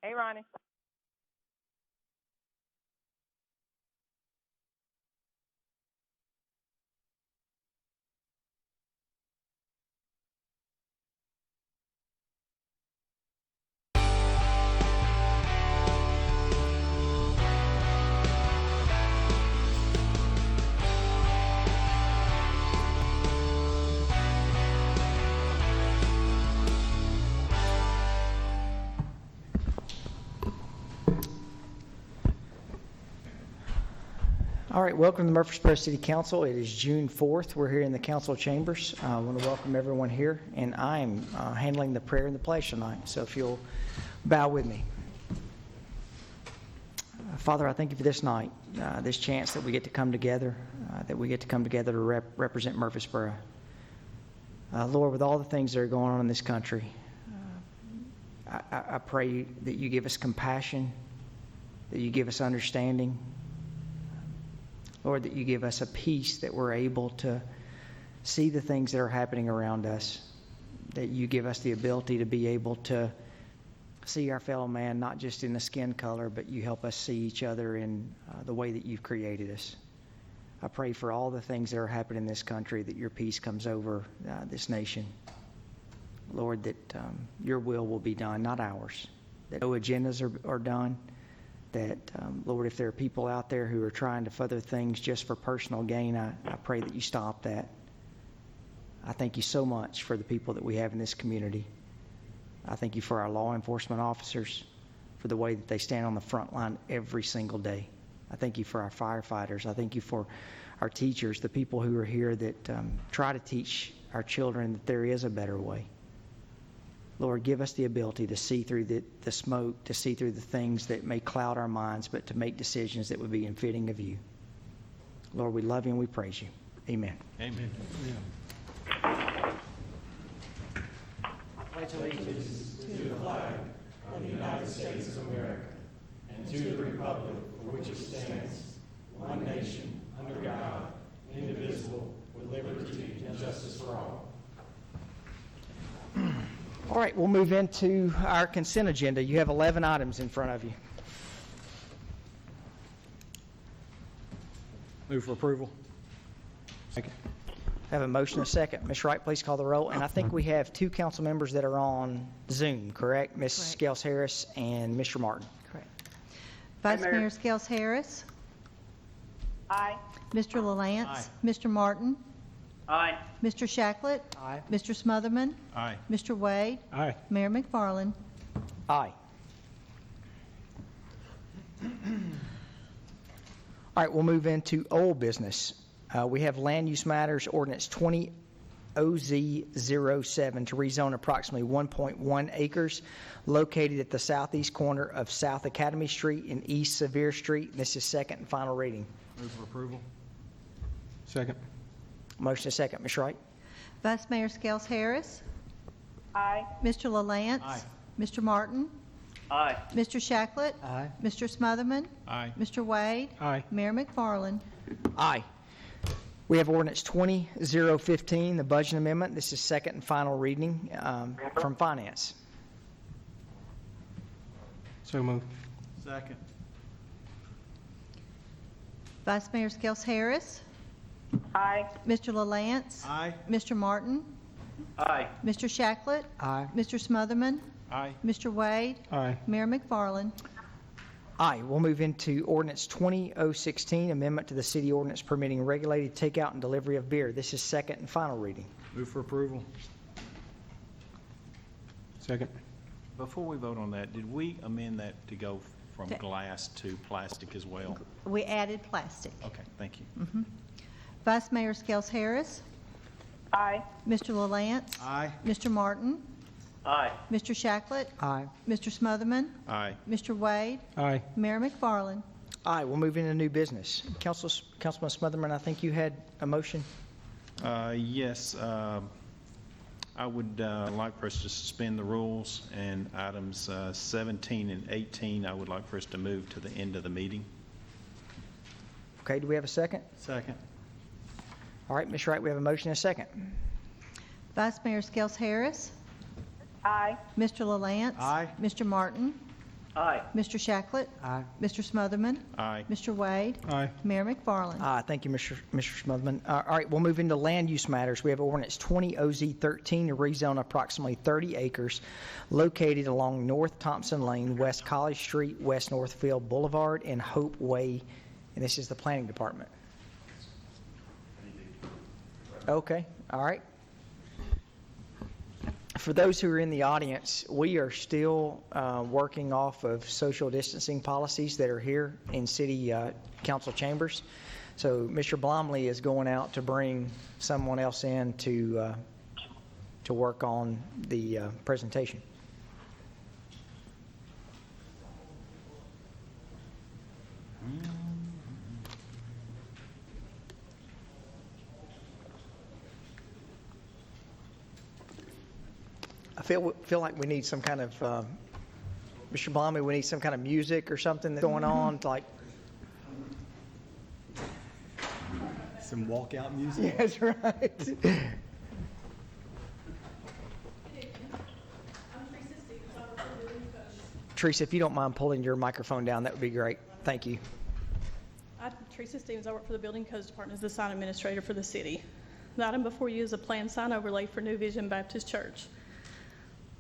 Hey, Ronnie. All right, welcome to Murfreesboro City Council. It is June 4th. We're here in the council chambers. I want to welcome everyone here, and I'm handling the prayer and the pledge tonight, so if you'll bow with me. Father, I thank you for this night, this chance that we get to come together, to represent Murfreesboro. Lord, with all the things that are going on in this country, I pray that you give us compassion, that you give us understanding, Lord, that you give us a peace that we're able to see the things that are happening around us, that you give us the ability to be able to see our fellow man, not just in the skin color, but you help us see each other in the way that you've created us. I pray for all the things that are happening in this country, that your peace comes over this nation. Lord, that your will be done, not ours, that no agendas are done. That, Lord, if there are people out there who are trying to further things just for personal gain, I pray that you stop that. I thank you so much for the people that we have in this community. I thank you for our law enforcement officers, for the way that they stand on the front line every single day. I thank you for our firefighters. I thank you for our teachers, the people who are here that try to teach our children that there is a better way. Lord, give us the ability to see through the smoke, to see through the things that may cloud our minds, but to make decisions that would be in-fitting of you. Lord, we love you and we praise you. Amen. Amen. Pledge allegiance to the flag of the United States of America and to the republic for which it stands, one nation, under God, indivisible, with liberty and justice for all. All right, we'll move into our consent agenda. You have 11 items in front of you. Move for approval. Second. I have a motion and a second. Ms. Wright, please call the roll. And I think we have two council members that are on Zoom, correct? Ms. Scales-Harris and Mr. Martin. Correct. Vice Mayor Scales-Harris. Aye. Mr. LaLance. Aye. Mr. Martin. Aye. Mr. Shacklett. Aye. Mr. Smotherman. Aye. Mr. Wade. Aye. Mayor McFarland. Aye. All right, we'll move into old business. We have land use matters, ordinance 20OZ07 to rezone approximately 1.1 acres located at the southeast corner of South Academy Street and East Sevier Street. This is second and final reading. Move for approval. Second. Motion is second. Ms. Wright? Vice Mayor Scales-Harris. Aye. Mr. LaLance. Aye. Mr. Martin. Aye. Mr. Shacklett. Aye. Mr. Smotherman. Aye. Mr. Wade. Aye. Mayor McFarland. Aye. We have ordinance 20-015, the budget amendment. This is second and final reading from Finance. So moved. Second. Vice Mayor Scales-Harris. Aye. Mr. LaLance. Aye. Mr. Martin. Aye. Mr. Shacklett. Aye. Mr. Smotherman. Aye. Mr. Wade. Aye. Mayor McFarland. Aye. We'll move into ordinance 20-016, amendment to the city ordinance permitting regulated takeout and delivery of beer. This is second and final reading. Move for approval. Second. Before we vote on that, did we amend that to go from glass to plastic as well? We added plastic. Okay, thank you. Vice Mayor Scales-Harris. Aye. Mr. LaLance. Aye. Mr. Martin. Aye. Mr. Shacklett. Aye. Mr. Smotherman. Aye. Mr. Wade. Aye. Mayor McFarland. Aye. We'll move into new business. Councilman Smotherman, I think you had a motion. Yes, I would like for us to suspend the rules, and items 17 and 18, I would like for us to move to the end of the meeting. Okay, do we have a second? Second. All right, Ms. Wright, we have a motion and a second. Vice Mayor Scales-Harris. Aye. Mr. LaLance. Aye. Mr. Martin. Aye. Mr. Shacklet, Aye. Mr. Smotherman, Aye. Mr. Wade, Aye. Mayor McFarland. Thank you, Mr. Smotherman. All right, we'll move into land use matters. We have ordinance 20 OZ 13 to rezone approximately 30 acres located along North Thompson Lane, West College Street, West Northfield Boulevard, and Hope Way. And this is the planning department. Okay, all right. For those who are in the audience, we are still working off of social distancing policies that are here in city council chambers. So Mr. Blomley is going out to bring someone else in to work on the presentation. I feel like we need some kind of, Mr. Blomley, we need some kind of music or something that's going on, like. Some walkout music. Yeah, that's right. Teresa, if you don't mind pulling your microphone down, that would be great. Thank you. I'm Teresa Stevens. I work for the Building Codes Department as the sign administrator for the city. The item before you is a planned sign overlay for New Vision Baptist Church.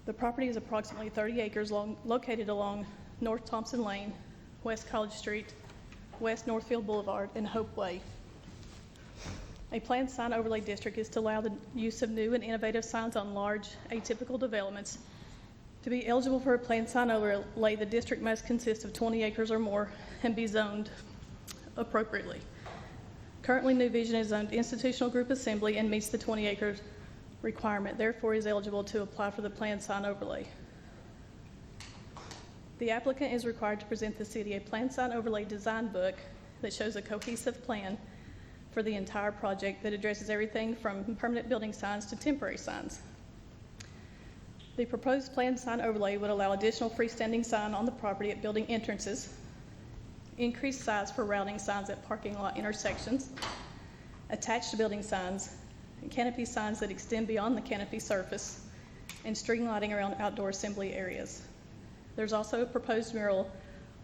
The property is approximately 30 acres long, located along North Thompson Lane, West College Street, West Northfield Boulevard, and Hope Way. A planned sign overlay district is to allow the use of new and innovative signs on large, atypical developments. To be eligible for a planned sign overlay, the district must consist of 20 acres or more and be zoned appropriately. Currently, New Vision is zoned institutional group assembly and meets the 20 acres requirement, therefore is eligible to apply for the planned sign overlay. The applicant is required to present the city a planned sign overlay design book that shows a cohesive plan for the entire project that addresses everything from permanent building signs to temporary signs. The proposed planned sign overlay would allow additional freestanding sign on the property at building entrances, increased size for routing signs at parking lot intersections, attached to building signs, and canopy signs that extend beyond the canopy surface, and string lighting around outdoor assembly areas. There's also a proposed mural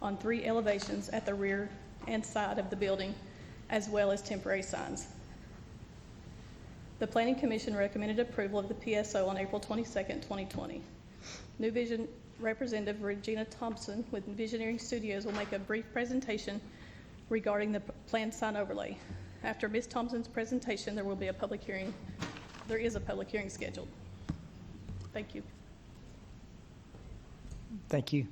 on 3 elevations at the rear and side of the building, as well as temporary signs. The Planning Commission recommended approval of the PSO on April 22nd, 2020. New Vision Representative Regina Thompson with Visioneering Studios will make a brief presentation regarding the planned sign overlay. After Ms. Thompson's presentation, there will be a public hearing. There is a public hearing scheduled. Thank you. Thank you.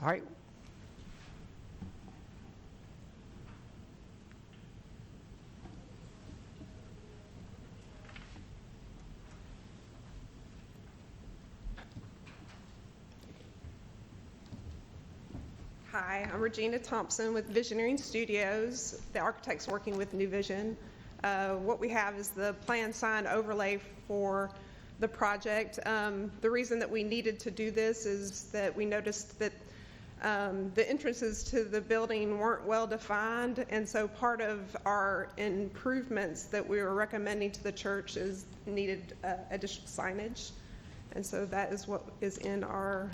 All right. Hi, I'm Regina Thompson with Visioneering Studios, the architects working with New Vision. What we have is the planned sign overlay for the project. The reason that we needed to do this is that we noticed that the entrances to the building weren't well defined, and so part of our improvements that we were recommending to the church is needed additional signage. And so that is what is in our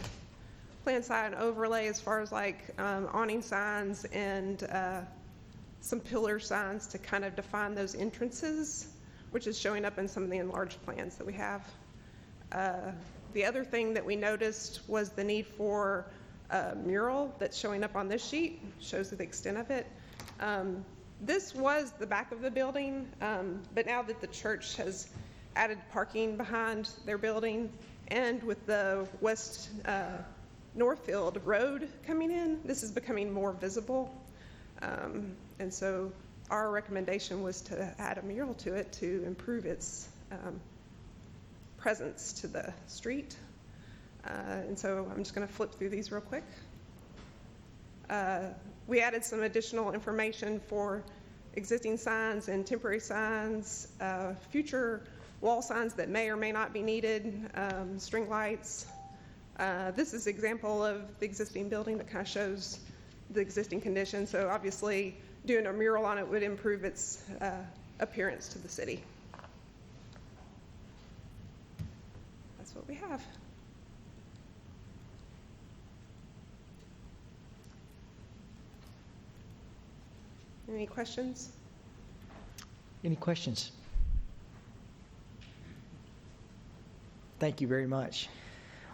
planned sign overlay, as far as like awning signs and some pillar signs to kind of define those entrances, which is showing up in some of the enlarged plans that we have. The other thing that we noticed was the need for a mural that's showing up on this sheet, shows the extent of it. This was the back of the building, but now that the church has added parking behind their building, and with the West Northfield Road coming in, this is becoming more visible. And so our recommendation was to add a mural to it to improve its presence to the street. And so I'm just going to flip through these real quick. We added some additional information for existing signs and temporary signs, future wall signs that may or may not be needed, string lights. This is an example of the existing building that kind of shows the existing condition. So obviously doing a mural on it would improve its appearance to the city. That's what we have. Any questions? Any questions? Thank you very much.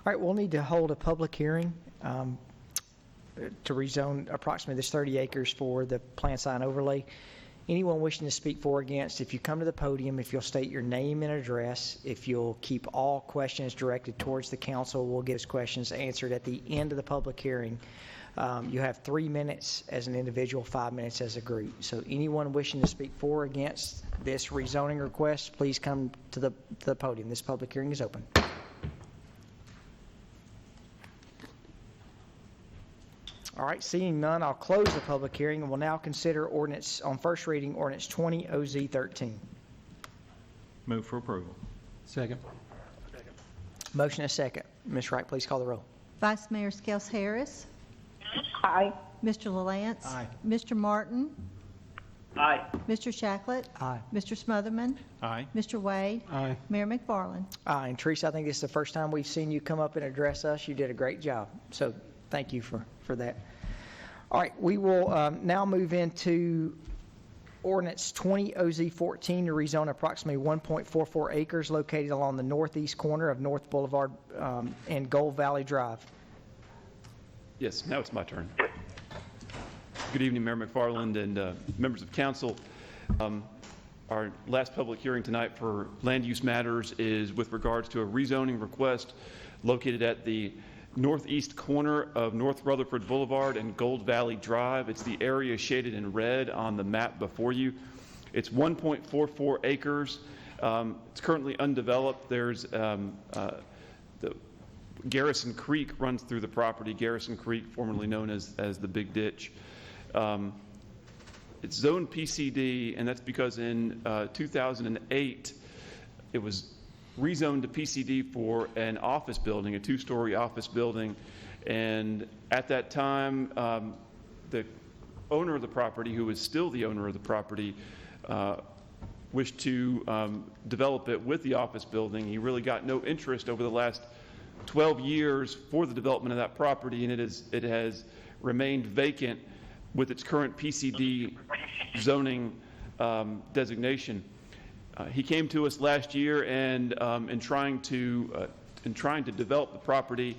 All right, we'll need to hold a public hearing to rezone approximately this 30 acres for the plan sign overlay. Anyone wishing to speak for or against, if you come to the podium, if you'll state your name and address, if you'll keep all questions directed towards the council, we'll get those questions answered at the end of the public hearing. You have 3 minutes as an individual, 5 minutes as a group. So anyone wishing to speak for or against this rezoning request, please come to the podium. This public hearing is open. All right, seeing none, I'll close the public hearing and will now consider ordinance on first reading, ordinance 20-OZ13. Move for approval. Second. Motion and a second. Ms. Wright, please call the roll. Vice Mayor Skels Harris. Aye. Mr. LaLance. Aye. Mr. Martin. Aye. Mr. Shacklet. Aye. Mr. Smotherman. Aye. Mr. Wade. Aye. Mayor McFarland. Aye, and Teresa, I think this is the first time we've seen you come up and address us. You did a great job, so thank you for that. All right, we will now move into ordinance 20-OZ14 to rezone approximately 1.44 acres located along the northeast corner of North Boulevard and Gold Valley Drive. Yes, now it's my turn. Good evening, Mayor McFarland and members of council. Our last public hearing tonight for land use matters is with regards to a rezoning request located at the northeast corner of North Rutherford Boulevard and Gold Valley Drive. It's the area shaded in red on the map before you. It's 1.44 acres. It's currently undeveloped. There's the Garrison Creek runs through the property. Garrison Creek, formerly known as the Big Ditch. It's zoned PCD, and that's because in 2008 it was rezoned to PCD for an office building, a 2-story office building. And at that time, the owner of the property, who is still the owner of the property, wished to develop it with the office building. He really got no interest over the last 12 years for the development of that property, and it has remained vacant with its current PCD zoning designation. He came to us last year, and in trying to develop the property,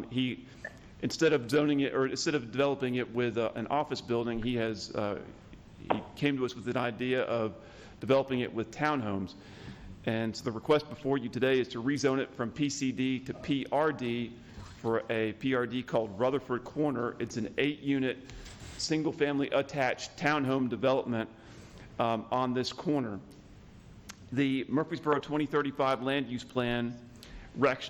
he instead of developing it with an office building, he came to us with an idea of developing it with townhomes. And so the request before you today is to rezone it from PCD to PRD for a PRD called Rutherford Corner. It's an 8-unit, single-family attached townhome development on this corner. The Murfreesboro 2035 land use plan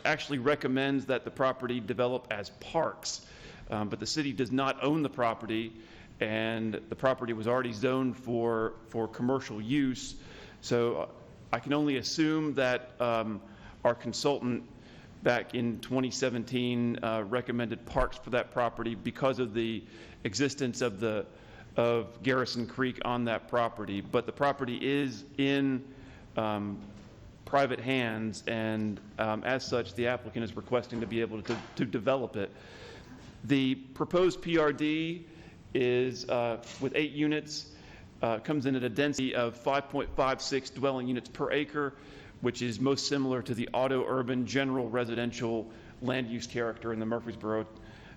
actually recommends that the property develop as parks, but the city does not own the property, and the property was already zoned for commercial use. So I can only assume that our consultant back in 2017 recommended parks for that property because of the existence of Garrison Creek on that property. But the property is in private hands, and as such, the applicant is requesting to be able to develop it. The proposed PRD is with 8 units, comes in at a density of 5.56 dwelling units per acre, which is most similar to the auto-urban general residential land use character in the Murfreesboro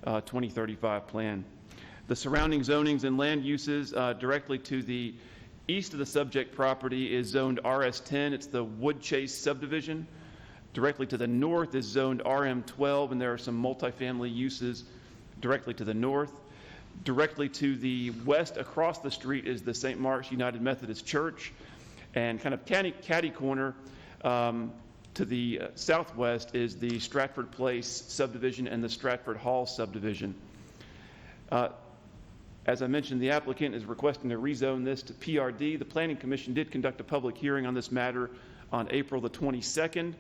2035 plan. The surrounding zonings and land uses directly to the east of the subject property is zoned RS10. It's the Woodchase subdivision. Directly to the north is zoned RM12, and there are some multifamily uses directly to the north. Directly to the west across the street is the St. Mark's United Methodist Church. And kind of catty corner to the southwest is the Stratford Place subdivision and the Stratford Hall subdivision. As I mentioned, the applicant is requesting to rezone this to PRD. The Planning Commission did conduct a public hearing on this matter on April the 22nd.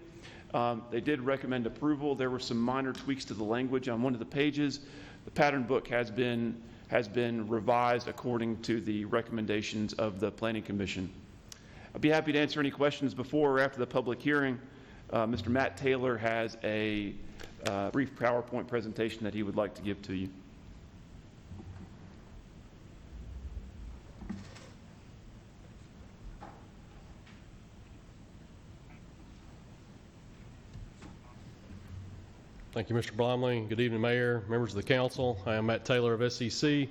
They did recommend approval. There were some minor tweaks to the language on one of the pages. The pattern book has been revised according to the recommendations of the Planning Commission. I'd be happy to answer any questions before or after the public hearing. Mr. Matt Taylor has a brief PowerPoint presentation that he would like to give to you. Thank you, Mr. Blomley. Good evening, Mayor, members of the council. I am Matt Taylor of SEC,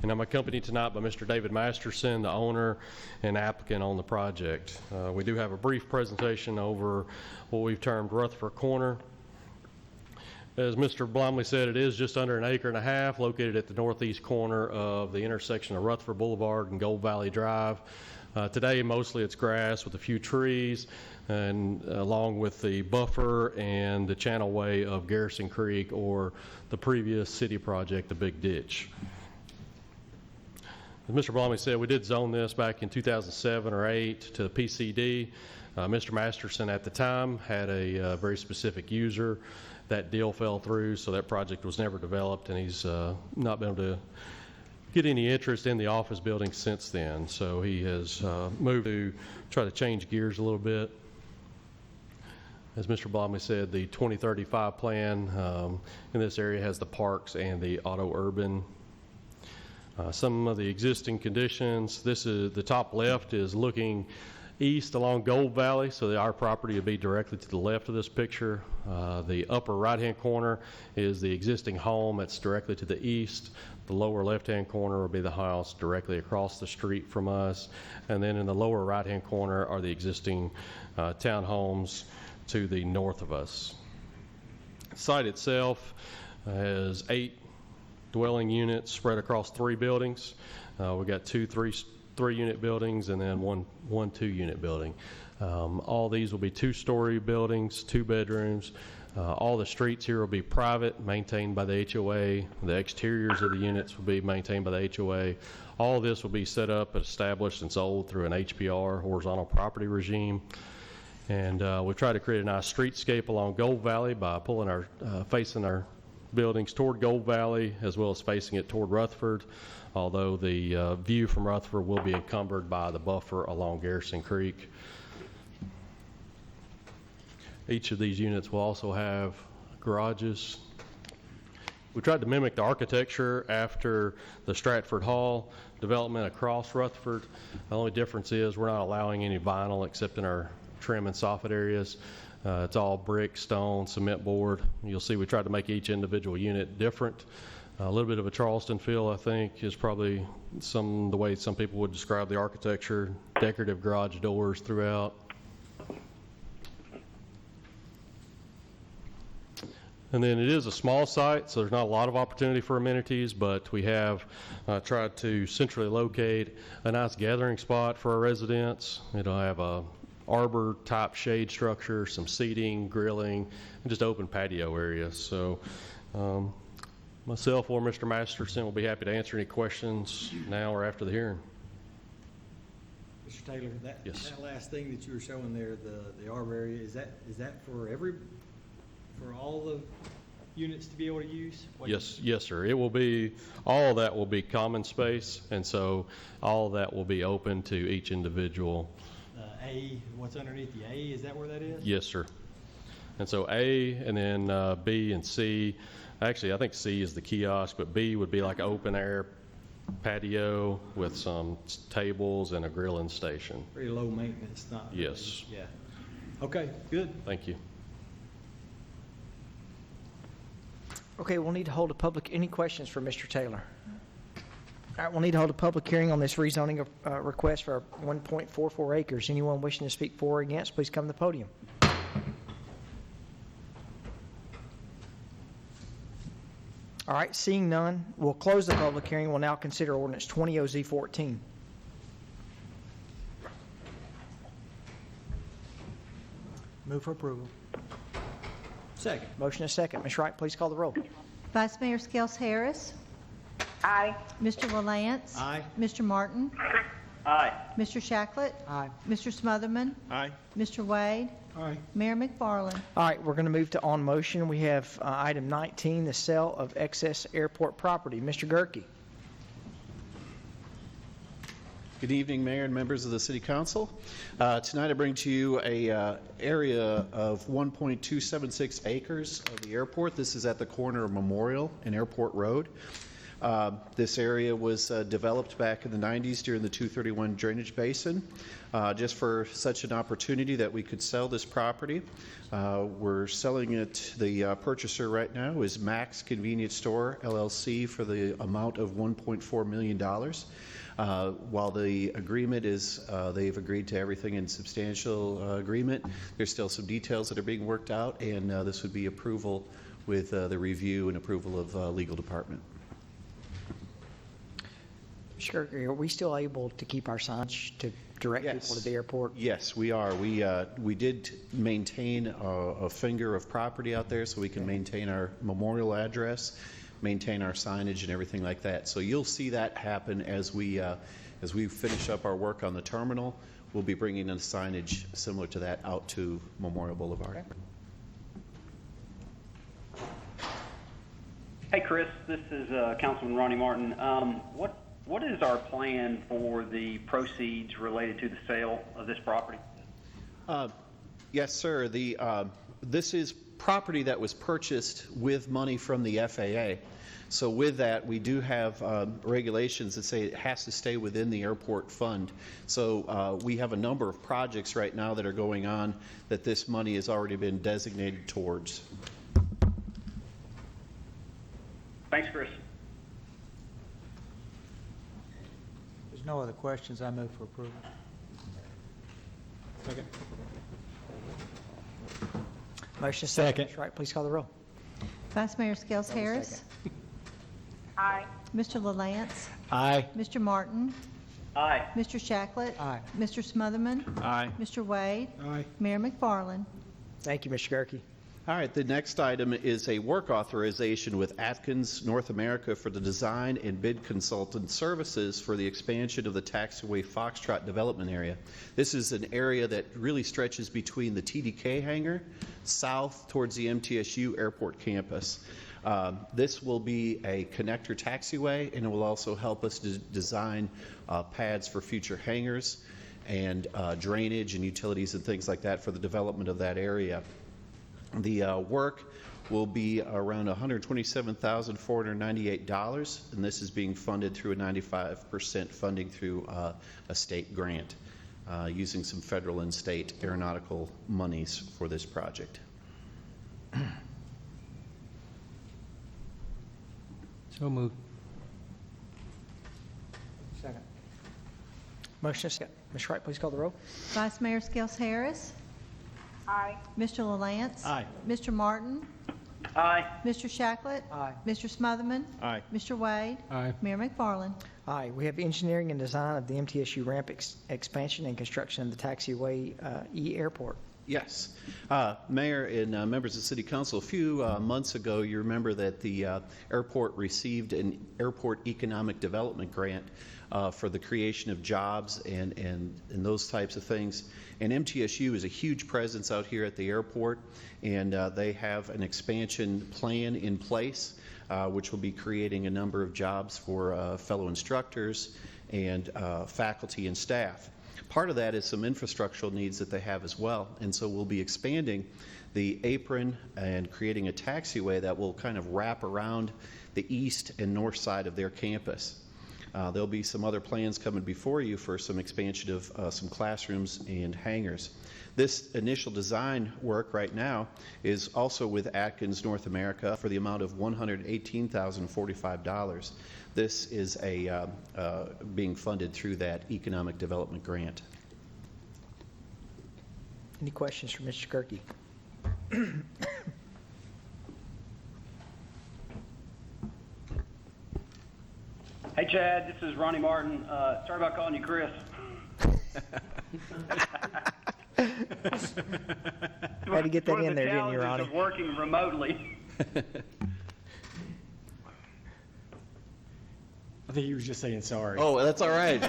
and I'm accompanied tonight by Mr. David Masterson, the owner and applicant on the project. We do have a brief presentation over what we've termed Rutherford Corner. As Mr. Blomley said, it is just under 1.5 acres located at the northeast corner of the intersection of Rutherford Boulevard and Gold Valley Drive. Today, mostly it's grass with a few trees, and along with the buffer and the channelway of Garrison Creek, or the previous city project, the Big Ditch. As Mr. Blomley said, we did zone this back in 2007 or 8 to the PCD. Mr. Masterson at the time had a very specific user. That deal fell through, so that project was never developed, and he's not been able to get any interest in the office building since then. So he has moved to try to change gears a little bit. As Mr. Blomley said, the 2035 plan in this area has the parks and the auto urban. Some of the existing conditions, this is the top left is looking east along Gold Valley, so our property would be directly to the left of this picture. The upper right-hand corner is the existing home that's directly to the east. The lower left-hand corner will be the house directly across the street from us. And then in the lower right-hand corner are the existing townhomes to the north of us. The site itself has 8 dwelling units spread across 3 buildings. We've got 2 3-unit buildings and then one 2-unit building. All these will be 2-story buildings, 2 bedrooms. All the streets here will be private, maintained by the HOA. The exteriors of the units will be maintained by the HOA. All of this will be set up, established, and sold through an HPR, horizontal property regime. And we've tried to create a nice streetscape along Gold Valley by pulling our, facing our buildings toward Gold Valley, as well as facing it toward Rutherford, although the view from Rutherford will be encumbered by the buffer along Garrison Creek. Each of these units will also have garages. We tried to mimic the architecture after the Stratford Hall development across Rutherford. The only difference is we're not allowing any vinyl except in our trim and soffit areas. It's all brick, stone, cement board. You'll see we tried to make each individual unit different. A little bit of a Charleston feel, I think, is probably the way some people would describe the architecture. Decorative garage doors throughout. And then it is a small site, so there's not a lot of opportunity for amenities, but we have tried to centrally locate a nice gathering spot for our residents. It'll have a arbor type shade structure, some seating, grilling, and just open patio areas. So myself or Mr. Masterson will be happy to answer any questions now or after the hearing. Mr. Taylor, Yes. that last thing that you were showing there, the arbor area, is that for all the units to be able to use? Yes, sir. It will be, all that will be common space, and so all that will be open to each individual. What's underneath the A, is that where that is? Yes, sir. And so A, and then B and C. Actually, I think C is the kiosk, but B would be like an open air patio with some tables and a grilling station. Pretty low maintenance, not. Yes. Yeah. Okay, good. Thank you. Okay, we'll need to hold any questions for Mr. Taylor? All right, we'll need to hold a public hearing on this rezoning request for 1.44 acres. Anyone wishing to speak for or against, please come to the podium. All right, seeing none, we'll close the public hearing. We'll now consider ordinance 20-OZ14. Move for approval. Second. Motion is second. Ms. Wright, please call the roll. Vice Mayor Skels Harris. Aye. Mr. LaLance. Aye. Mr. Martin. Aye. Mr. Shacklet. Aye. Mr. Smotherman. Aye. Mr. Wade. Aye. Mayor McFarland. All right, we're going to move to on motion. We have item 19, the sale of excess airport property. Mr. Gerke. Good evening, Mayor and members of the City Council. Tonight I bring to you a area of 1.276 acres of the airport. This is at the corner of Memorial and Airport Road. This area was developed back in the 90s during the 231 drainage basin, just for such an opportunity that we could sell this property. We're selling it, the purchaser right now is Max Convenience Store, LLC, for the amount of $1.4 million. While the agreement is, they've agreed to everything in substantial agreement, there's still some details that are being worked out, and this would be approval with the review and approval of legal department. Sure. Are we still able to keep our signage to direct people to the airport? Yes, we are. We did maintain a finger of property out there so we can maintain our memorial address, maintain our signage and everything like that. So you'll see that happen as we finish up our work on the terminal. We'll be bringing in signage similar to that out to Memorial Boulevard. Okay. Hey, Chris, this is Councilman Ronnie Martin. What is our plan for the proceeds related to the sale of this property? Yes, sir. This is property that was purchased with money from the FAA. So with that, we do have regulations that say it has to stay within the airport fund. So we have a number of projects right now that are going on that this money has already been designated towards. Thanks, Chris. There's no other questions. I move for approval. Second. Motion second. Ms. Wright, please call the roll. Vice Mayor Skels Harris. Aye. Mr. LaLance. Aye. Mr. Martin. Aye. Mr. Shacklet. Aye. Mr. Smotherman. Aye. Mr. Wade. Aye. Mayor McFarland. Thank you, Mr. Gerke. All right, the next item is a work authorization with Atkins North America for the design and bid consultant services for the expansion of the taxiway Foxtrot development area. This is an area that really stretches between the TDK hangar south towards the MTSU airport campus. This will be a connector taxiway, and it will also help us design pads for future hangars and drainage and utilities and things like that for the development of that area. The work will be around $127,498, and this is being funded through a 95% funding through a state grant, using some federal and state aeronautical monies for this project. So moved. Second. Motion second. Ms. Wright, please call the roll. Vice Mayor Skels Harris. Aye. Mr. LaLance. Aye. Mr. Martin. Aye. Mr. Shacklet. Aye. Mr. Smotherman. Aye. Mr. Wade. Aye. Mayor McFarland. Aye. We have engineering and design of the MTSU ramp expansion and construction of the taxiway E-airport. Yes. Mayor and members of the City Council, a few months ago, you remember that the airport received an airport economic development grant for the creation of jobs and those types of things. And MTSU is a huge presence out here at the airport, and they have an expansion plan in place, which will be creating a number of jobs for fellow instructors and faculty and staff. Part of that is some infrastructural needs that they have as well, and so we'll be expanding the apron and creating a taxiway that will kind of wrap around the east and north side of their campus. There'll be some other plans coming before you for some expansion of some classrooms and hangars. This initial design work right now is also with Atkins North America for the amount of $118,045. This is being funded through that economic development grant. Any questions for Mr. Gerke? Hey, Chad, this is Ronnie Martin. Sorry about calling you Chris. Had to get that in there, didn't you, Ronnie? One of the challenges of working remotely. I think he was just saying sorry. Oh, that's all right.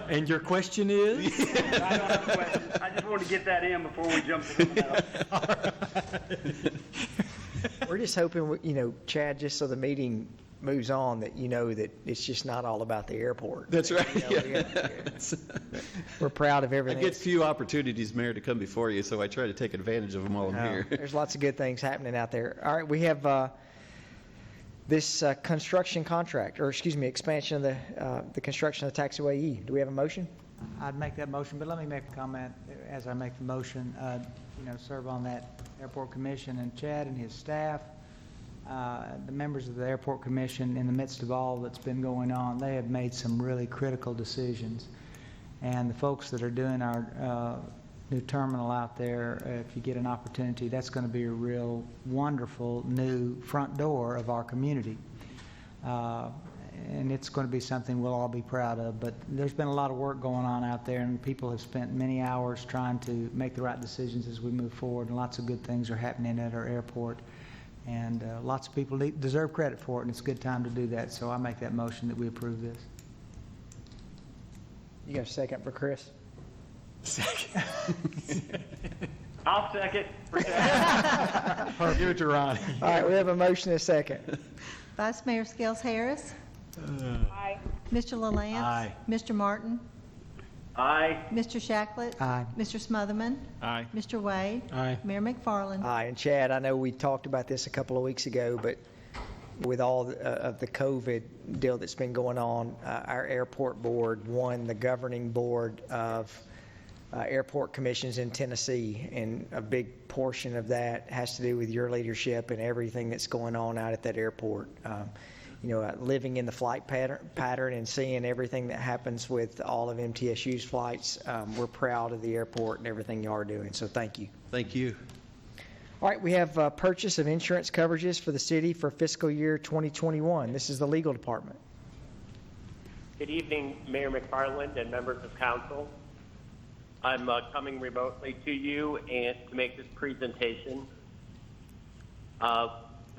And your question is? I don't have a question. I just wanted to get that in before we jump to something else. We're just hoping, Chad, just so the meeting moves on, that you know that it's just not all about the airport. That's right. You know, we're proud of I everything. get few opportunities, Mayor, to come before you, so I try to take advantage of them while I'm here. There's lots of good things happening out there. All right, we have this construction contract, or excuse me, expansion of the construction of the taxiway E. Do we have a motion? I'd make that motion, but let me make a comment as I make the motion. Serve on that airport commission, and Chad and his staff, the members of the airport commission, in the midst of all that's been going on, they have made some really critical decisions. And the folks that are doing our new terminal out there, if you get an opportunity, that's going to be a real wonderful new front door of our community. And it's going to be something we'll all be proud of. But there's been a lot of work going on out there, and people have spent many hours trying to make the right decisions as we move forward, and lots of good things are happening at our airport. And lots of people deserve credit for it, and it's a good time to do that. So I make that motion that we approve this. You got a second for Chris? I'll second. Or give it to Ronnie. All right, we have a motion and a second. Vice Mayor Skels Harris. Aye. Mr. LaLance. Aye. Mr. Martin. Aye. Mr. Shacklet. Aye. Mr. Smotherman. Aye. Mr. Wade. Aye. Mayor McFarland. Aye, and Chad, I know we talked about this a couple of weeks ago, but with all of the COVID deal that's been going on, our airport board won the governing board of airport commissions in Tennessee, and a big portion of that has to do with your leadership and everything that's going on out at that airport. Living in the flight pattern and seeing everything that happens with all of MTSU's flights, we're proud of the airport and everything you are doing, so thank you. Thank you. All right, we have purchase of insurance coverages for the city for fiscal year 2021. This is the legal department. Good evening, Mayor McFarland and members of council. I'm coming remotely to you and to make this presentation.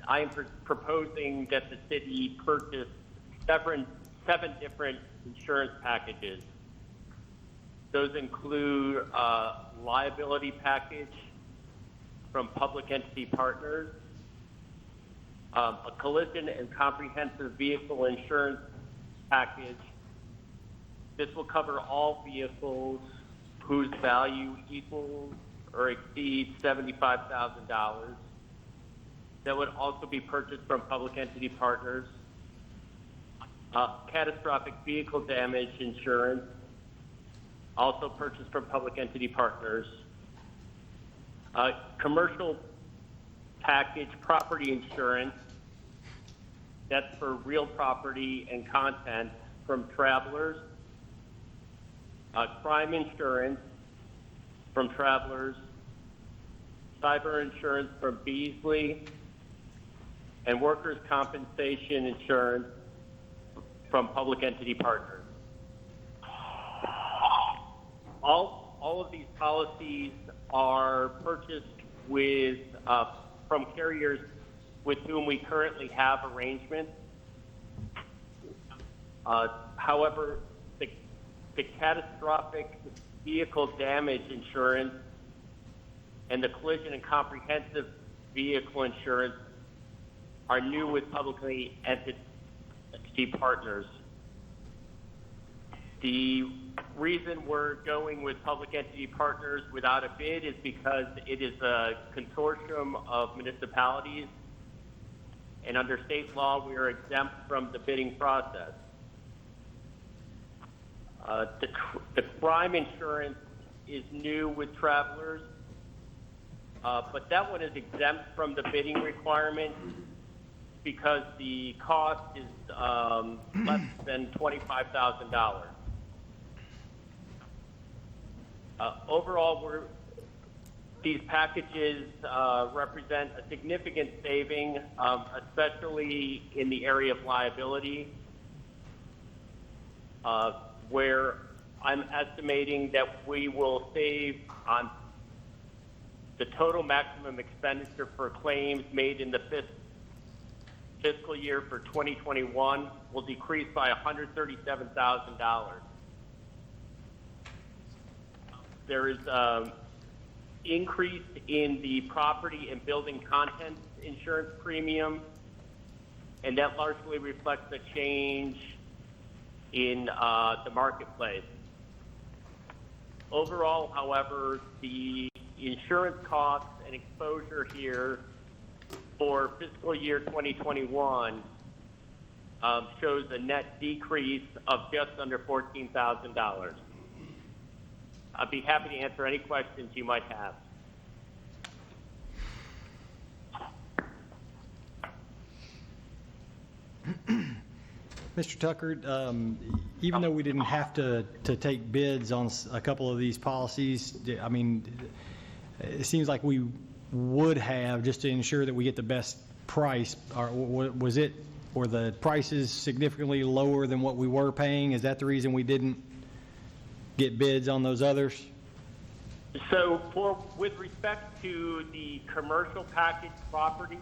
I am proposing that the city purchase seven different insurance packages. Those include a liability package from public entity partners, a collision and comprehensive vehicle insurance package. This will cover all vehicles whose value equals or exceeds $75,000. That would also be purchased from public entity partners. Catastrophic vehicle damage insurance, also purchased from public entity partners. Commercial package property insurance, that's for real property and content from Travelers. Crime insurance from Travelers. Cyber insurance from Beasley. And workers' compensation insurance from public entity partners. All of these policies are purchased with from carriers with whom we currently have arrangements. However, the catastrophic vehicle damage insurance and the collision and comprehensive vehicle insurance are new with publicly entity partners. The reason we're going with public entity partners without a bid is because it is a consortium of municipalities, and under state law, we are exempt from the bidding process. The crime insurance is new with Travelers, but that one is exempt from the bidding requirement because the cost is less than $25,000. Overall, these packages represent a significant saving, especially in the area of liability, where I'm estimating that we will save on the total maximum expenditure for claims made in the fiscal year for 2021 will decrease by $137,000. There is increase in the property and building contents insurance premium and that largely reflects a change in the marketplace. Overall, however, the insurance costs and exposure here for fiscal year 2021 shows a net decrease of just under $14,000. I'd be happy to answer any questions you might have. Mr. Tucker, even though we didn't have to take bids on a couple of these policies, I mean, it seems like we would have, just to ensure that we get the best price. Were the prices significantly lower than what we were paying? Is that the reason we didn't get bids on those others? So with respect to the commercial package properties,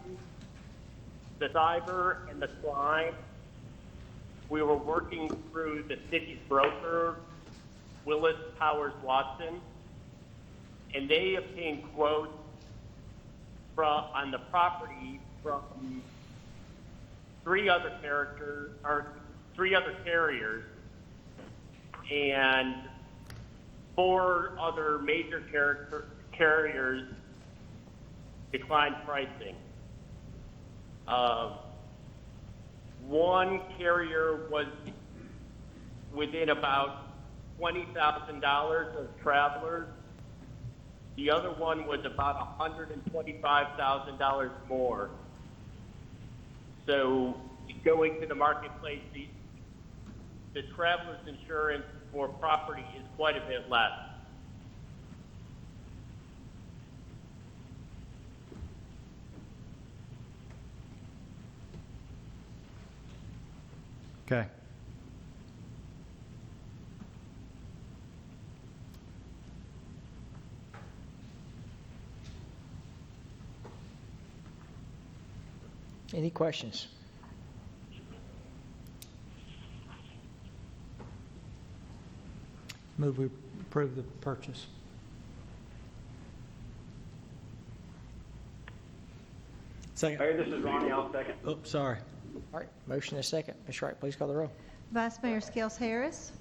the cyber and the crime, we were working through the city's broker, Willis Towers Watson, and they obtained quotes on the property from three other carriers, and 4 other major carriers declined pricing. One carrier was within about $20,000 of travelers. The other one was about $125,000 more. So going to the marketplace, the traveler's insurance for property is quite a bit less. Okay. Any questions? Move we approve the purchase. Second. Mayor, this is Ronnie. I'll second. Oh, sorry. All right, motion and a second. Ms. Wright, please call the roll. Vice Mayor Skels Harris.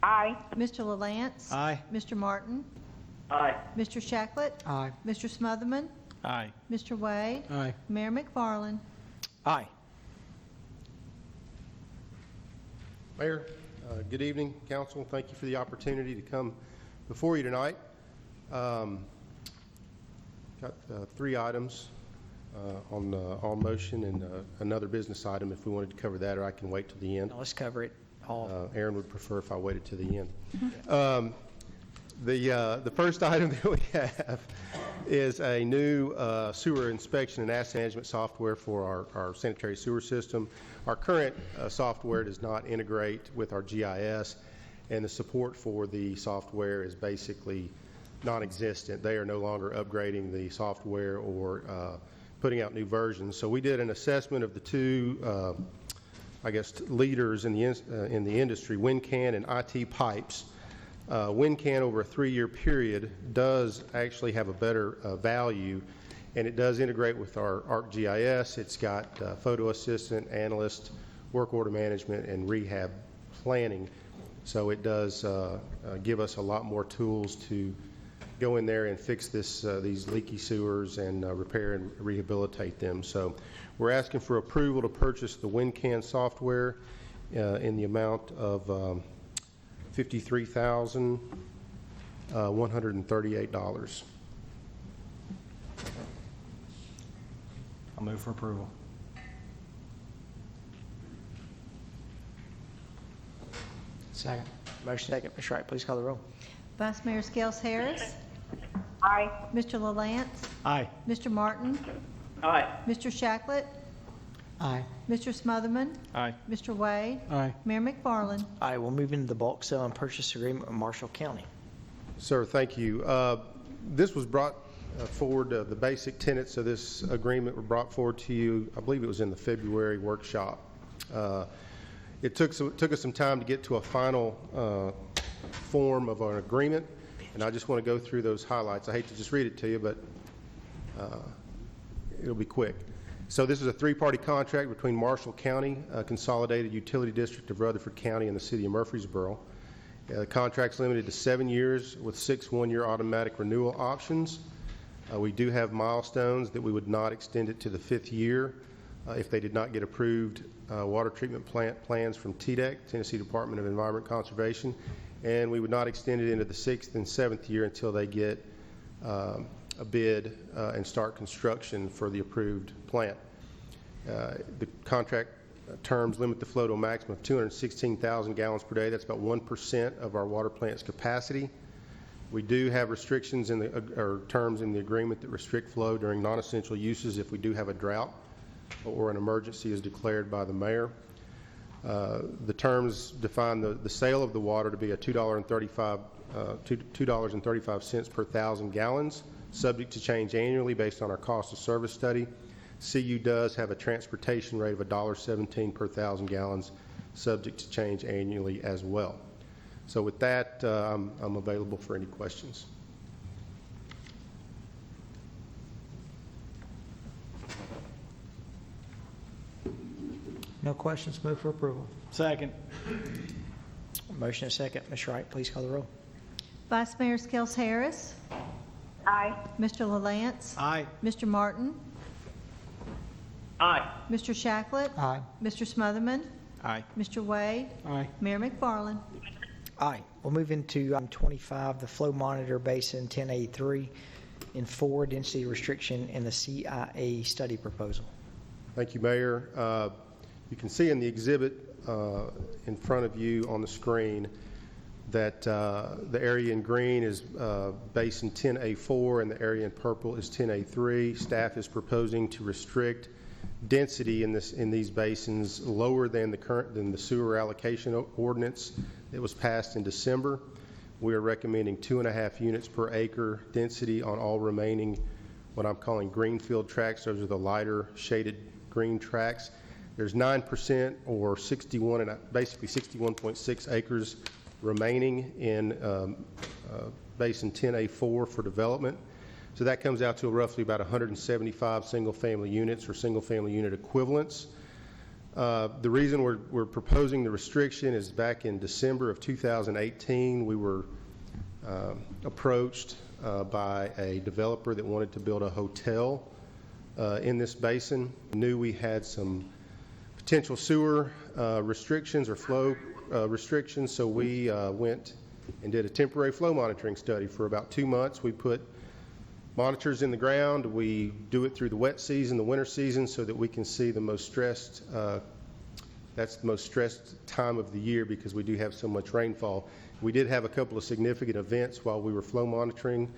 Aye. Mr. LaLance. Aye. Mr. Martin. Aye. Mr. Shacklet. Aye. Mr. Smotherman. Aye. Mr. Wade. Aye. Mayor McFarland. Aye. Mayor, good evening, council. Thank you for the opportunity to come before you tonight. Got 3 items on motion and another business item if we wanted to cover that, or I can wait till the end. Now let's cover it all. Aaron would prefer if I waited to the end. The first item that we have is a new sewer inspection and asset management software for our sanitary sewer system. Our current software does not integrate with our GIS, and the support for the software is basically non-existent. They are no longer upgrading the software or putting out new versions. So we did an assessment of the 2, leaders in the industry, WinCan and IT Pipes. WinCan over a 3-year period does actually have a better value, and it does integrate with our ArcGIS. It's got photo assistant, analyst, work order management, and rehab planning. So it does give us a lot more tools to go in there and fix these leaky sewers and repair and rehabilitate them. So we're asking for approval to purchase the WinCan software in the amount of $53,138. I'll move for approval. Second. Motion second. Ms. Wright, please call the roll. Vice Mayor Skels Harris. Aye. Mr. LaLance. Aye. Mr. Martin. Aye. Mr. Shacklet. Aye. Mr. Smotherman. Aye. Mr. Wade. Aye. Mayor McFarland. Aye, we'll move into the bulk sale and purchase agreement with Marshall County. Sir, thank you. This was brought forward, the basic tenets of this agreement were brought forward to you, I believe it was in the February workshop. It took us some time to get to a final form of an agreement, and I just want to go through those highlights. I hate to just read it to you, but it'll be quick. So this is a three-party contract between Marshall County, Consolidated Utility District of Rutherford County, and the City of Murfreesboro. The contract's limited to 7 years with 6 one-year automatic renewal options. We do have milestones that we would not extend it to the 5th year if they did not get approved water treatment plant plans from TDEC, Tennessee Department of Environment Conservation, and we would not extend it into the 6th and 7th year until they get a bid and start construction for the approved plant. The contract terms limit the flow to a maximum of 216,000 gallons per day. That's about 1% of our water plant's capacity. We do have restrictions in or terms in the agreement that restrict flow during non-essential uses if we do have a drought or an emergency is declared by the mayor. The terms define the sale of the water to be a $2.35 per 1,000 gallons, subject to change annually based on our cost of service study. CU does have a transportation rate of $1.17 per 1,000 gallons, subject to change annually as well. So with that, I'm available for any questions. No questions, move for approval. Second. Motion and second. Ms. Wright, please call the roll. Vice Mayor Skels Harris. Aye. Mr. LaLance. Aye. Mr. Martin. Aye. Mr. Shacklet. Aye. Mr. Smotherman. Aye. Mr. Wade. Aye. Mayor McFarland. Aye. We'll move into item 25, the flow monitor basin 1083 in 4 density restriction in the CIA study proposal. Thank you, Mayor. You can see in the exhibit in front of you on the screen that the area in green is basin 10A4 and the area in purple is 10A3. Staff is proposing to restrict density in these basins lower than the sewer allocation ordinance that was passed in December. We are recommending 2.5 units per acre density on all remaining what I'm calling greenfield tracts. Those are the lighter shaded green tracts. There's 9% or basically 61.6 acres remaining in basin 10A4 for development. So that comes out to roughly about 175 single-family units or single-family unit equivalents. The reason we're proposing the restriction is back in December of 2018, we were approached by a developer that wanted to build a hotel in this basin. Knew we had some potential sewer restrictions or flow restrictions, so we went and did a temporary flow monitoring study for about 2 months. We put monitors in the ground. We do it through the wet season, the winter season, so that we can see the most stressed, that's the most stressed time of the year because we do have so much rainfall. We did have a couple of significant events while we were flow monitoring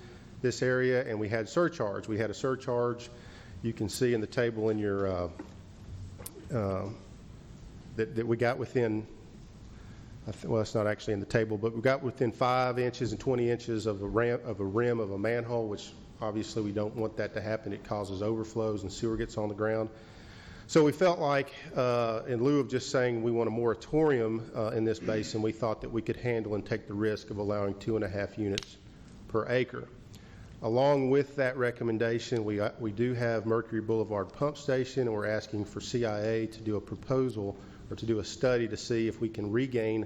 this area, and we had surcharge. We had a surcharge you can see in the table in your, that we got within, well, it's not actually in the table, but we got within 5 inches and 20 inches of a rim of a manhole, which obviously we don't want that to happen. It causes overflows and sewer gets on the ground. So we felt like in lieu of just saying we want a moratorium in this basin, we thought that we could handle and take the risk of allowing 2.5 units per acre. Along with that recommendation, we do have Mercury Boulevard Pump Station, and we're asking for CIA to do a proposal or to do a study to see if we can regain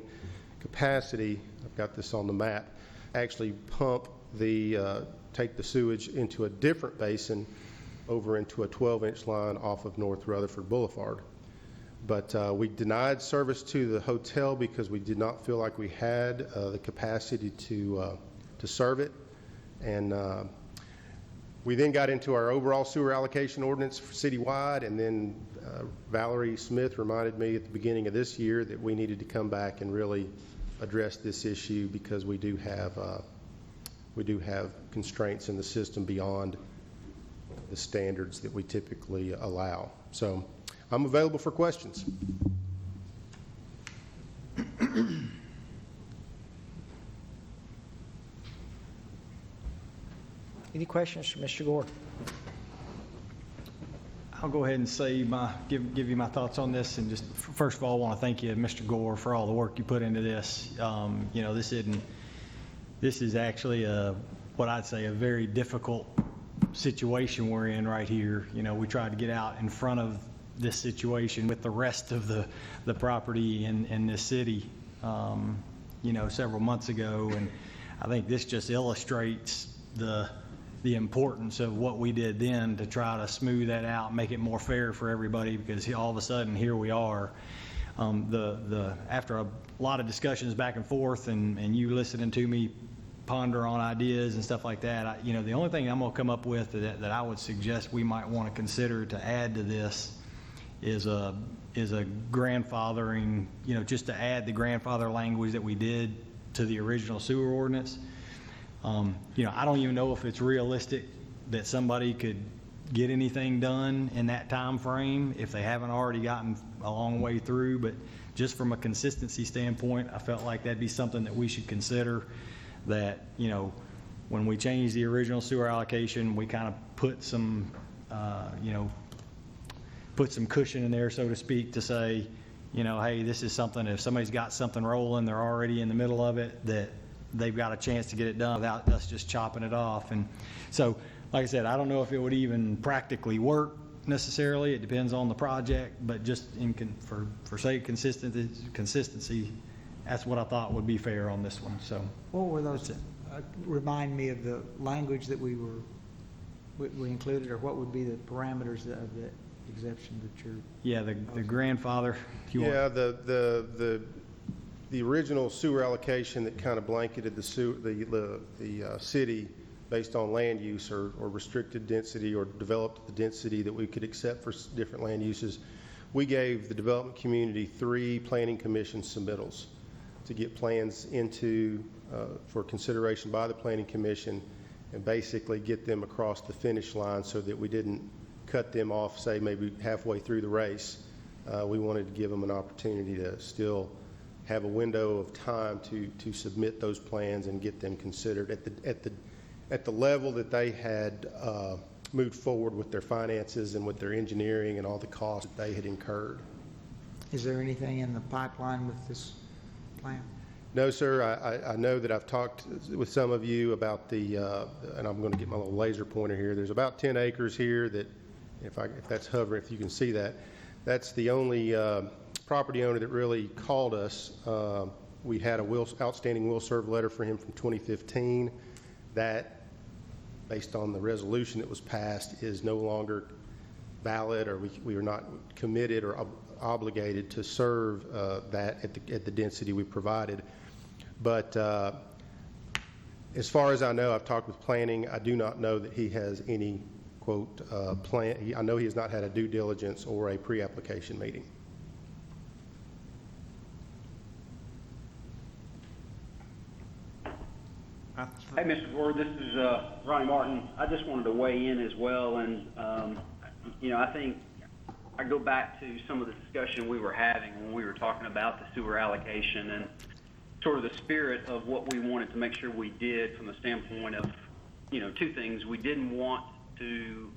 capacity. I've got this on the map. Actually pump take the sewage into a different basin over into a 12-inch line off of North Rutherford Boulevard. But we denied service to the hotel because we did not feel like we had the capacity to serve it. And we then got into our overall sewer allocation ordinance for citywide, and then Valerie Smith reminded me at the beginning of this year that we needed to come back and really address this issue because we do have constraints in the system beyond the standards that we typically allow. So I'm available for questions. Any questions for Mr. Gore? I'll go ahead and say give you my thoughts on this, and just first of all, I want to thank you, Mr. Gore, for all the work you put into this. You know, this is actually what I'd say a very difficult situation we're in right here. You know, we tried to get out in front of this situation with the rest of the property in this city, you know, several months ago. And I think this just illustrates the importance of what we did then to try to smooth that out, make it more fair for everybody, because all of a sudden here we are. After a lot of discussions back and forth and you listening to me ponder on ideas and stuff like that, you know, the only thing I'm going to come up with that I would suggest we might want to consider to add to this is a grandfathering, you know, just to add the grandfather language that we did to the original sewer ordinance. You know, I don't even know if it's realistic that somebody could get anything done in that time frame if they haven't already gotten a long way through, but just from a consistency standpoint, I felt like that'd be something that we should consider, that, you know, when we change the original sewer allocation, we kind of put some, you know, put some cushion in there, so to speak, to say, you know, hey, this is something, if somebody's got something rolling, they're already in the middle of it, that they've got a chance to get it done without us just chopping it off. And so, like I said, I don't know if it would even practically work necessarily. It depends on the project, but just for sake of consistency, that's what I thought would be fair on this one. So What were those, remind me of the language that we included, or what would be the parameters of the exemption that you're? yeah, the grandfather. If you want. Yeah, the original sewer allocation that kind of blanketed the city based on land use or restricted density or developed the density that we could accept for different land uses. We gave the development community 3 planning commission submittals to get plans into for consideration by the planning commission and basically get them across the finish line so that we didn't cut them off, say, maybe halfway through the race. We wanted to give them an opportunity to still have a window of time to submit those plans and get them considered at the level that they had moved forward with their finances and with their engineering and all the costs that they had incurred. Is there anything in the pipeline with this plan? No, sir. I know that I've talked with some of you about the, and I'm going to get my little laser pointer here. There's about 10 acres here that, if that's hovering, if you can see that, that's the only property owner that really called us. We had a outstanding will serve letter for him from 2015. That, based on the resolution that was passed, is no longer valid, or we are not committed or obligated to serve that at the density we provided. But as far as I know, I've talked with planning. I do not know that he has any, quote, plan. I know he has not had a due diligence or a pre-application meeting. Hey, Mr. Ward, this is Ronnie Martin. I just wanted to weigh in as well, and you know, I think I go back to some of the discussion we were having when we were talking about the sewer allocation and sort of the spirit of what we wanted to make sure we did from the standpoint of, you know, 2 things. We didn't want to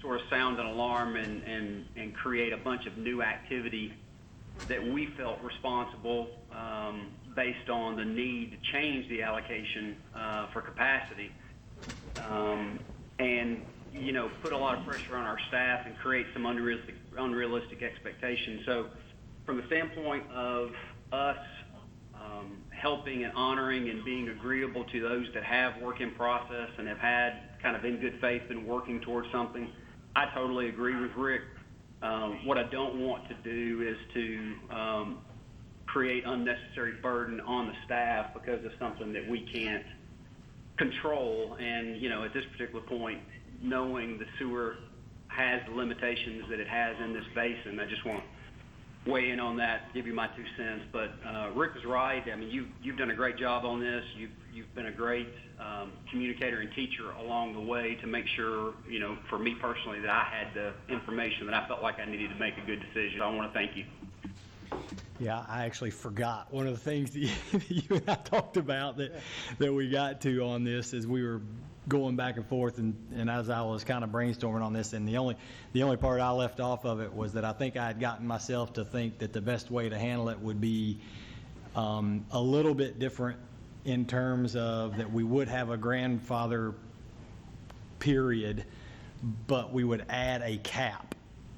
sort of sound an alarm and create a bunch of new activity that we felt responsible based on the need to change the allocation for capacity, and, you know, put a lot of pressure on our staff and create some unrealistic expectations. So from the standpoint of us helping and honoring and being agreeable to those that have work in process and have had kind of in good faith been working towards something, I totally agree with Rick. What I don't want to do is to create unnecessary burden on the staff because of something that we can't control. And, you know, at this particular point, knowing the sewer has the limitations that it has in this basin, I just want to weigh in on that, give you my 2 cents. But Rick was right. I mean, you've done a great job on this. You've been a great communicator and teacher along the way to make sure, you know, for me personally, that I had the information that I felt like I needed to make a good decision. So I want to thank you. Yeah, I actually forgot one of the things that you and I talked about that we got to on this as we were going back and forth, and as I was kind of brainstorming on this, and the only part I left off of it was that I think I had gotten myself to think that the best way to handle it would be a little bit different in terms of that we would have a grandfather period, but we would add a cap.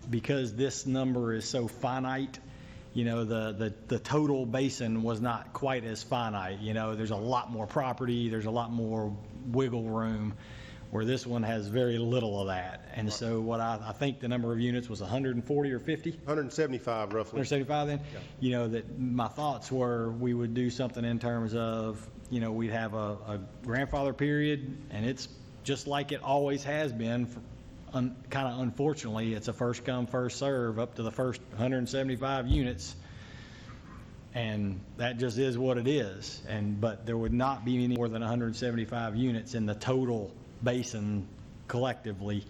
Because this number is so finite, you know, the total basin was not quite as finite. You know, there's a lot more property, there's a lot more wiggle room, where this one has very little of that. And so what I think the number of units was 140 or 50? 175 roughly. 175 then? Yeah. You know, that my thoughts were we would do something in terms of, you know, we'd have a grandfather period, and it's just like it always has been. Kind of unfortunately, it's a first come, first serve up to the first 175 units. And that just is what it is. But there would not be any more than 175 units in the total basin collectively,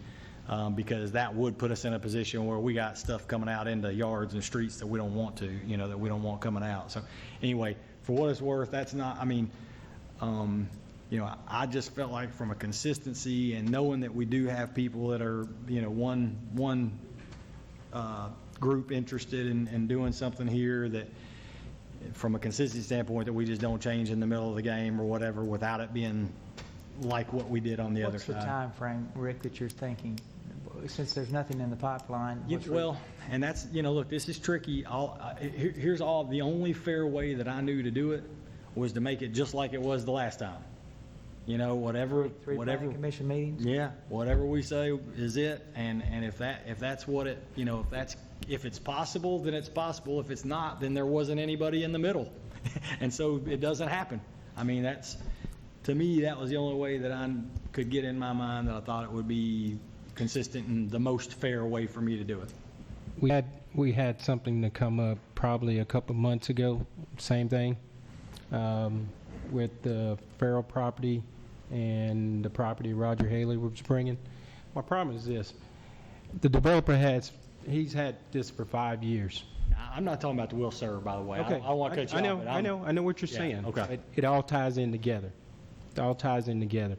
because that would put us in a position where we got stuff coming out into yards and streets that we don't want to, you know, that we don't want coming out. So anyway, for what it's worth, that's not, I mean, you know, I just felt like from a consistency and knowing that we do have people that are, you know, one group interested in doing something here, that from a consistency standpoint, that we just don't change in the middle of the game or whatever without it being like what we did on the other What's the side. time frame, Rick, that you're thinking? Since there's nothing in the pipeline. Well, and that's, you know, look, this is tricky. Here's all, the only fair way that I knew to do it was to make it just like it was the last time. You know, whatever. Three planning commission meetings? Yeah, whatever we say is it, and if that's what it, you know, if it's possible, then it's possible. If it's not, then there wasn't anybody in the middle. And so it doesn't happen. I mean, to me, that was the only way that I could get in my mind that I thought it would be consistent and the most fair way for me to do it. We had something to come up probably a couple months ago, same thing, with the Farrell property and the property Roger Haley was bringing. My problem is this: the developer he's had this for 5 years. I'm not talking about the will serve, by the way. Okay. I want to cut you off. I know what you're Yeah, saying. okay. It all ties in together. It all ties in together.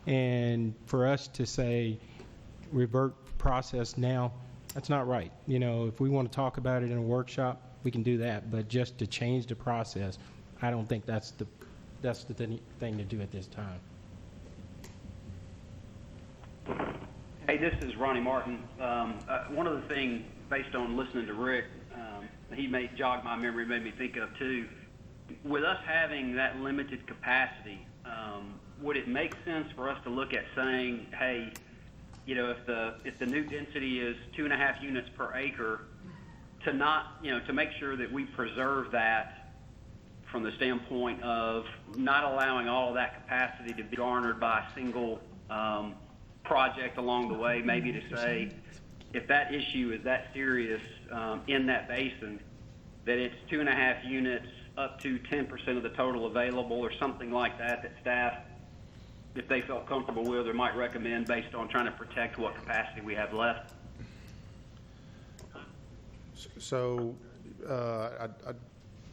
And for us to say revert process now, that's not right. You know, if we want to talk about it in a workshop, we can do that. But just to change the process, I don't think that's the thing to do at this time. Hey, this is Ronnie Martin. One of the things, based on listening to Rick, he jogged my memory, made me think of too. With us having that limited capacity, would it make sense for us to look at saying, hey, you know, if the new density is 2.5 units per acre, to make sure that we preserve that from the standpoint of not allowing all of that capacity to be garnered by a single project along the way, maybe to say, if that issue is that serious in that basin, that it's 2.5 units up to 10% of the total available or something like that staff, if they felt comfortable with or might recommend based on trying to protect what capacity we have left. So,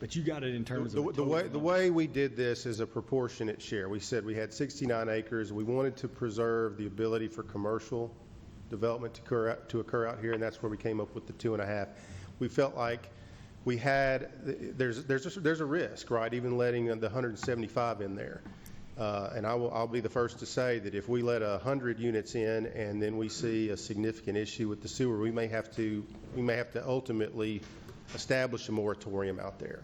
But you got it in terms of the way we did this is a proportionate share. We said we had 69 acres. We wanted to preserve the ability for commercial development to occur out here, and that's where we came up with the 2.5. We felt like we had, there's a risk, right, even letting the 175 in there. And I'll be the first to say that if we let 100 units in and then we see a significant issue with the sewer, we may have to ultimately establish a moratorium out there,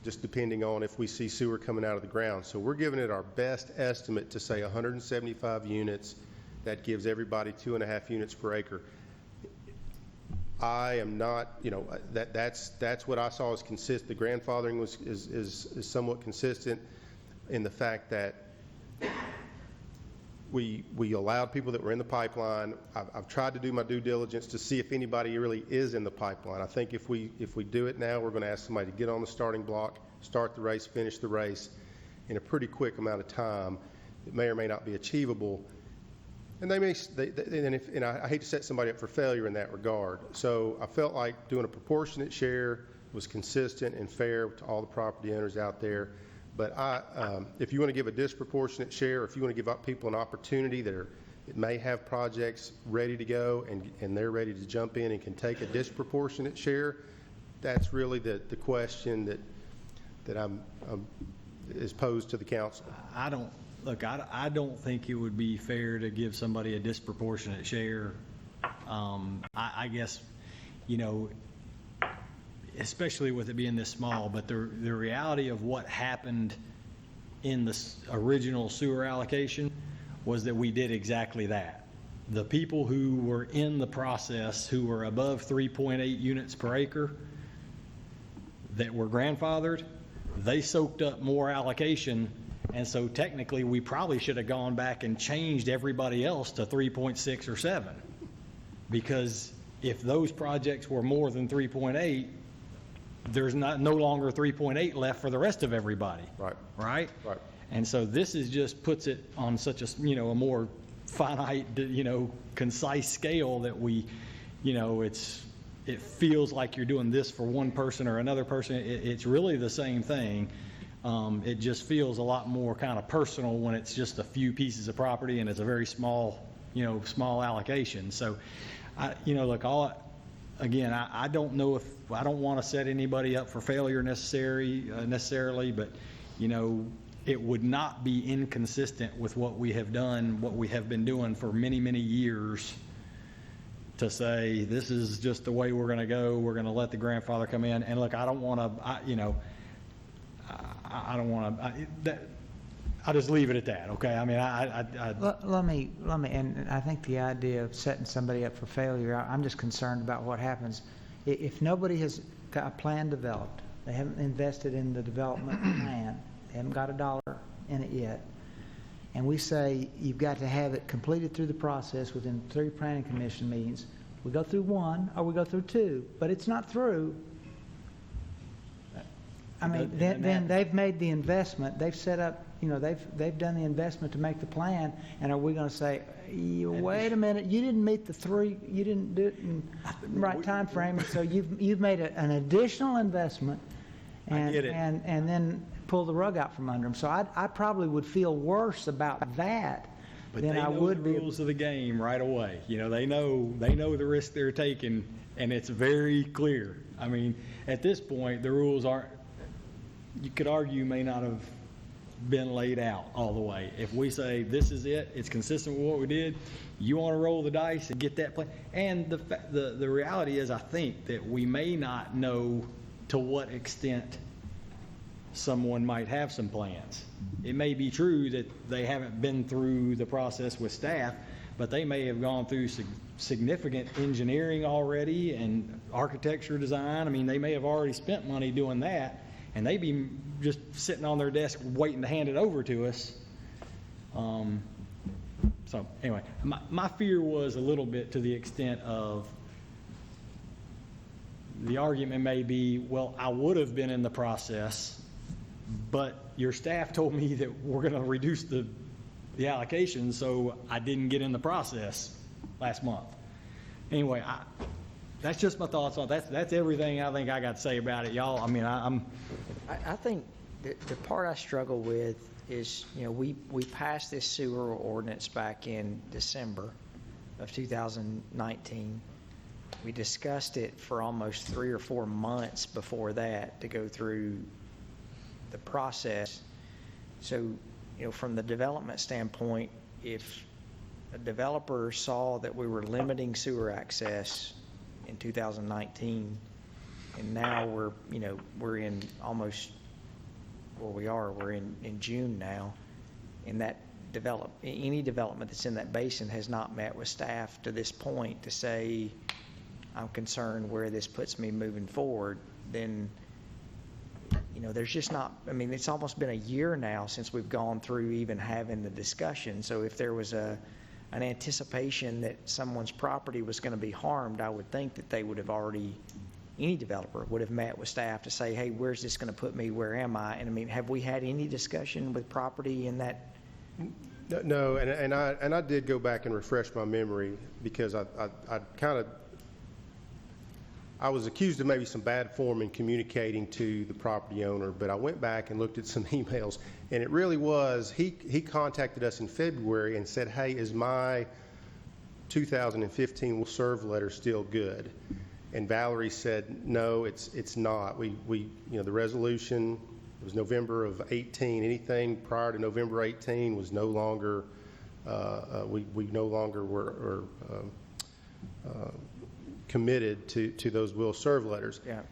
just depending on if we see sewer coming out of the ground. So we're giving it our best estimate to say 175 units. That gives everybody 2.5 units per acre. I am not, you know, that's what I saw as consistent. The grandfathering is somewhat consistent in the fact that we allowed people that were in the pipeline. I've tried to do my due diligence to see if anybody really is in the pipeline. I think if we do it now, we're going to ask somebody to get on the starting block, start the race, finish the race in a pretty quick amount of time. It may or may not be achievable. And I hate to set somebody up for failure in that regard. So I felt like doing a proportionate share was consistent and fair to all the property owners out there. But if you want to give a disproportionate share, or if you want to give people an opportunity that may have projects ready to go and they're ready to jump in and can take a disproportionate share, that's really the question that is posed to the council. look, I don't think it would be fair to give somebody a disproportionate share. I guess, you know, especially with it being this small, but the reality of what happened in the original sewer allocation was that we did exactly that. The people who were in the process, who were above 3.8 units per acre, that were grandfathered, they soaked up more allocation, and so technically we probably should have gone back and changed everybody else to 3.6 or 7, because if those projects were more than 3.8, there's no longer 3.8 left for the rest of everybody. Right. Right? Right. And so this is just puts it on such a, you know, a more finite, you know, concise scale that we, you know, it feels like you're doing this for one person or another person. It's really the same thing. It just feels a lot more kind of personal when it's just a few pieces of property and it's a very small, you know, small allocation. So, you know, look, again, I don't know if, I don't want to set anybody up for failure necessarily, but, you know, it would not be inconsistent with what we have done, what we have been doing for many, many years, to say, this is just the way we're going to go. We're going to let the grandfather come in. And look, I don't want to, you know, I don't want to, I'll just leave it at that, okay? I mean, Let me, and I think the idea of setting somebody up for failure, I'm just concerned about what happens. If nobody has got a plan developed, they haven't invested in the development plan, they haven't got $1 in it yet, and we say you've got to have it completed through the process within 3 planning commission meetings, we go through 1 or we go through 2, but it's not through. I mean, then they've made the investment, they've set up, you know, they've done the investment to make the plan, and are we going to say, wait a minute, you didn't meet the 3, you didn't do it in the right time frame, and so you've made an additional investment, and then pull the rug out from under them. So I probably would feel worse about that than I would be. But they know the rules of the game right away. You know, they know the risk they're taking, and it's very clear. I mean, at this point, the rules aren't, you could argue, may not have been laid out all the way. If we say this is it, it's consistent with what we did, you want to roll the dice and get that plan. And the reality is, I think that we may not know to what extent someone might have some plans. It may be true that they haven't been through the process with staff, but they may have gone through significant engineering already and architecture design. I mean, they may have already spent money doing that, and they be just sitting on their desk waiting to hand it over to us. So anyway, my fear was a little bit to the extent of, the argument may be, well, I would have been in the process, but your staff told me that we're going to reduce the allocation, so I didn't get in the process last month. Anyway, that's just my thoughts on it. That's everything I think I got to say about it, y'all. I mean, I think the part I struggle with is, you know, we passed this sewer ordinance back in December of 2019. We discussed it for almost 3 or 4 months before that to go through the process. So, you know, from the development standpoint, if a developer saw that we were limiting sewer access in 2019, and now we're in almost where we are, we're in June now, and that any development that's in that basin has not met with staff to this point to say, I'm concerned where this puts me moving forward, then, you know, there's just not, I mean, it's almost been a year now since we've gone through even having the discussion. So if there was an anticipation that someone's property was going to be harmed, I would think that they would have already, any developer would have met with staff to say, hey, where's this going to put me? Where am I? And I mean, have we had any discussion with property in that? No, and I did go back and refresh my memory, because I was accused of maybe some bad form in communicating to the property owner, but I went back and looked at some emails, and it really was, he contacted us in February and said, hey, is my 2015 will serve letter still good? And Valerie said, no, it's not. We you know, the resolution it was November of 18. Anything prior to November 18 was no longer, we no longer were committed to those will serve letters. Yeah.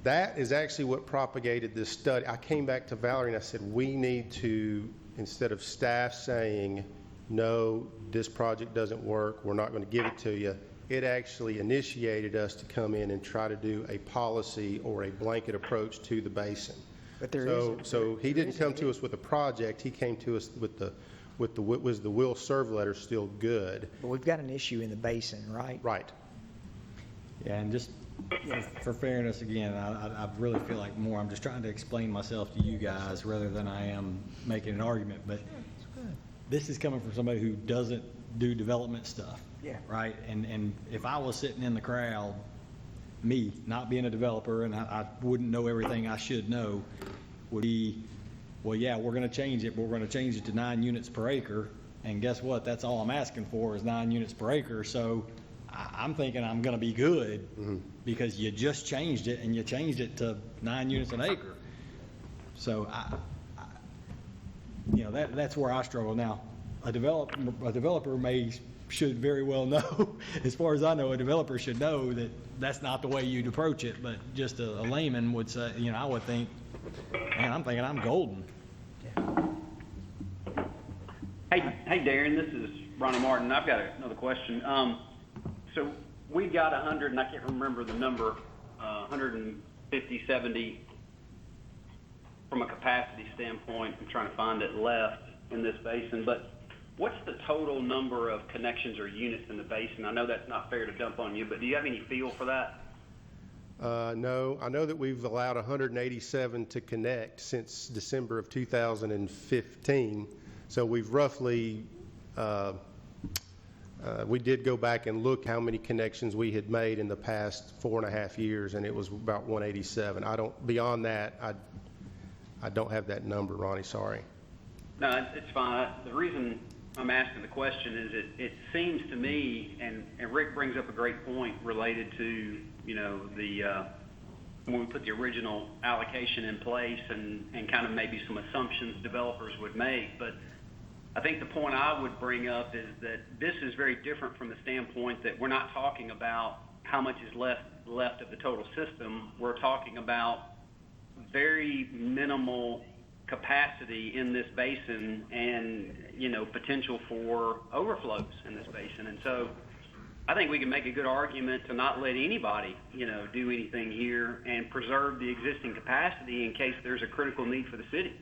That is actually what propagated this study. I came back to Valerie and I said, we need to, instead of staff saying, no, this project doesn't work, we're not going to give it to you, it actually initiated us to come in and try to do a policy or a blanket approach to the basin. But there So he didn't come to us with a project, he came to us with was the will serve letter still good? But we've got an issue in the basin, right? Right. Yeah, and just for fairness, again, I really feel like I'm just trying to explain myself to you guys rather than I am making an argument, but this is coming from somebody who doesn't do development stuff. Yeah. Right? And if I was sitting in the crowd, me, not being a developer, and I wouldn't know everything I should know, would be, well, yeah, we're going to change it, but we're going to change it to 9 units per acre, and guess what? That's all I'm asking for is 9 units per acre, so I'm thinking I'm going to be good because you just changed it, and you changed it to 9 units an acre. So, that's where I struggle. Now, a developer should very well know, as far as I know, a developer should know that that's not the way you'd approach it, but just a layman would say, I would think, man, I'm thinking I'm golden. Hey, Darren, this is Ronnie Martin. I've got another question. So we got 100, and I can't remember the number, 150, 70 from a capacity standpoint. I'm trying to find it left in this basin, but what's the total number of connections or units in the basin? I know that's not fair to dump on you, but do you have any feel for that? No, I know that we've allowed 187 to connect since December of 2015. So we've roughly, we did go back and look how many connections we had made in the past 4.5 years, and it was about 187. Beyond that, I don't have that number, Ronnie, sorry. No, it's fine. The reason I'm asking the question is it seems to me, and Rick brings up a great point related to, when we put the original allocation in place and kind of maybe some assumptions developers would make. But I think the point I would bring up is that this is very different from the standpoint that we're not talking about how much is left of the total system. We're talking about very minimal capacity in this basin and, potential for overflows in this basin. And so I think we can make a good argument to not let anybody, do anything here and preserve the existing capacity in case there's a critical need for the city.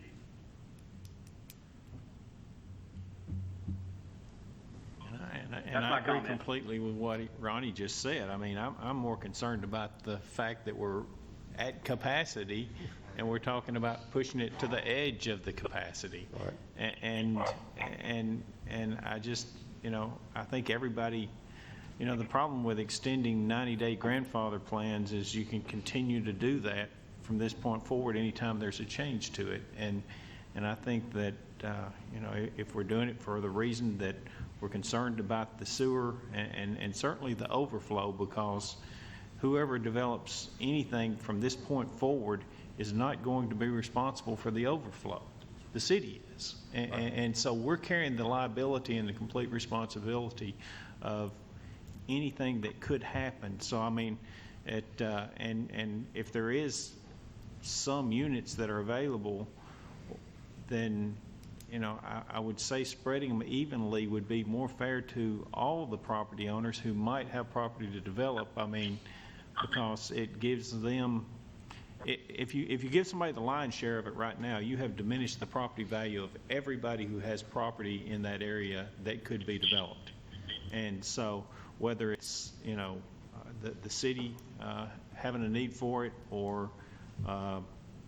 And I agree completely with what Ronnie just said. I mean, I'm more concerned about the fact that we're at capacity and we're talking about pushing it to the edge of the capacity. Right. And I just, I think everybody, the problem with extending 90-day grandfather plans is you can continue to do that from this point forward anytime there's a change to it. And I think that, if we're doing it for the reason that we're concerned about the sewer and certainly the overflow, because whoever develops anything from this point forward is not going to be responsible for the overflow. The city is. And so we're carrying the liability and the complete responsibility of anything that could happen. So, I mean, and if there is some units that are available, then, I would say spreading them evenly would be more fair to all the property owners who might have property to develop. I mean, because it gives them, if you give somebody the lion's share of it right now, you have diminished the property value of everybody who has property in that area that could be developed. And so whether it's, the city having a need for it or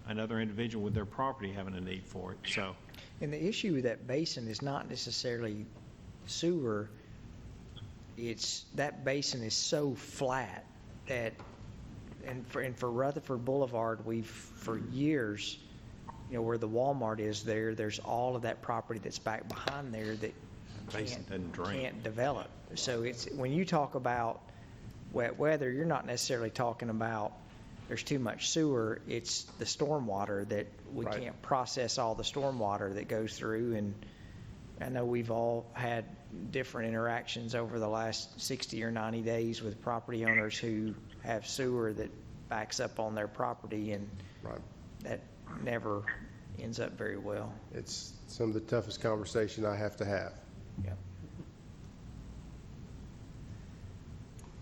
another individual with their property having a need for it. So. And the issue with that basin is not necessarily sewer. It's that basin is so flat that, and for Rutherford Boulevard, we've for years, where the Walmart is there's all of that property that's back behind there that can't develop. So it's when you talk about wet weather, you're not necessarily talking about there's too much sewer, it's the stormwater that we Right. can't process all the stormwater that goes through. And I know we've all had different interactions over the last 60 or 90 days with property owners who have sewer that backs up on their property, and Right. that never ends up very well. It's some of the toughest conversation I have to have. Yeah.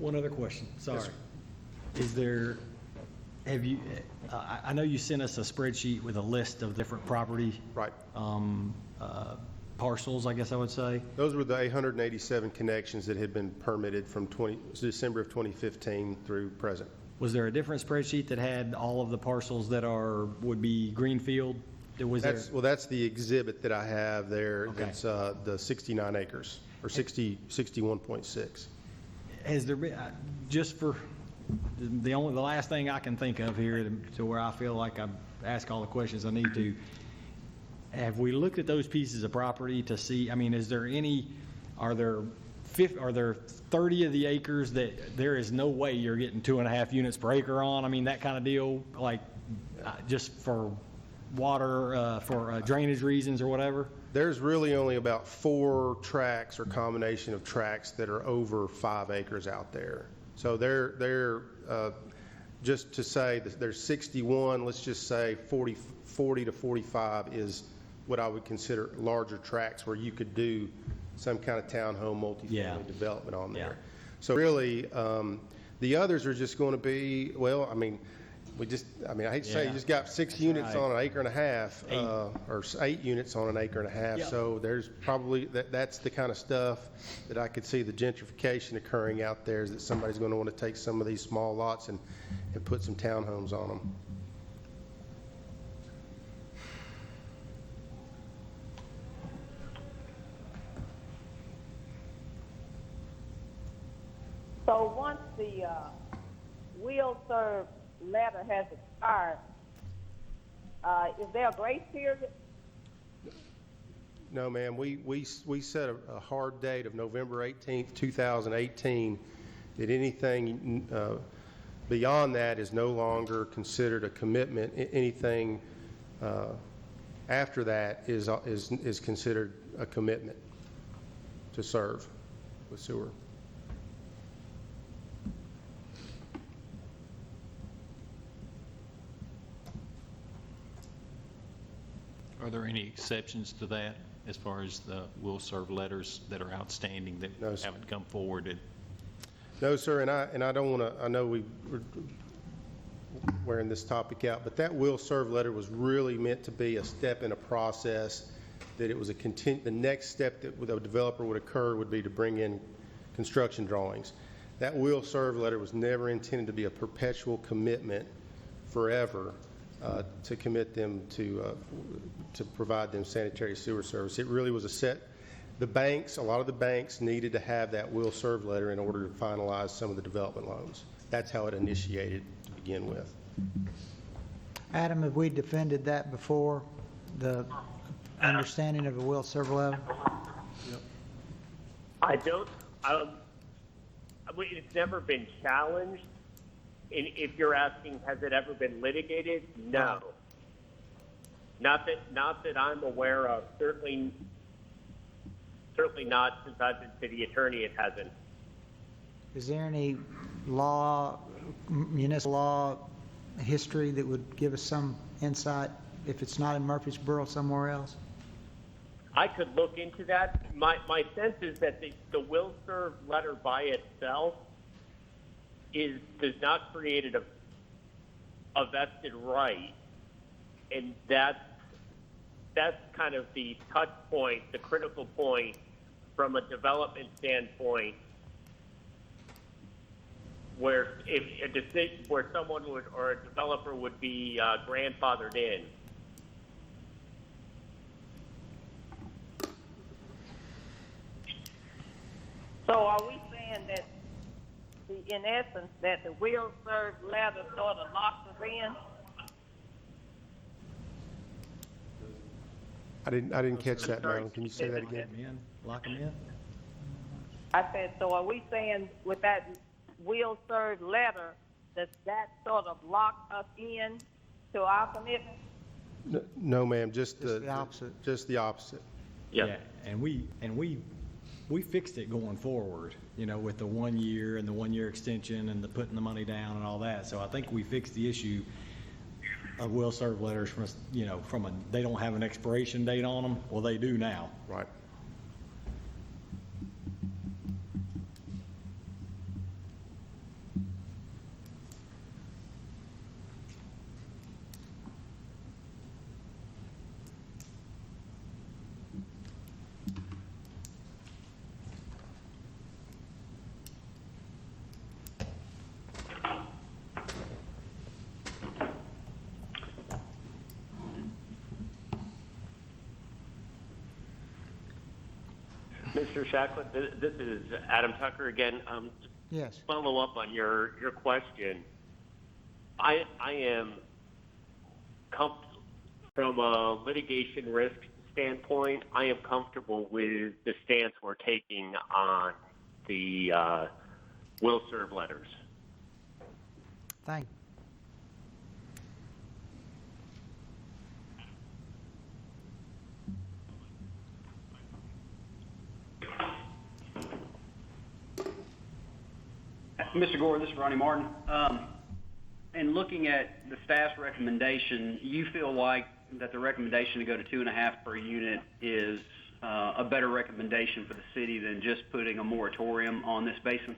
One other question, sorry. Yes, sir. Is there, have you, I know you sent us a spreadsheet with a list of different property. Right. Parcels, I guess I would say. Those were the 887 connections that had been permitted from December of 2015 through present. Was there a different spreadsheet that had all of the parcels that would be greenfield? Was there? Well, that's the exhibit that I have there. Okay. That's the 69 acres, or 61.6. Has there been, just for, the last thing I can think of here to where I feel like I've asked all the questions I need to, have we looked at those pieces of property to see, I mean, is there any, are there 30 of the acres that there is no way you're getting 2.5 units per acre on? I mean, that kind of deal, like, just for water, for drainage reasons or whatever? There's really only about 4 tracts or combination of tracts that are over 5 acres out there. So they're just to say that there's 61, let's just say 40 to 45 is what I would consider larger tracts where you could do some kind of townhome multifamily development on there. Yeah. So really, the others are just going to be, well, I mean, I hate to say, you just got 6 units on an acre and a half, or 8 units on an acre and a half. Yep. So there's probably, that's the kind of stuff that I could see the gentrification occurring out there, is that somebody's going to want to take some of these small lots and put some townhomes on them. So once the will serve letter has expired, is there a grace period? No, ma'am, we set a hard date of November 18th, 2018, that anything beyond that is no longer considered a commitment. Anything after that is considered a commitment to serve with sewer. Are there any exceptions to that as far as the will serve letters that are outstanding that No, sir. haven't come forward? No, sir, and I don't want to, I know we're wearing this topic out, but that will serve letter was really meant to be a step in a process, that it was the next step that the developer would occur would be to bring in construction drawings. That will serve letter was never intended to be a perpetual commitment forever to commit them to provide them sanitary sewer service. It really was a lot of the banks needed to have that will serve letter in order to finalize some of the development loans. That's how it initiated to begin with. Adam, have we defended that before, the understanding of a will serve letter? I don't, it's never been challenged. And if you're asking, has it ever been litigated? No. Not that I'm aware of. Certainly not since I've been city attorney, it hasn't. Is there any municipal law history that would give us some insight, if it's not in Murfreesboro, somewhere else? I could look into that. My sense is that the will serve letter by itself does not create a vested right, and that's kind of the touch point, the critical point from a development standpoint, where if a decision where someone would or a developer would be grandfathered in. So are we saying that, in essence, that the will serve letter sort of locks us in? I didn't catch that, Marilyn. Can you say that again? Lock them in? I said, so are we saying with that will serve letter does that sort of lock us in to our commitment? No, ma'am, just Just the opposite. Just the opposite. Yeah, and we fixed it going forward, you know, with the 1 year and the 1 year extension and the putting the money down and all that. So I think we fixed the issue of will serve letters from, you know, they don't have an expiration date on them. Well, they do now. Right. Mr. Shacklet, this is Adam Tucker again. Yes. Follow up on your question. I am comfortable from a litigation risk standpoint. I am comfortable with the stance we're taking on the will serve letters. Thank Mr. Gore, this is Ronnie Martin. In looking at the staff's recommendation, you feel like that the recommendation to go to 2.5 per unit is a better recommendation for the city than just putting a moratorium on this basin?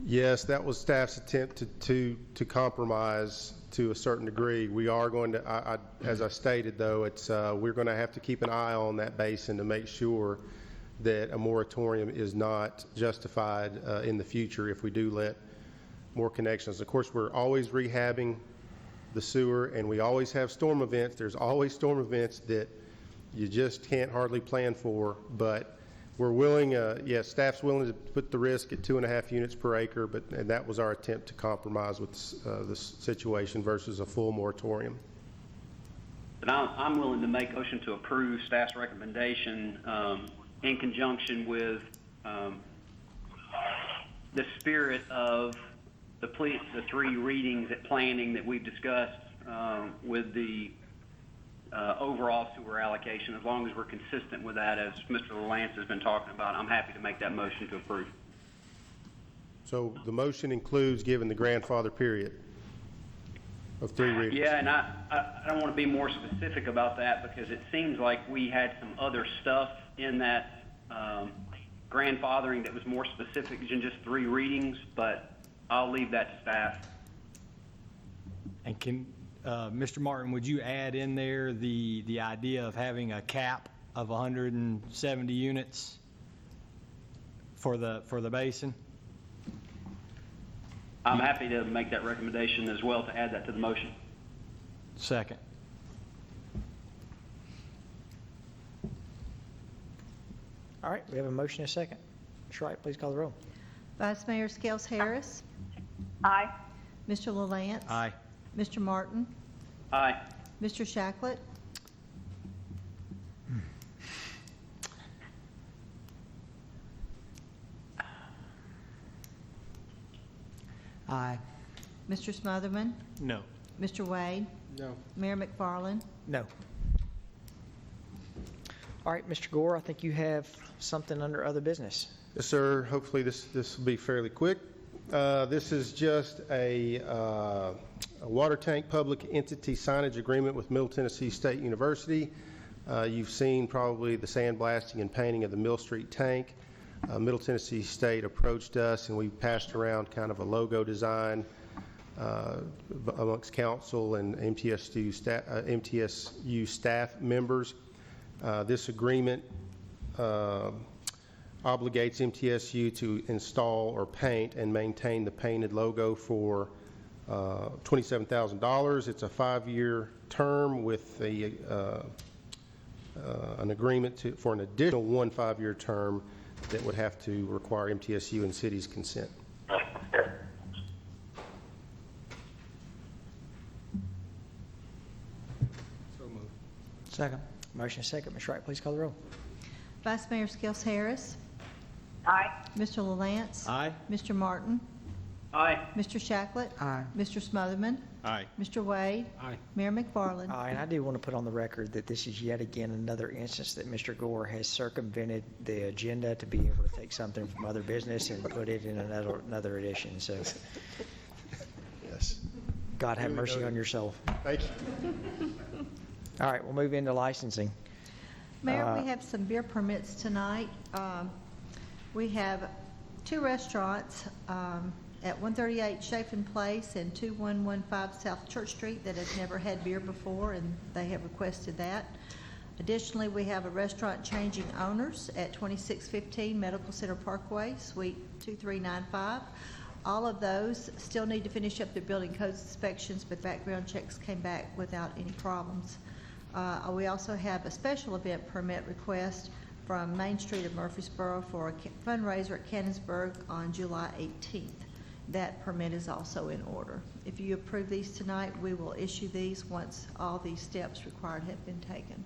Yes, that was staff's attempt to compromise to a certain degree. We are going to, as I stated though, we're going to have to keep an eye on that basin to make sure that a moratorium is not justified in the future if we do let more connections. Of course, we're always rehabbing the sewer, and we always have storm events. There's always storm events that you just can't hardly plan for, but we're willing, yes, staff's willing to put the risk at 2.5 units per acre, and that was our attempt to compromise with this situation versus a full moratorium. And I'm willing to make a motion to approve staff's recommendation in conjunction with the spirit of the 3 readings at planning that we've discussed with the overall sewer allocation. As long as we're consistent with that, as Mr. LaLance has been talking about, I'm happy to make that motion to approve. So the motion includes giving the grandfather period of 3 readings. Yeah, and I don't want to be more specific about that because it seems like we had some other stuff in that grandfathering that was more specific than just 3 readings, but I'll leave that to staff. And Mr. Martin, would you add in there the idea of having a cap of 170 units for the basin? I'm happy to make that recommendation as well, to add that to the motion. Second. All right, we have a motion and a second. Ms. Wright, please call the roll. Vice Mayor Skels Harris. Aye. Mr. LaLance. Aye. Mr. Martin. Aye. Mr. Shacklet. Aye. Mr. Smotherman. No. Mr. Wade. No. Mayor McFarland. No. All right, Mr. Gore, I think you have something under other business. Yes, sir. Hopefully this will be fairly quick. This is just a water tank public entity signage agreement with Middle Tennessee State University. You've seen probably the sandblasting and painting of the Mill Street tank. Middle Tennessee State approached us and we passed around kind of a logo design amongst council and MTSU staff members. This agreement obligates MTSU to install or paint and maintain the painted logo for $27,000. It's a 5-year term with an agreement for an additional 1 5-year term that would have to require MTSU and city's consent. So moved. Second. Motion and second. Ms. Wright, please call the roll. Vice Mayor Skels Harris. Aye. Mr. LaLance. Aye. Mr. Martin. Aye. Mr. Shacklet? Aye. Mr. Smotherman? Aye. Mr. Wade? Aye. Mayor McFarland? Aye, and I do want to put on the record that this is yet again another instance that Mr. Gore has circumvented the agenda to be able to take something from other business and put it in another edition, so Yes. God have Duly mercy noted. on your soul. Thank you. All right, we'll move into licensing. Mayor, we have some beer permits tonight. We have 2 restaurants at 138 Chafin Place and 2115 South Church Street that have never had beer before, and they have requested that. Additionally, we have a restaurant changing owners at 2615 Medical Center Parkway, Suite 2395. All of those still need to finish up their building codes inspections, but background checks came back without any problems. We also have a special event permit request from Main Street of Murfreesboro for a fundraiser at Cannonsburg on July 18th. That permit is also in order. If you approve these tonight, we will issue these once all these steps required have been taken.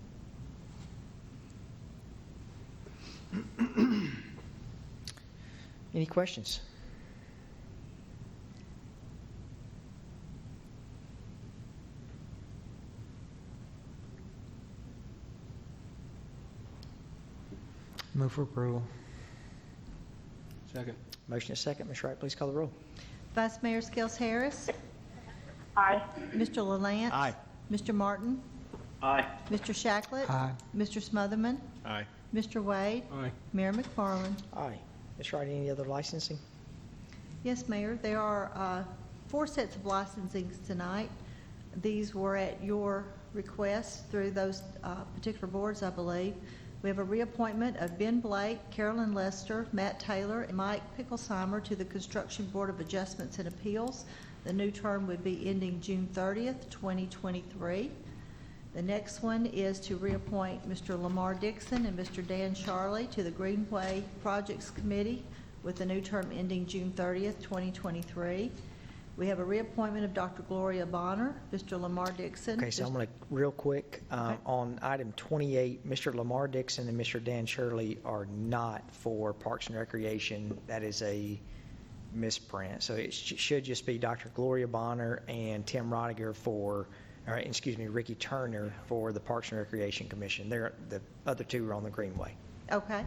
Any questions? Move for approval. Second. Motion is second. Ms. Wright, please call the roll. Vice Mayor Skels Harris? Aye. Mr. LaLance? Aye. Mr. Martin? Aye. Mr. Shacklet? Aye. Mr. Smotherman? Aye. Mr. Wade? Aye. Mayor McFarland? Aye. Ms. Wright, any other licensing? Yes, Mayor, there are 4 sets of licensings tonight. These were at your request through those particular boards, I believe. We have a reappointment of Ben Blake, Carolyn Lester, Matt Taylor, and Mike Picklesheimer to the Construction Board of Adjustments and Appeals. The new term would be ending June 30th, 2023. The next one is to reappoint Mr. Lamar Dixon and Mr. Dan Charley to the Greenway Projects Committee with the new term ending June 30th, 2023. We have a reappointment of Dr. Gloria Bonner, Mr. Lamar Dixon. Okay, so I'm going to, real quick, on item 28, Mr. Lamar Dixon and Mr. Dan Shirley are not for Parks and Recreation. That is a misprint. So it should just be Dr. Gloria Bonner and Tim Rodiger Ricky Turner for the Parks and Recreation Commission. The other 2 are on the Greenway. Okay.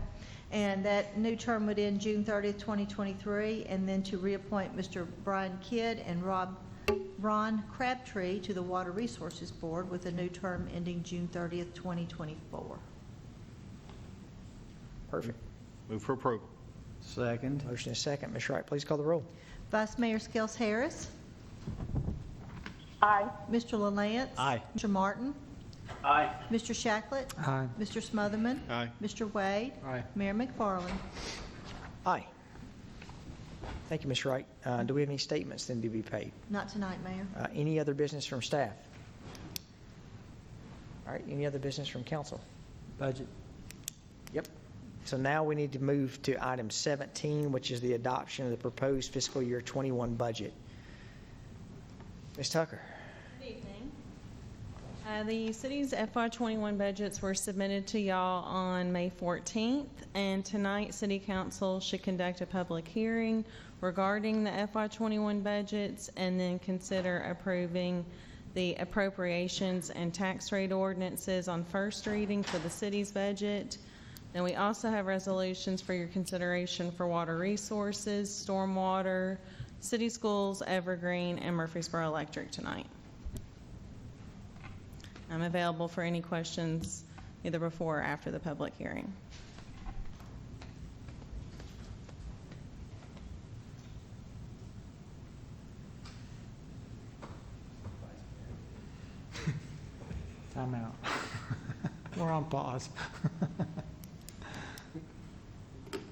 And that new term would end June 30th, 2023, and then to reappoint Mr. Brian Kidd and Ron Crabtree to the Water Resources Board with a new term ending June 30th, 2024. Perfect. Move for approval. Second. Motion is second. Ms. Wright, please call the roll. Vice Mayor Skels Harris? Aye. Mr. LaLance? Aye. Mr. Martin? Aye. Mr. Shacklet? Aye. Mr. Smotherman? Aye. Mr. Wade? Aye. Mayor McFarland? Aye. Thank you, Ms. Wright. Do we have any statements then to be paid? Not tonight, Mayor. Any other business from staff? All right, any other business from council? Budget. Yep. So now we need to move to item 17, which is the adoption of the proposed fiscal year 21 budget. Ms. Tucker. Good evening. The city's FY21 budgets were submitted to y'all on May 14th, and tonight City Council should conduct a public hearing regarding the FY21 budgets and then consider approving the appropriations and tax rate ordinances on first reading for the city's budget. Then we also have resolutions for your consideration for water resources, stormwater, city schools, Evergreen, and Murfreesboro Electric tonight. I'm available for any questions either before or after the public hearing. Time out. We're on pause.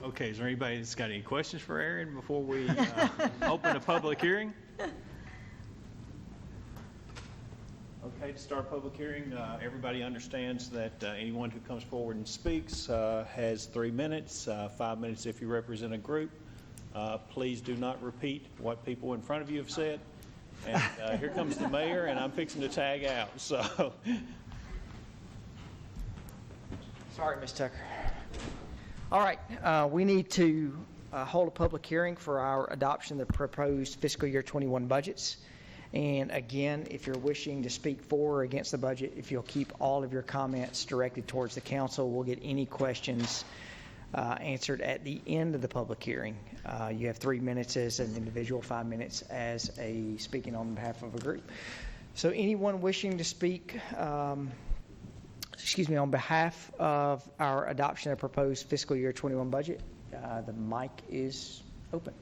Okay, is there anybody that's got any questions for Aaron before we open a public hearing? Okay, to start public hearing, everybody understands that anyone who comes forward and speaks has 3 minutes, 5 minutes if you represent a group. Please do not repeat what people in front of you have said. And here comes the mayor, and I'm fixing to tag out, so. Sorry, Ms. Tucker. All right, we need to hold a public hearing for our adoption of the proposed fiscal year 21 budgets. And again, if you're wishing to speak for or against the budget, if you'll keep all of your comments directed towards the council, we'll get any questions answered at the end of the public hearing. You have 3 minutes as an individual, 5 minutes as a speaking on behalf of a group. So anyone wishing to speak, on behalf of our adoption of proposed fiscal year 21 budget, the mic is open.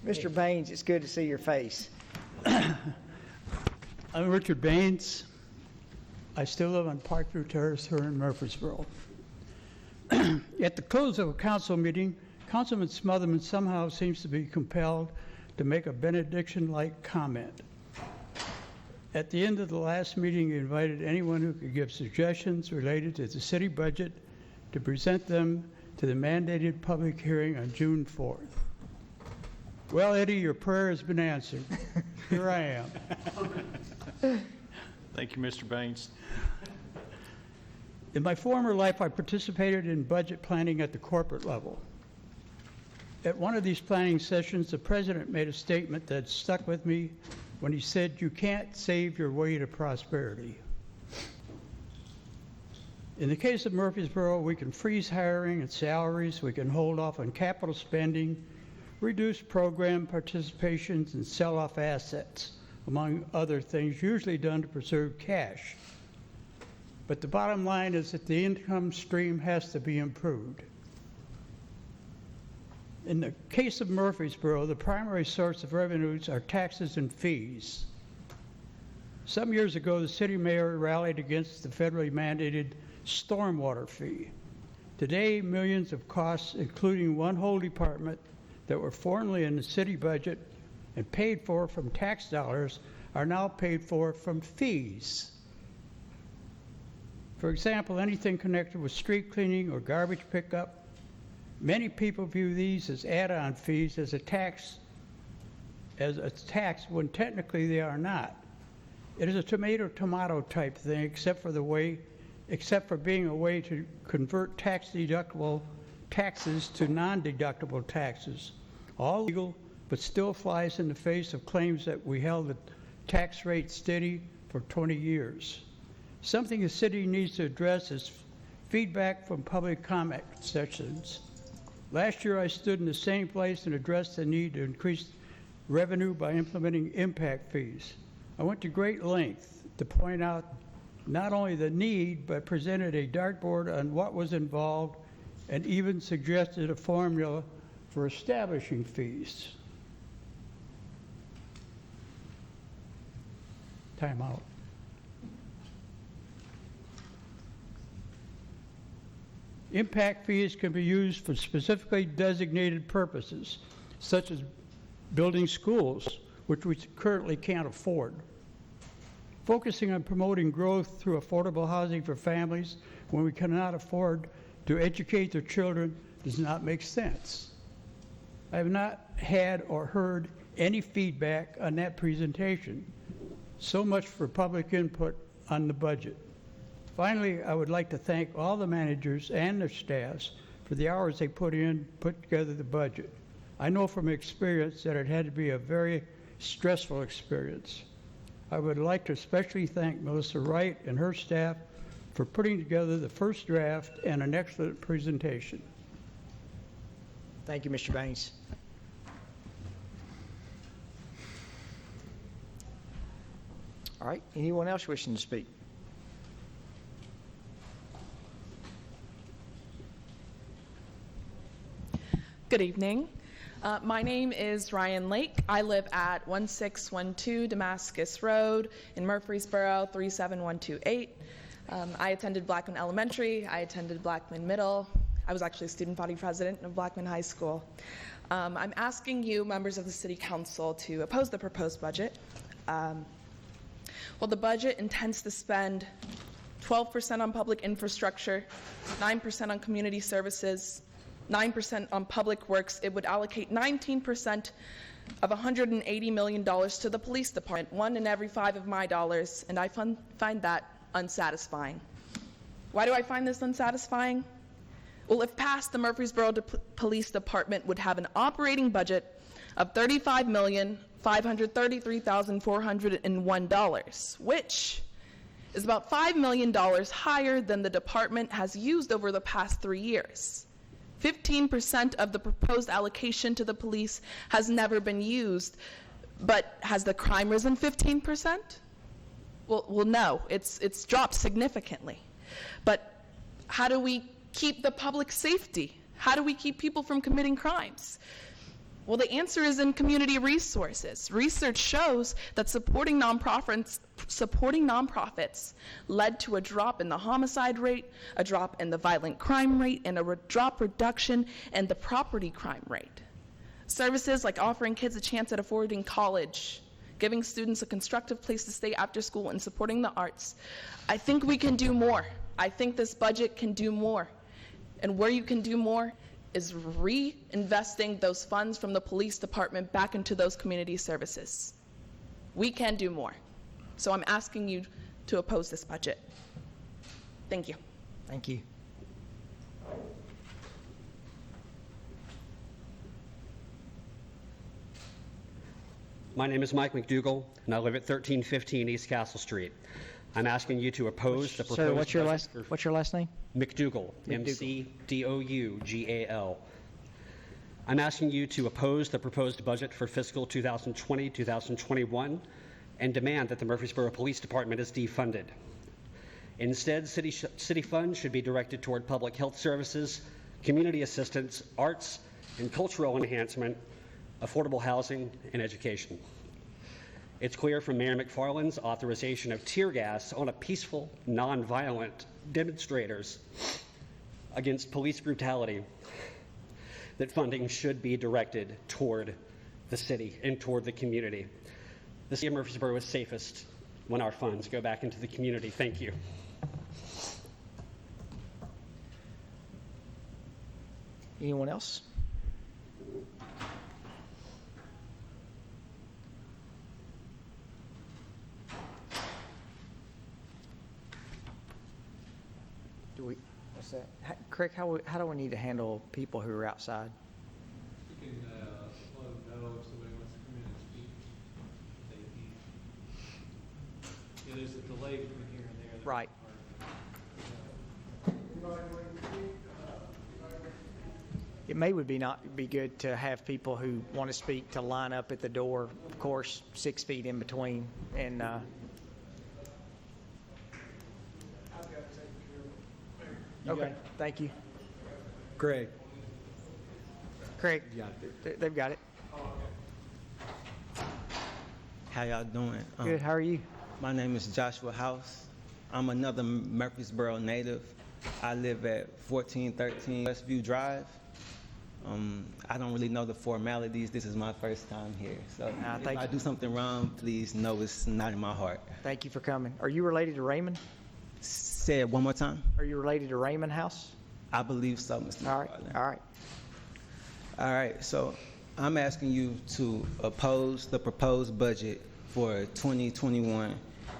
Mr. Baines, it's good to see your face. I'm Richard Baines. I still live on Parkview Terrace here in Murfreesboro. At the close of a council meeting, Councilman Smotherman somehow seems to be compelled to make a benediction-like comment. At the end of the last meeting, he invited anyone who could give suggestions related to the city budget to present them to the mandated public hearing on June 4th. Well, Eddie, your prayer has been answered. Here I am. Thank you, Mr. Baines. In my former life, I participated in budget planning at the corporate level. At one of these planning sessions, the president made a statement that stuck with me when he said, "You can't save your way to prosperity." In the case of Murfreesboro, we can freeze hiring and salaries, we can hold off on capital spending, reduce program participations, and sell off assets, among other things, usually done to preserve cash. But the bottom line is that the income stream has to be improved. In the case of Murfreesboro, the primary source of revenues are taxes and fees. Some years ago, the city mayor rallied against the federally mandated stormwater fee. Today, millions of costs, including one whole department that were formerly in the city budget and paid for from tax dollars, are now paid for from fees. For example, anything connected with street cleaning or garbage pickup, many people view these as add-on fees as a tax when technically they are not. It is a tomato type thing, except for being a way to convert tax-deductible taxes to non-deductible taxes. All legal, but still flies in the face of claims that we held the tax rate steady for 20 years. Something the city needs to address is feedback from public comment sessions. Last year, I stood in the same place and addressed the need to increase revenue by implementing impact fees. I went to great length to point out not only the need, but presented a dartboard on what was involved and even suggested a formula for establishing fees. Time out. Impact fees can be used for specifically designated purposes, such as building schools, which we currently can't afford. Focusing on promoting growth through affordable housing for families when we cannot afford to educate their children does not make sense. I have not had or heard any feedback on that presentation. So much for public input on the budget. Finally, I would like to thank all the managers and their staffs for the hours they put together the budget. I know from experience that it had to be a very stressful experience. I would like to especially thank Melissa Wright and her staff for putting together the first draft and an excellent presentation. Thank you, Mr. Baines. All right, anyone else wishing to speak? Good evening. My name is Ryan Lake. I live at 1612 Damascus Road in Murfreesboro, 37128. I attended Blackman Elementary. I attended Blackman Middle. I was actually student body president of Blackman High School. I'm asking you, members of the City Council, to oppose the proposed budget. Well, the budget intends to spend 12% on public infrastructure, 9% on community services, 9% on public works. It would allocate 19% of $180 million to the police department, 1 in every 5 of my dollars, and I find that unsatisfying. Why do I find this unsatisfying? Well, if passed, the Murfreesboro Police Department would have an operating budget of $35,533,401, which is about $5 million higher than the department has used over the past 3 years. 15% of the proposed allocation to the police has never been used, but has the crime risen 15%? Well, no, it's dropped significantly. But how do we keep the public safety? How do we keep people from committing crimes? Well, the answer is in community resources. Research shows that supporting nonprofits led to a drop in the homicide rate, a drop in the violent crime rate, and a reduction in the property crime rate. Services like offering kids a chance at affording college, giving students a constructive place to stay after school, and supporting the arts. I think we can do more. I think this budget can do more. And where you can do more is reinvesting those funds from the police department back into those community services. We can do more. So I'm asking you to oppose this budget. Thank you. Thank you. My name is Mike McDougall, and I live at 1315 East Castle Street. I'm asking you to oppose the proposed So what's your last name? McDougall, McDougall. I'm asking you to oppose the proposed budget for fiscal 2020-2021 and demand that the Murfreesboro Police Department is defunded. Instead, city funds should be directed toward public health services, community assistance, arts and cultural enhancement, affordable housing, and education. It's clear from Mayor McFarland's authorization of tear gas on a peaceful, nonviolent demonstrators against police brutality that funding should be directed toward the city and toward the community. The city of Murfreesboro is safest when our funds go back into the community. Thank you. Anyone else? What's that? Craig, how do we need to handle people who are outside? You can let them know if somebody wants to come in and speak. Yeah, there's a delay between here and there. Right. It would be good to have people who want to speak to line up at the door, of course, 6 feet in between, and okay, thank you. Greg. They've got it. How y'all doing? Good, how are you? My name is Joshua House. I'm another Murfreesboro native. I live at 1413 Westview Drive. I don't really know the formalities. This is my first time here. So if I do something wrong, please know it's not in my heart. Thank you for coming. Are you related to Raymond? Say it one more time. Are you related to Raymond House? I believe so, Mr. All right, all right. All right, so I'm asking you to oppose the proposed budget for 2021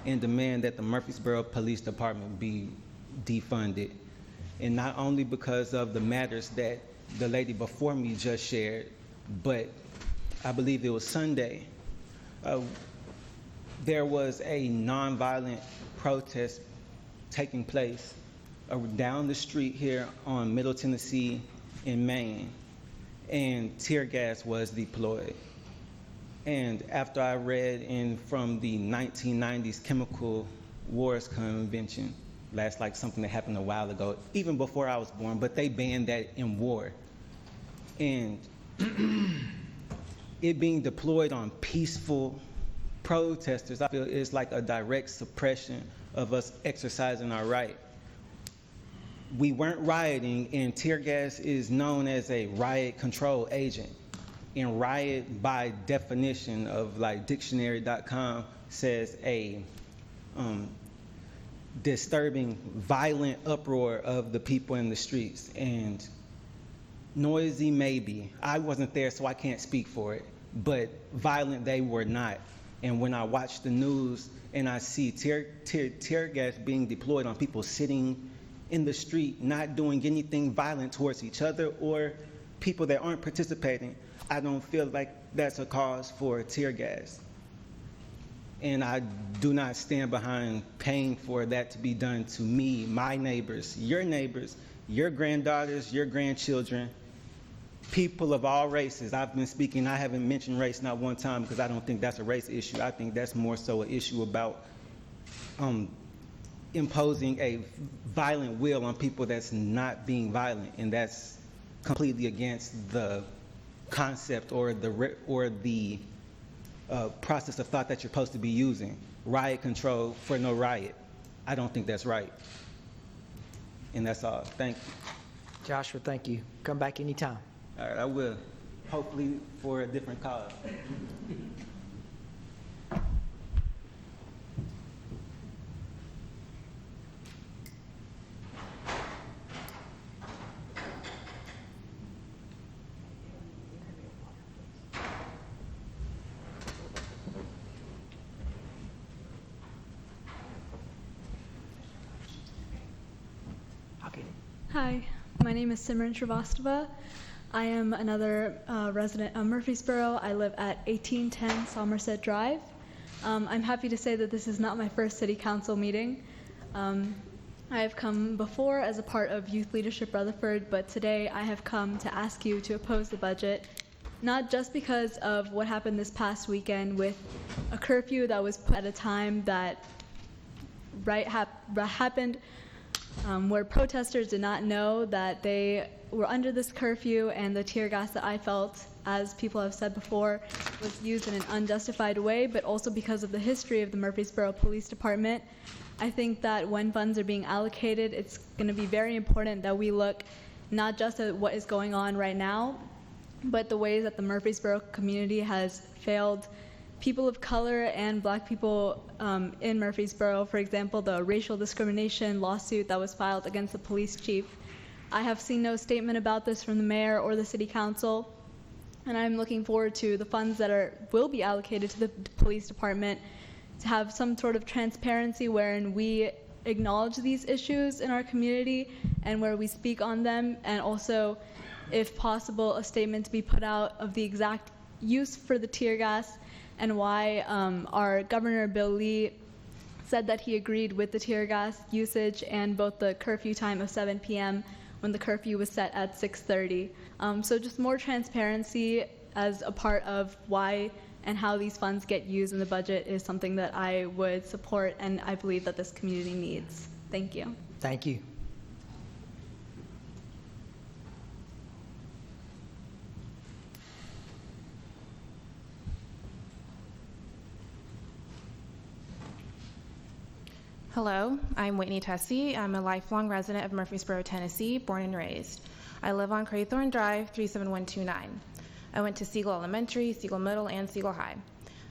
and demand that the Murfreesboro Police Department be defunded. And not only because of the matters that the lady before me just shared, but I believe it was Sunday, there was a nonviolent protest taking place down the street here on Middle Tennessee in Maine, and tear gas was deployed. And after I read from the 1990s Chemical Wars Convention, that's like something that happened a while ago, even before I was born, but they banned that in war. And it being deployed on peaceful protesters, I feel is like a direct suppression of us exercising our right. We weren't rioting, and tear gas is known as a riot control agent. And riot, by definition of like dictionary.com, says a disturbing, violent uproar of the people in the streets. And noisy maybe. I wasn't there, so I can't speak for it. but violent they were not. And when I watch the news and I see tear gas being deployed on people sitting in the street, not doing anything violent towards each other or people that aren't participating, I don't feel like that's a cause for tear gas. And I do not stand behind paying for that to be done to me, my neighbors, your granddaughters, your grandchildren, people of all races. I've been speaking, I haven't mentioned race not one time because I don't think that's a race issue. I think that's more so an issue about imposing a violent will on people that's not being violent, and that's completely against the concept or the process of thought that you're supposed to be using. Riot control for no riot. I don't think that's right. And that's all. Thank you. Joshua, thank you. Come back anytime. All right, I will. Hopefully for a different cause. Hi, my name is Simran Srivastava. I am another resident of Murfreesboro. I live at 1810 Somerset Drive. I'm happy to say that this is not my first city council meeting. I have come before as a part of Youth Leadership Rutherford, but today I have come to ask you to oppose the budget, not just because of what happened this past weekend with a curfew that was put at a time that happened where protesters did not know that they were under this curfew, and the tear gas that I felt, as people have said before, was used in an unjustified way, but also because of the history of the Murfreesboro Police Department. I think that when funds are being allocated, it's going to be very important that we look not just at what is going on right now, but the ways that the Murfreesboro community has failed people of color and Black people in Murfreesboro. For example, the racial discrimination lawsuit that was filed against the police chief. I have seen no statement about this from the mayor or the city council, and I'm looking forward to the funds that will be allocated to the police department to have some sort of transparency wherein we acknowledge these issues in our community and where we speak on them, and also, if possible, a statement to be put out of the exact use for the tear gas and why our Governor Bill Lee said that he agreed with the tear gas usage and both the curfew time of 7 p.m. when the curfew was set at 6:30. So just more transparency as a part of why and how these funds get used in the budget is something that I would support, and I believe that this community needs. Thank you. Thank you. Hello, I'm Whitney Tessie. I'm a lifelong resident of Murfreesboro, Tennessee, born and raised. I live on Craythorne Drive, 37129. I went to Siegel Elementary, Siegel Middle, and Siegel High.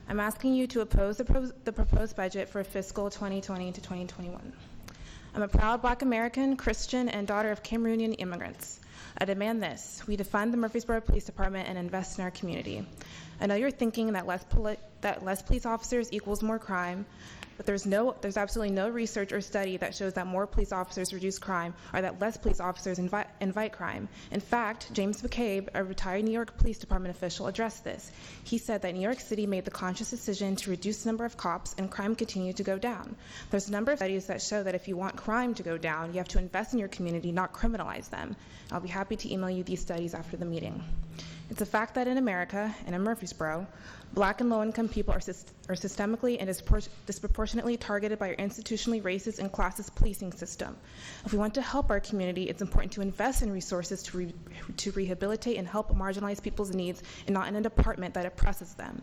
I'm asking you to oppose the proposed budget for fiscal 2020 to 2021. I'm a proud Black American, Christian, and daughter of Cameroonian immigrants. I demand this. We defund the Murfreesboro Police Department and invest in our community. I know you're thinking that less police officers equals more crime, but there's absolutely no research or study that shows that more police officers reduce crime or that less police officers invite crime. In fact, James McCabe, a retired New York Police Department official, addressed this. He said that New York City made the conscious decision to reduce the number of cops and crime continued to go down. There's a number of studies that show that if you want crime to go down, you have to invest in your community, not criminalize them. I'll be happy to email you these studies after the meeting. It's a fact that in America, and in Murfreesboro, Black and low-income people are systemically and disproportionately targeted by our institutionally racist and classist policing system. If we want to help our community, it's important to invest in resources to rehabilitate and help marginalized people's needs and not in a department that oppresses them.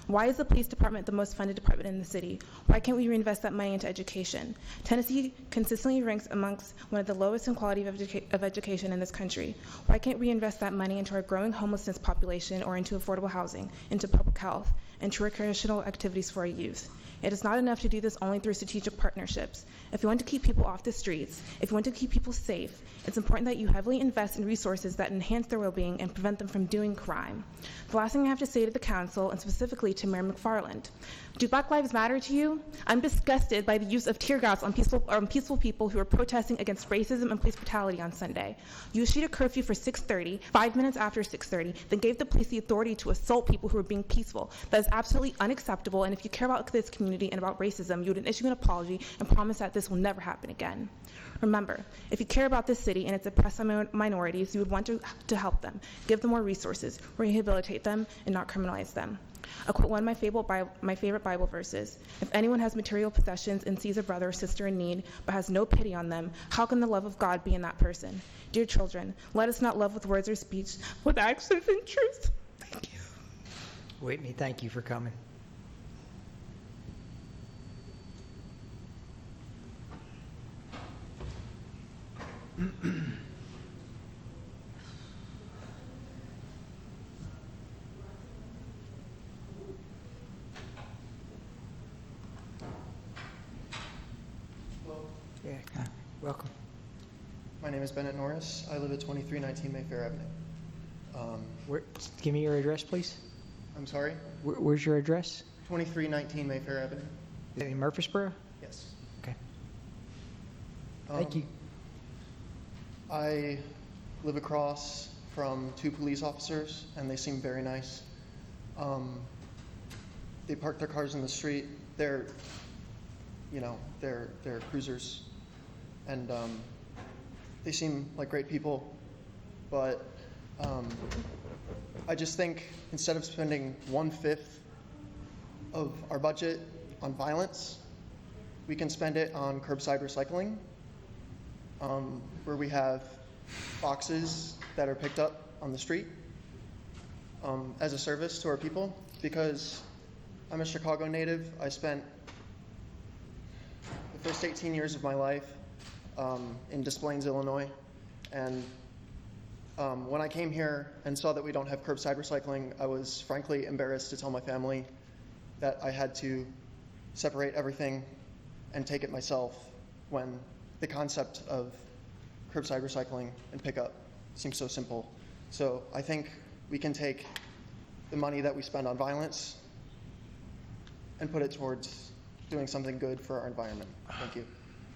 Why is the police department the most funded department in the city? Why can't we reinvest that money into education? Tennessee consistently ranks amongst one of the lowest in quality of education in this country. Why can't we invest that money into our growing homelessness population or into affordable housing, into public health, into recreational activities for our youth? It is not enough to do this only through strategic partnerships. If you want to keep people off the streets, if you want to keep people safe, it's important that you heavily invest in resources that enhance their well-being and prevent them from doing crime. The last thing I have to say to the council, and specifically to Mayor McFarland, do Black Lives Matter to you? I'm disgusted by the use of tear gas on peaceful people who are protesting against racism and police brutality on Sunday. You issued a curfew for 6:30, 5 minutes after 6:30, then gave the police the authority to assault people who are being peaceful. That is absolutely unacceptable, and if you care about this community and about racism, you would issue an apology and promise that this will never happen again. Remember, if you care about this city and its oppressed minorities, you would want to help them, give them more resources, rehabilitate them, and not criminalize them. I'll quote one of my favorite Bible verses. If anyone has material possessions and sees a brother or sister in need, but has no pity on them, how can the love of God be in that person? Dear children, let us not love with words or speech, with actions and truth. Thank you. Whitney, thank you for coming. Yeah, welcome. My name is Bennett Norris. I live at 2319 Mayfair Avenue. Give me your address, please. I'm sorry? Where's your address? 2319 Mayfair Avenue. Is it in Murfreesboro? Yes. Okay. Thank you. I live across from 2 police officers, and they seem very nice. They park their cars in the street. They're cruisers, and they seem like great people. But I just think instead of spending 1/5 of our budget on violence, we can spend it on curbside recycling, where we have boxes that are picked up on the street as a service to our people. Because I'm a Chicago native, I spent the first 18 years of my life in Des Plaines, Illinois, and when I came here and saw that we don't have curbside recycling, I was frankly embarrassed to tell my family that I had to separate everything and take it myself, when the concept of curbside recycling and pickup seems so simple. So I think we can take the money that we spend on violence and put it towards doing something good for our environment. Thank you.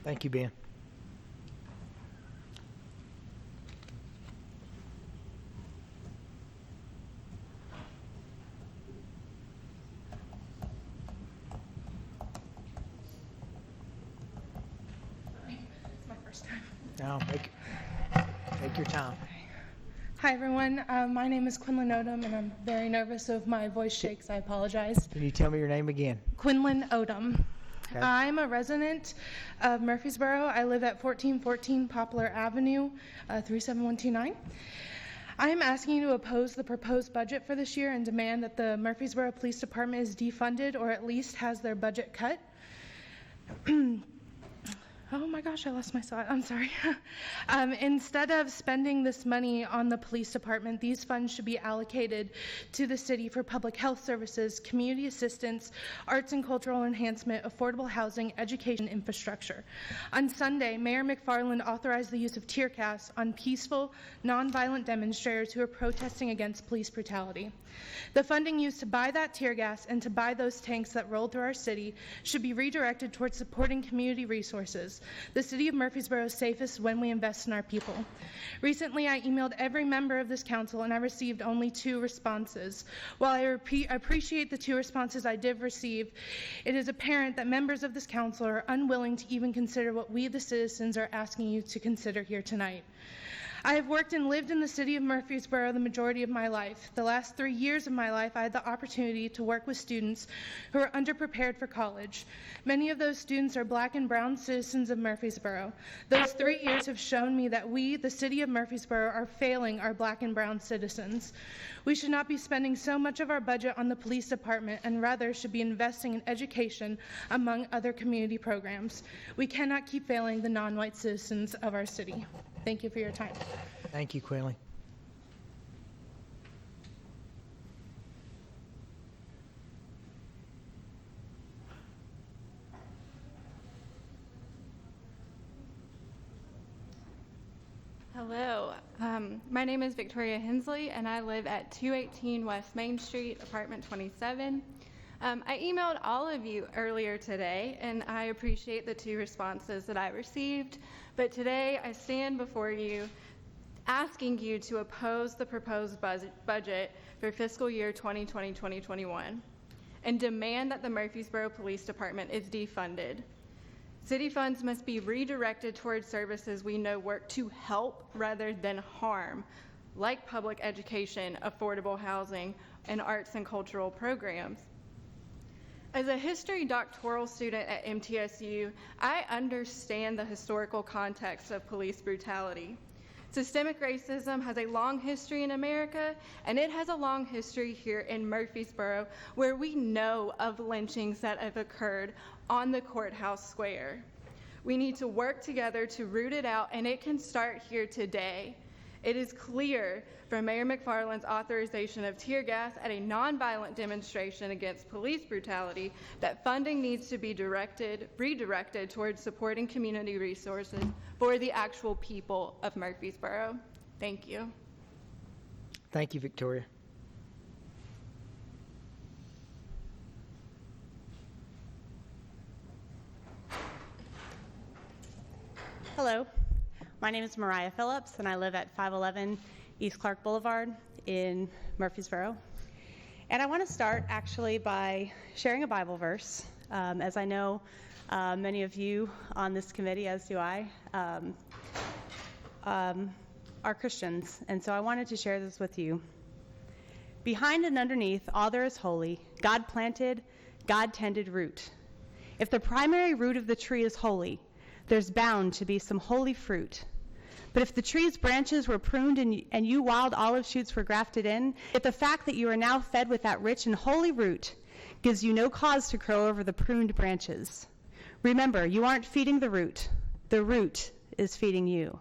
Thank you, Ben. It's my first time. No, take your time. Hi, everyone. My name is Quinlan Odom, and I'm very nervous, so if my voice shakes, I apologize. Can you tell me your name again? Quinlan Odom. Okay. I'm a resident of Murfreesboro. I live at 1414 Poplar Avenue, 37129. I am asking you to oppose the proposed budget for this year and demand that the Murfreesboro Police Department is defunded or at least has their budget cut. Oh my gosh, I lost my thought. I'm sorry. Instead of spending this money on the police department, these funds should be allocated to the city for public health services, community assistance, arts and cultural enhancement, affordable housing, education, infrastructure. On Sunday, Mayor McFarland authorized the use of tear gas on peaceful, nonviolent demonstrators who are protesting against police brutality. The funding used to buy that tear gas and to buy those tanks that rolled through our city should be redirected towards supporting community resources. The city of Murfreesboro is safest when we invest in our people. Recently, I emailed every member of this council and I received only 2 responses. While I appreciate the 2 responses I did receive, it is apparent that members of this council are unwilling to even consider what we, the citizens, are asking you to consider here tonight. I have worked and lived in the city of Murfreesboro the majority of my life. The last 3 years of my life, I had the opportunity to work with students who are underprepared for college. Many of those students are Black and brown citizens of Murfreesboro. Those 3 years have shown me that we, the city of Murfreesboro, are failing our Black and brown citizens. We should not be spending so much of our budget on the police department and rather should be investing in education among other community programs. We cannot keep failing the non-white citizens of our city. Thank you for your time. Thank you, Quinlan. Hello, my name is Victoria Hensley, and I live at 218 West Main Street, apartment 27. I emailed all of you earlier today, and I appreciate the 2 responses that I received, but today I stand before you asking you to oppose the proposed budget for fiscal year 2020-2021 and demand that the Murfreesboro Police Department is defunded. City funds must be redirected towards services we know work to help rather than harm, like public education, affordable housing, and arts and cultural programs. As a history doctoral student at MTSU, I understand the historical context of police brutality. Systemic racism has a long history in America, and it has a long history here in Murfreesboro, where we know of lynchings that have occurred on the courthouse square. We need to work together to root it out, and it can start here today. It is clear from Mayor McFarland's authorization of tear gas at a nonviolent demonstration against police brutality that funding needs to be redirected towards supporting community resources for the actual people of Murfreesboro. Thank you. Thank you, Victoria. Hello, my name is Mariah Phillips, and I live at 511 East Clark Boulevard in Murfreesboro. And I want to start actually by sharing a Bible verse. As I know many of you on this committee, as do I, are Christians, and so I wanted to share this with you. Behind and underneath all there is holy, God planted, God tended root. If the primary root of the tree is holy, there's bound to be some holy fruit. But if the tree's branches were pruned and you wild olive shoots were grafted in, if the fact that you are now fed with that rich and holy root gives you no cause to crow over the pruned branches, remember, you aren't feeding the root is feeding you.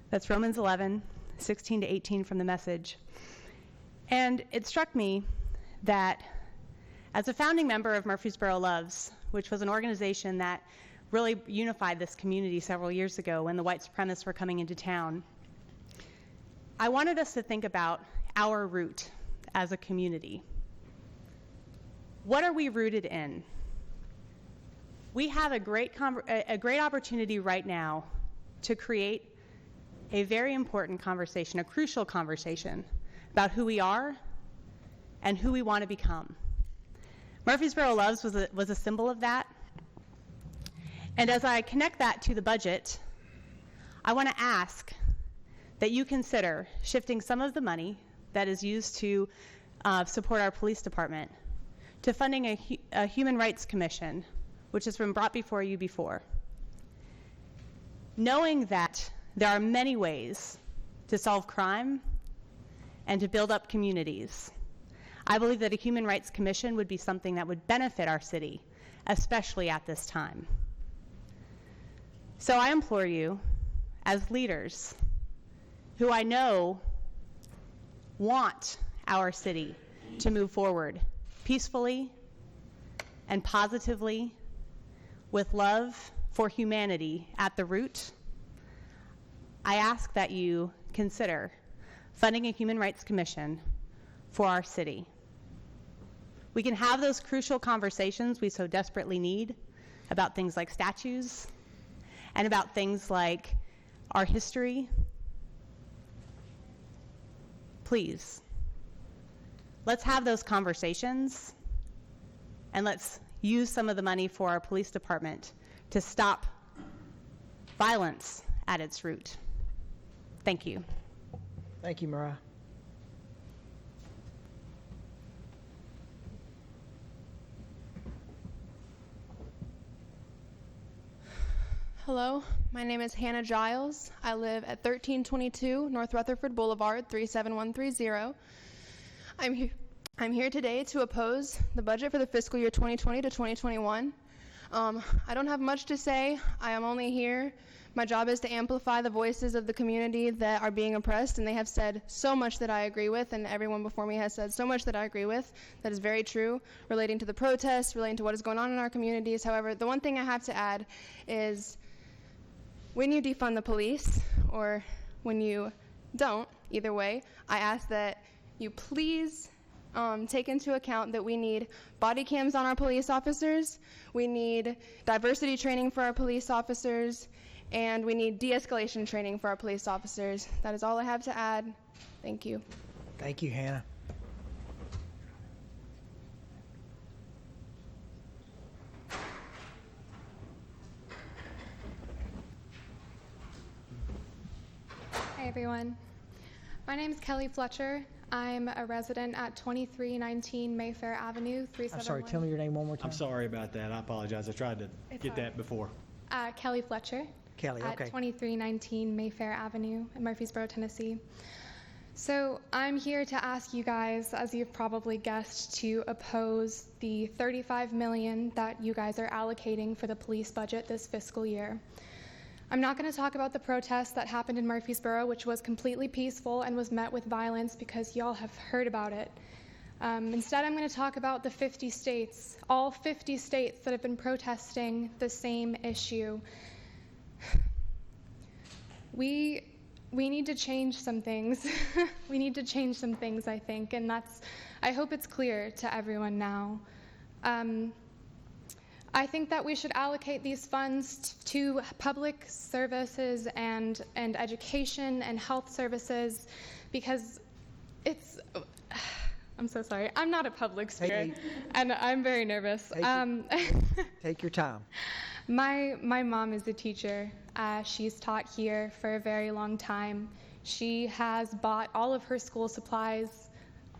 That's Romans 11, 16 to 18 from the Message. And it struck me that as a founding member of Murfreesboro Loves, which was an organization that really unified this community several years ago when the white supremacists were coming into town, I wanted us to think about our root as a community. What are we rooted in? We have a great opportunity right now to create a very important conversation, a crucial conversation about who we are and who we want to become. Murfreesboro Loves was a symbol of that. And as I connect that to the budget, I want to ask that you consider shifting some of the money that is used to support our police department to funding a Human Rights Commission, which has been brought before you before. Knowing that there are many ways to solve crime and to build up communities, I believe that a Human Rights Commission would be something that would benefit our city, especially at this time. So I implore you, as leaders who I know want our city to move forward peacefully and positively with love for humanity at the root, I ask that you consider funding a Human Rights Commission for our city. We can have those crucial conversations we so desperately need about things like statues and about things like our history. Please, let's have those conversations, and let's use some of the money for our police department to stop violence at its root. Thank you. Thank you, Mariah. Hello, my name is Hannah Giles. I live at 1322 North Rutherford Boulevard, 37130. I'm here today to oppose the budget for the fiscal year 2020 to 2021. I don't have much to say. I am only here. My job is to amplify the voices of the community that are being oppressed, and they have said so much that I agree with, and everyone before me has said so much that I agree with that is very true, relating to the protests, relating to what is going on in our communities. However, the one thing I have to add is when you defund the police, or when you don't, either way, I ask that you please take into account that we need body cams on our police officers, we need diversity training for our police officers, and we need de-escalation training for our police officers. That is all I have to add. Thank you. Thank you, Hannah. Hi, everyone. My name is Kelly Fletcher. I'm a resident at 2319 Mayfair Avenue, 371. I'm sorry, tell me your name one more time. I'm sorry about that. I apologize. I tried to get that before. Kelly Fletcher. Kelly, at okay. 2319 Mayfair Avenue in Murfreesboro, Tennessee. So I'm here to ask you guys, as you've probably guessed, to oppose the $35 million that you guys are allocating for the police budget this fiscal year. I'm not going to talk about the protests that happened in Murfreesboro, which was completely peaceful and was met with violence because y'all have heard about it. Instead, I'm going to talk about the 50 states, all 50 states that have been protesting the same issue. We need to change some things. We need to change some things, I think, and I hope it's clear to everyone now. I think that we should allocate these funds to public services and education and health services because I'm so sorry. I'm not a public speaker, and I'm very nervous. Take your time. My mom is a teacher. She's taught here for a very long time. She has bought all of her school supplies,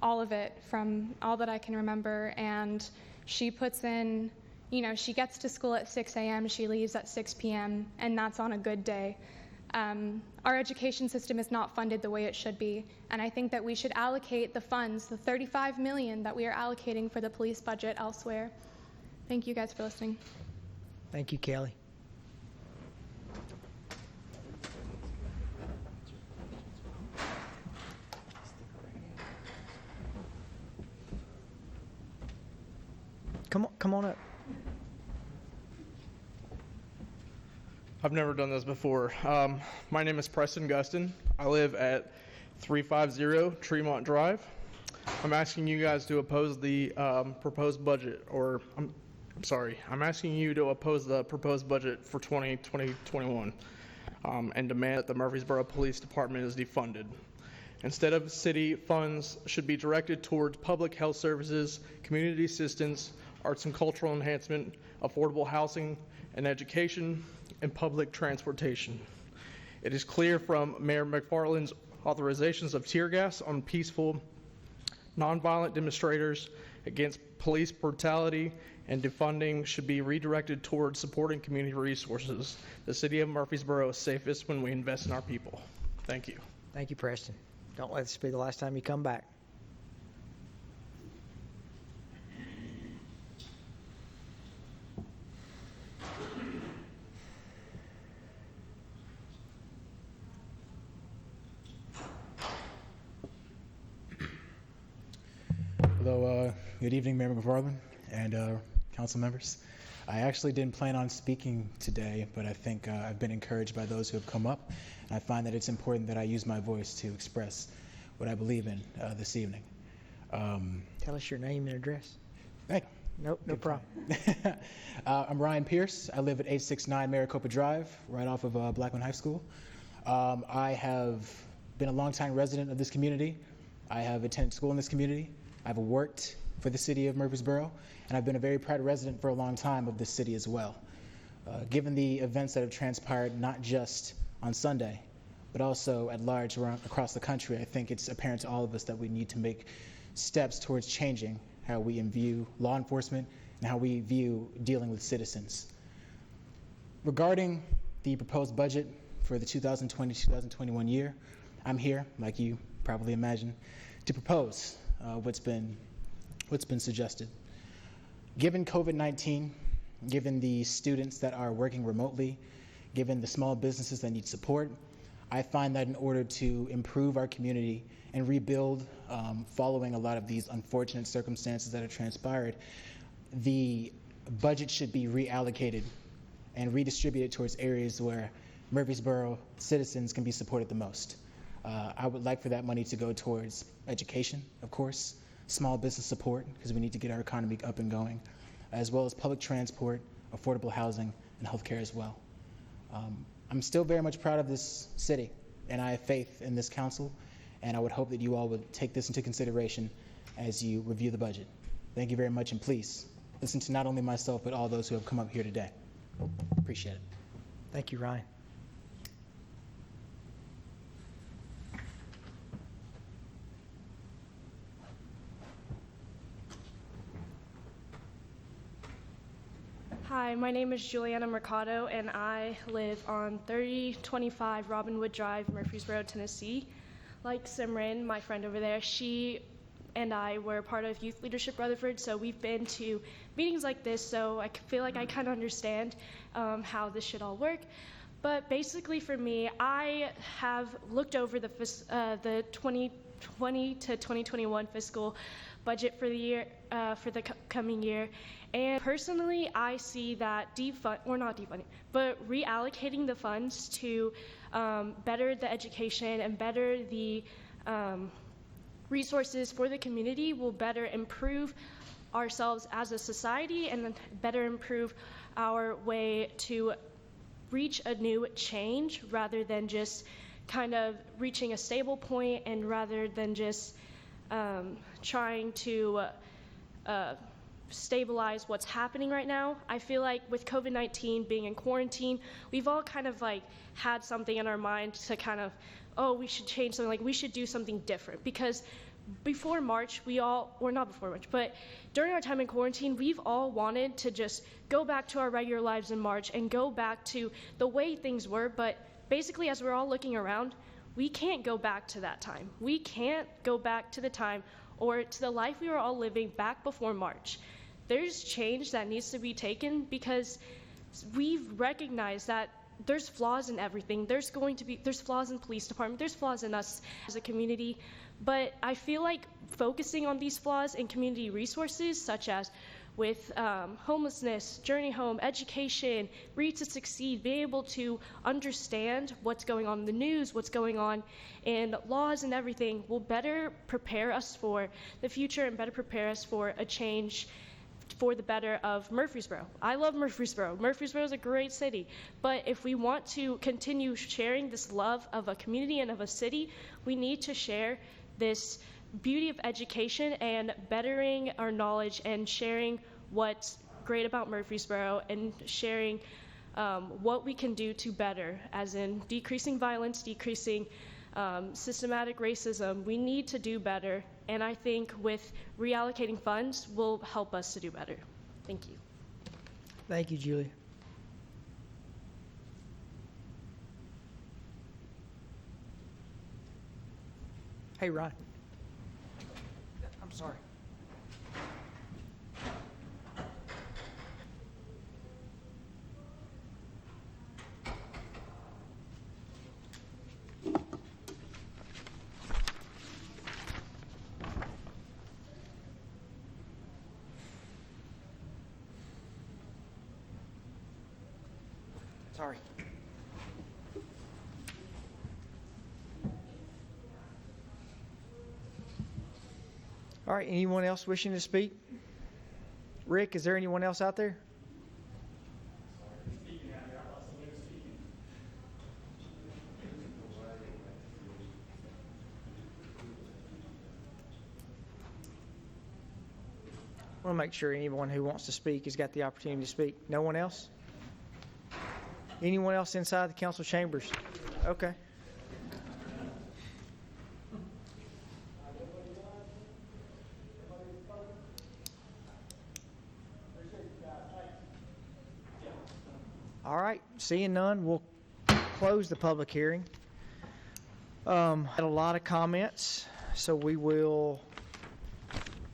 all of it, from all that I can remember, and she puts in, she gets to school at 6 a.m., she leaves at 6 p.m., and that's on a good day. Our education system is not funded the way it should be, and I think that we should allocate the funds, the $35 million that we are allocating for the police budget elsewhere. Thank you guys for listening. Thank you, Kelly. Come on up. I've never done this before. My name is Preston Gustin. I live at 350 Tremont Drive. I'm asking you guys to oppose the proposed budget, or I'm asking you to oppose the proposed budget for 2020-21 and demand that the Murfreesboro Police Department is defunded. Instead of city funds should be directed towards public health services, community assistance, arts and cultural enhancement, affordable housing and education, and public transportation. It is clear from Mayor McFarland's authorizations of tear gas on peaceful, nonviolent demonstrators against police brutality, and defunding should be redirected towards supporting community resources. The city of Murfreesboro is safest when we invest in our people. Thank you. Thank you, Preston. Don't let this be the last time you come back. Hello, good evening, Mayor McFarland and council members. I actually didn't plan on speaking today, but I think I've been encouraged by those who have come up, and I find that it's important that I use my voice to express what I believe in this evening. Tell us your name and address. Hey. Nope, no problem. I'm Ryan Pierce. I live at 869 Maricopa Drive, right off of Blackman High School. I have been a longtime resident of this community. I have attended school in this community. I've worked for the city of Murfreesboro, and I've been a very proud resident for a long time of this city as well. Given the events that have transpired, not just on Sunday, but also at large across the country, I think it's apparent to all of us that we need to make steps towards changing how we view law enforcement and how we view dealing with citizens. Regarding the proposed budget for the 2020-2021 year, I'm here, like you probably imagine, to propose what's been suggested. Given COVID-19, given the students that are working remotely, given the small businesses that need support, I find that in order to improve our community and rebuild following a lot of these unfortunate circumstances that have transpired, the budget should be reallocated and redistributed towards areas where Murfreesboro citizens can be supported the most. I would like for that money to go towards education, of course, small business support, because we need to get our economy up and going, as well as public transport, affordable housing, and healthcare as well. I'm still very much proud of this city, and I have faith in this council, and I would hope that you all would take this into consideration as you review the budget. Thank you very much, and please listen to not only myself, but all those who have come up here today. Appreciate it. Thank you, Ryan. Hi, my name is Juliana Mercado, and I live on 3025 Robinwood Drive, Murfreesboro, Tennessee. Like Simran, my friend over there, she and I were part of Youth Leadership Rutherford, so we've been to meetings like this, so I feel like I kind of understand how this should all work. But basically for me, I have looked over the 2020 to 2021 fiscal budget for the year, for the coming year. And personally, I see that reallocating the funds to better the education and better the resources for the community will better improve ourselves as a society and better improve our way to reach a new change rather than just kind of reaching a stable point and rather than just trying to stabilize what's happening right now. I feel like with COVID-19 being in quarantine, we've all kind of like had something in our mind to kind of, oh, we should change something, like we should do something different. Because before March, not before March, but during our time in quarantine, we've all wanted to just go back to our regular lives in March and go back to the way things were. But basically, as we're all looking around, we can't go back to that time. We can't go back to the time or to the life we were all living back before March. There's change that needs to be taken because we've recognized that there's flaws in everything. There's flaws in police department, there's flaws in us as a community, but I feel like focusing on these flaws in community resources such as with homelessness, journey home, education, Read to Succeed, being able to understand what's going on in the news, what's going on in laws and everything will better prepare us for the future and better prepare us for a change for the better of Murfreesboro. I love Murfreesboro. Murfreesboro is a great city, but if we want to continue sharing this love of a community and of a city, we need to share this beauty of education and bettering our knowledge and sharing what's great about Murfreesboro and sharing what we can do to better, as in decreasing violence, decreasing systematic racism. We need to do better, and I think with reallocating funds will help us to do better. Thank you. Thank you, Julia. Hey, Ron. I'm sorry. Sorry. All right, anyone else wishing to speak? Rick, is there anyone else out there? I want to make sure anyone who wants to speak has got the opportunity to speak. No one else? Anyone else inside the council chambers? Okay. All right, seeing none, we'll close the public hearing. Had a lot of comments, so we will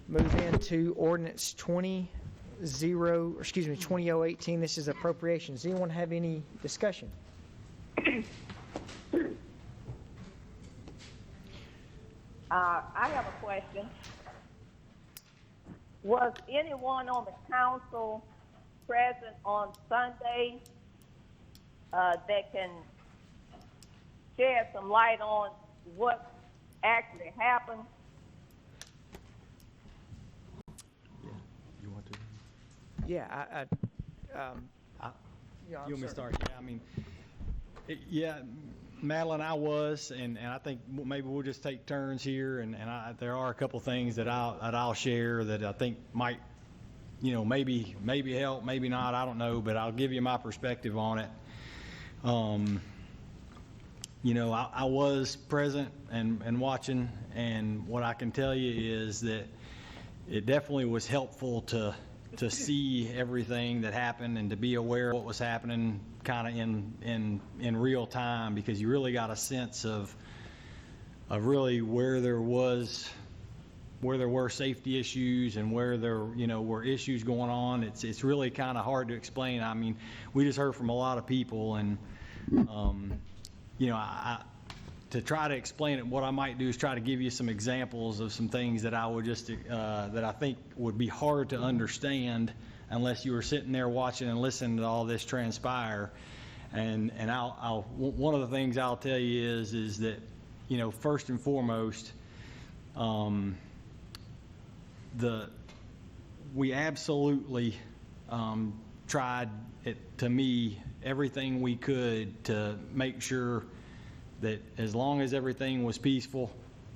move into ordinance 2018. This is appropriations. Does anyone have any discussion? I have a question. Was anyone on the council present on Sunday that can shed some light on what actually happened? You want to? Yeah, You want me to start? Yeah, I mean, Madeline, I was, and I think maybe we'll just take turns here, and there are a couple things that I'll share that I think might, maybe help, maybe not, I don't know, but I'll give you my perspective on it. I was present and watching, and what I can tell you is that it definitely was helpful to see everything that happened and to be aware of what was happening kind of in real time, because you really got a sense of really where there were safety issues and where there were issues going on. It's really kind of hard to explain. I mean, we just heard from a lot of people, and to try to explain it, what I might do is try to give you some examples of some things that I would that I think would be hard to understand unless you were sitting there watching and listening to all this transpire. And one of the things I'll tell you is that, first and foremost, we absolutely tried, to me, everything we could to make sure that as long as everything was peaceful,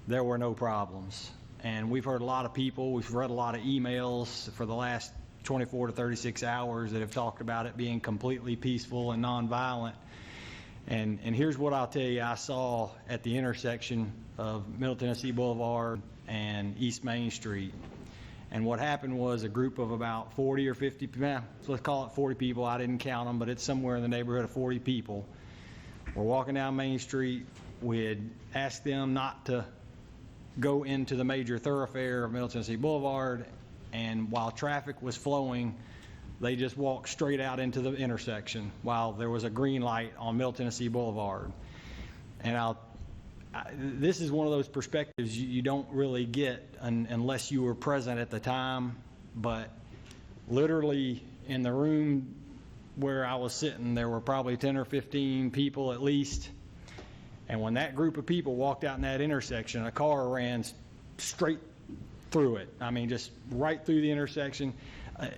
there were no problems. And we've heard a lot of people, we've read a lot of emails for the last 24 to 36 hours that have talked about it being completely peaceful and nonviolent. And here's what I'll tell you I saw at the intersection of Middle Tennessee Boulevard and East Main Street. And what happened was a group of about 40 or 50, let's call it 40 people, I didn't count them, but it's somewhere in the neighborhood of 40 people. We're walking down Main Street. We had asked them not to go into the major thoroughfare of Middle Tennessee Boulevard, and while traffic was flowing, they just walked straight out into the intersection while there was a green light on Middle Tennessee Boulevard. And this is one of those perspectives you don't really get unless you were present at the time, but literally in the room where I was sitting, there were probably 10 or 15 people at least. And when that group of people walked out in that intersection, a car ran straight through it. I mean, just right through the intersection.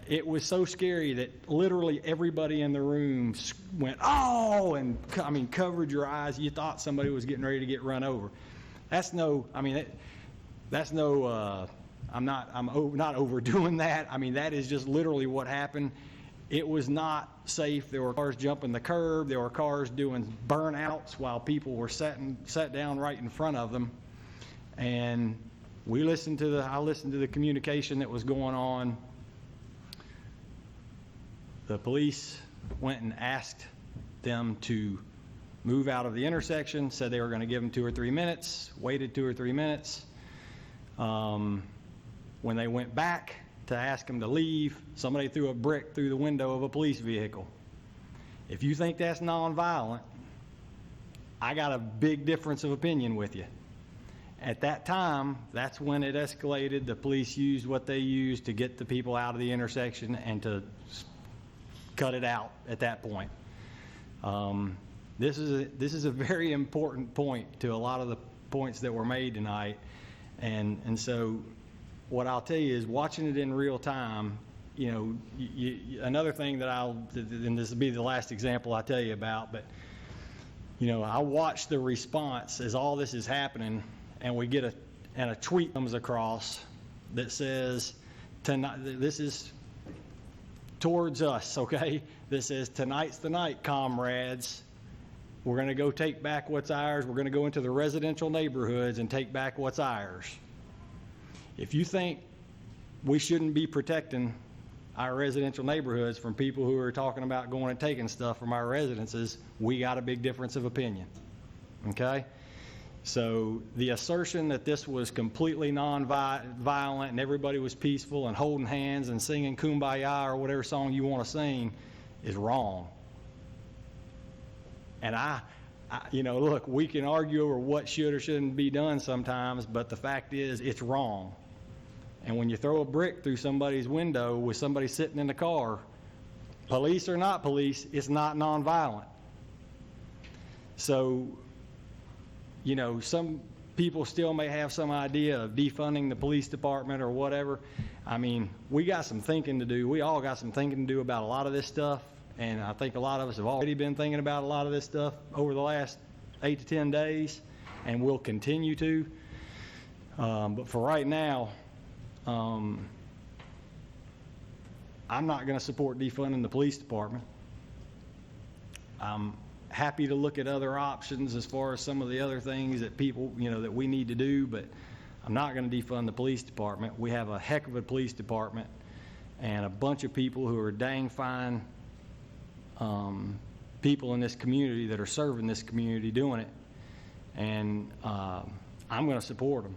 It was so scary that literally everybody in the room went, "Oh!" and covered your eyes. You thought somebody was getting ready to get run over. I'm not overdoing that. I mean, that is just literally what happened. It was not safe. There were cars jumping the curb. There were cars doing burnouts while people were sat down right in front of them. And I listened to the communication that was going on. The police went and asked them to move out of the intersection, said they were going to give them 2 or 3 minutes, waited 2 or 3 minutes. When they went back to ask them to leave, somebody threw a brick through the window of a police vehicle. If you think that's nonviolent, I got a big difference of opinion with you. At that time, that's when it escalated. The police used what they used to get the people out of the intersection and to cut it out at that point. This is a very important point to a lot of the points that were made tonight. And so what I'll tell you is, watching it in real time, another thing that and this will be the last example I tell you about, but I watch the response as all this is happening, and we get a tweet comes across that says, "Tonight," this is towards us, okay? This says, "Tonight's the night, comrades. We're going to go take back what's ours. We're going to go into the residential neighborhoods and take back what's ours." If you think we shouldn't be protecting our residential neighborhoods from people who are talking about going and taking stuff from our residences, we got a big difference of opinion, okay? So the assertion that this was completely non-violent and everybody was peaceful and holding hands and singing Kumbaya or whatever song you want to sing is wrong. And look, we can argue over what should or shouldn't be done sometimes, but the fact is, it's wrong. And when you throw a brick through somebody's window with somebody sitting in the car, police or not police, it's not nonviolent. So some people still may have some idea of defunding the police department or whatever. I mean, we got some thinking to do. We all got some thinking to do about a lot of this stuff. And I think a lot of us have already been thinking about a lot of this stuff over the last 8 to 10 days, and we'll continue to. But for right now, I'm not going to support defunding the police department. I'm happy to look at other options as far as some of the other things that people, that we need to do, but I'm not going to defund the police department. We have a heck of a police department and a bunch of people who are dang fine people in this community that are serving this community doing it, and I'm going to support them.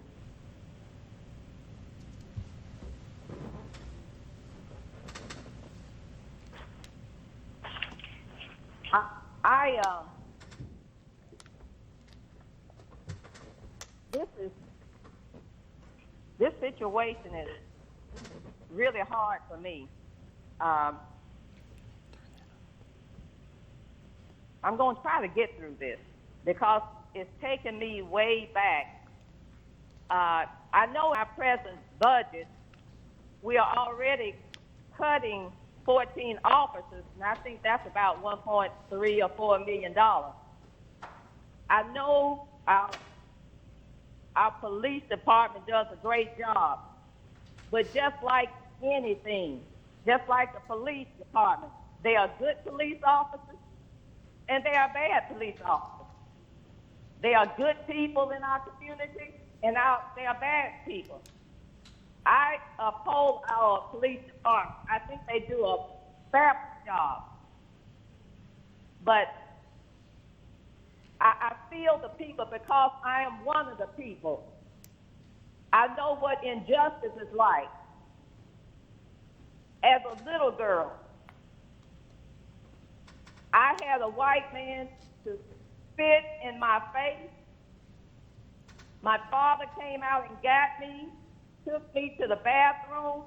This situation is really hard for me. I'm going to try to get through this because it's taken me way back. I know in our present budget, we are already cutting 14 officers, and I think that's about $1.3 or $4 million. I know our police department does a great job, but just like anything, just like the police department, they are good police officers and they are bad police officers. They are good people in our community and they are bad people. I uphold our police department. I think they do a fabulous job. But I feel the people because I am one of the people. I know what injustice is like. As a little girl, I had a white man to spit in my face. My father came out and got me, took me to the bathroom,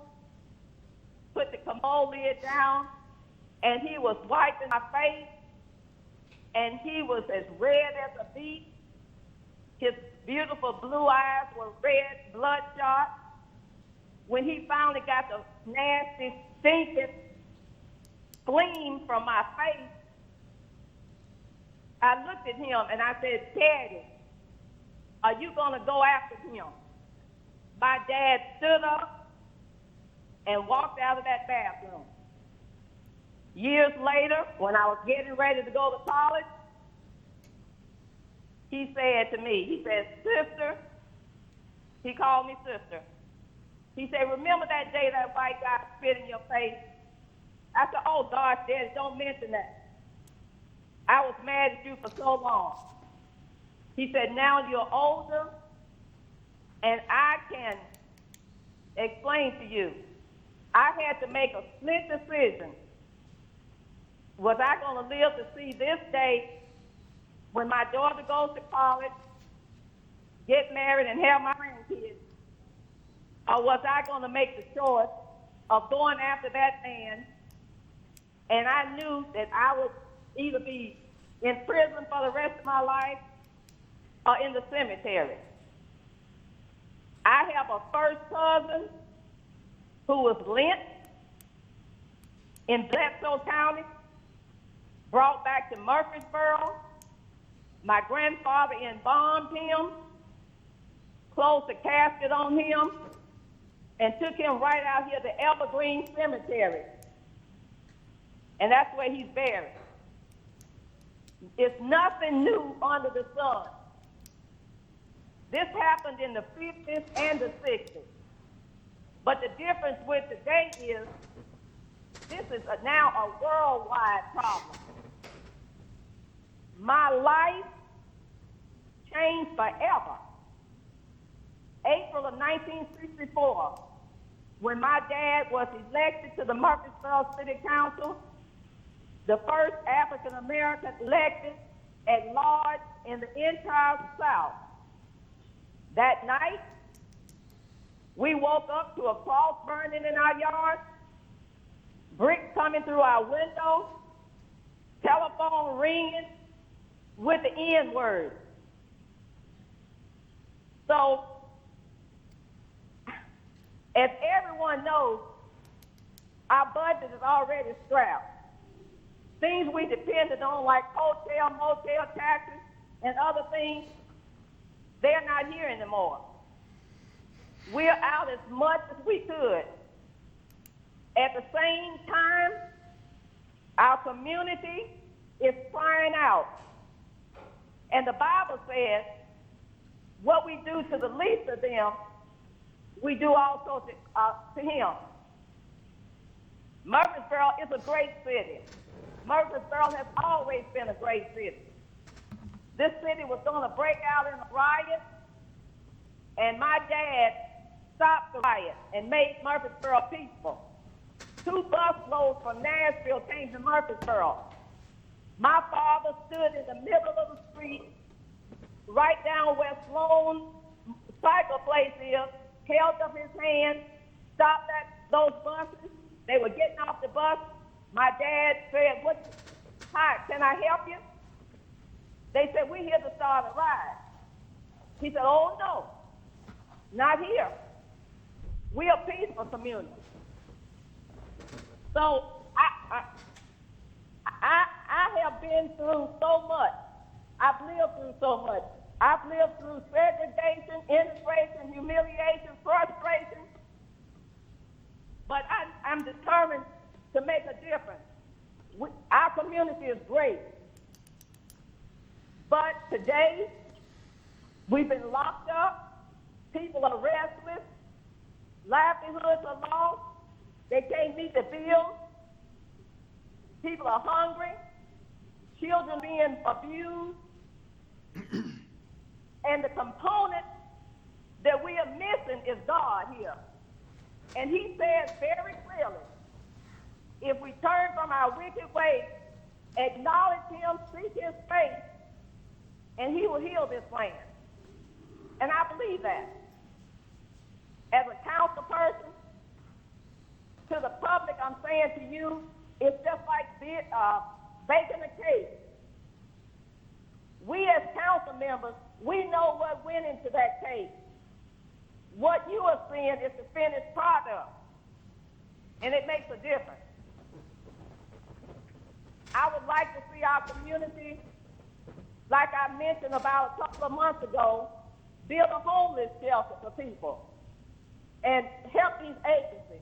put the commode lid down, and he was wiping my face, and he was as red as a beet. His beautiful blue eyes were red, bloodshot. When he finally got the nasty, stinking spleen from my face, I looked at him and I said, "Daddy, are you going to go after him?" My dad stood up and walked out of that bathroom. Years later, when I was getting ready to go to college, he said to me, he said, "Sister," he called me sister. He said, "Remember that day that white guy spit in your face?" I said, "Oh gosh, Daddy, don't mention that. I was mad at you for so long." He said, "Now you're older, and I can explain to you. I had to make a split decision. Was I going to live to see this day when my daughter goes to college, get married, and have my grandkids? Or was I going to make the choice of going after that man?" And I knew that I would either be in prison for the rest of my life or in the cemetery. I have a first cousin who was lynched in Bledsoe County, brought back to Murfreesboro. My grandfather embalmed him, closed the casket on him, and took him right out here to Evergreen Cemetery. And that's where he's buried. It's nothing new under the sun. This happened in the 50s and the 60s. But the difference with today is this is now a worldwide problem. My life changed forever. April of 1964, when my dad was elected to the Murfreesboro City Council, the first African American elected at large in the entire South. That night, we woke up to a cross burning in our yard, bricks coming through our windows, telephone ringing with the N-word. So, as everyone knows, our budget is already strapped. Things we depended on, like hotel, motel taxes, and other things, they're not here anymore. We're out as much as we could. At the same time, our community is crying out. And the Bible says, what we do to the least of them, we do also to him. Murfreesboro is a great city. Murfreesboro has always been a great city. This city was going to break out in a riot, and my dad stopped the riot and made Murfreesboro peaceful. 2 busloads from Nashville came to Murfreesboro. My father stood in the middle of the street, right down where Sloan Cycle Place is, held up his hand, stopped those buses. They were getting off the bus. My dad said, "Hi, can I help you?" They said, "We're here to start a ride." He said, "Oh, no, not here. We're a peaceful community." So I have been through so much. I've lived through so much. I've lived through segregation, integration, humiliation, frustration. But I'm determined to make a difference. Our community is great. But today, we've been locked up. People are restless. Livelihoods are lost. They can't meet the bills. People are hungry. Children being abused. And the component that we are missing is God here. And he says very clearly, if we turn from our wicked ways, acknowledge him, seek his face, and he will heal this land. And I believe that. As a council person, to the public, I'm saying to you, it's just like baking a cake. We as council members, we know what went into that cake. What you are seeing is the finished product, and it makes a difference. I would like to see our community, like I mentioned about a couple of months ago, build a homeless shelter for people and help these agencies.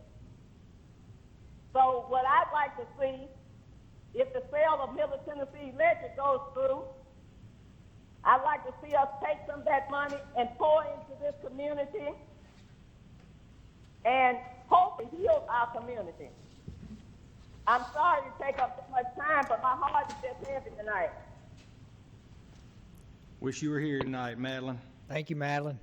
So what I'd like to see, if the sale of Middle Tennessee Electric goes through, I'd like to see us take some of that money and pour into this community and hopefully heal our community. I'm sorry to take up so much time, but my heart is just heavy tonight. Wish you were here tonight, Madeline. Thank you, Madeline.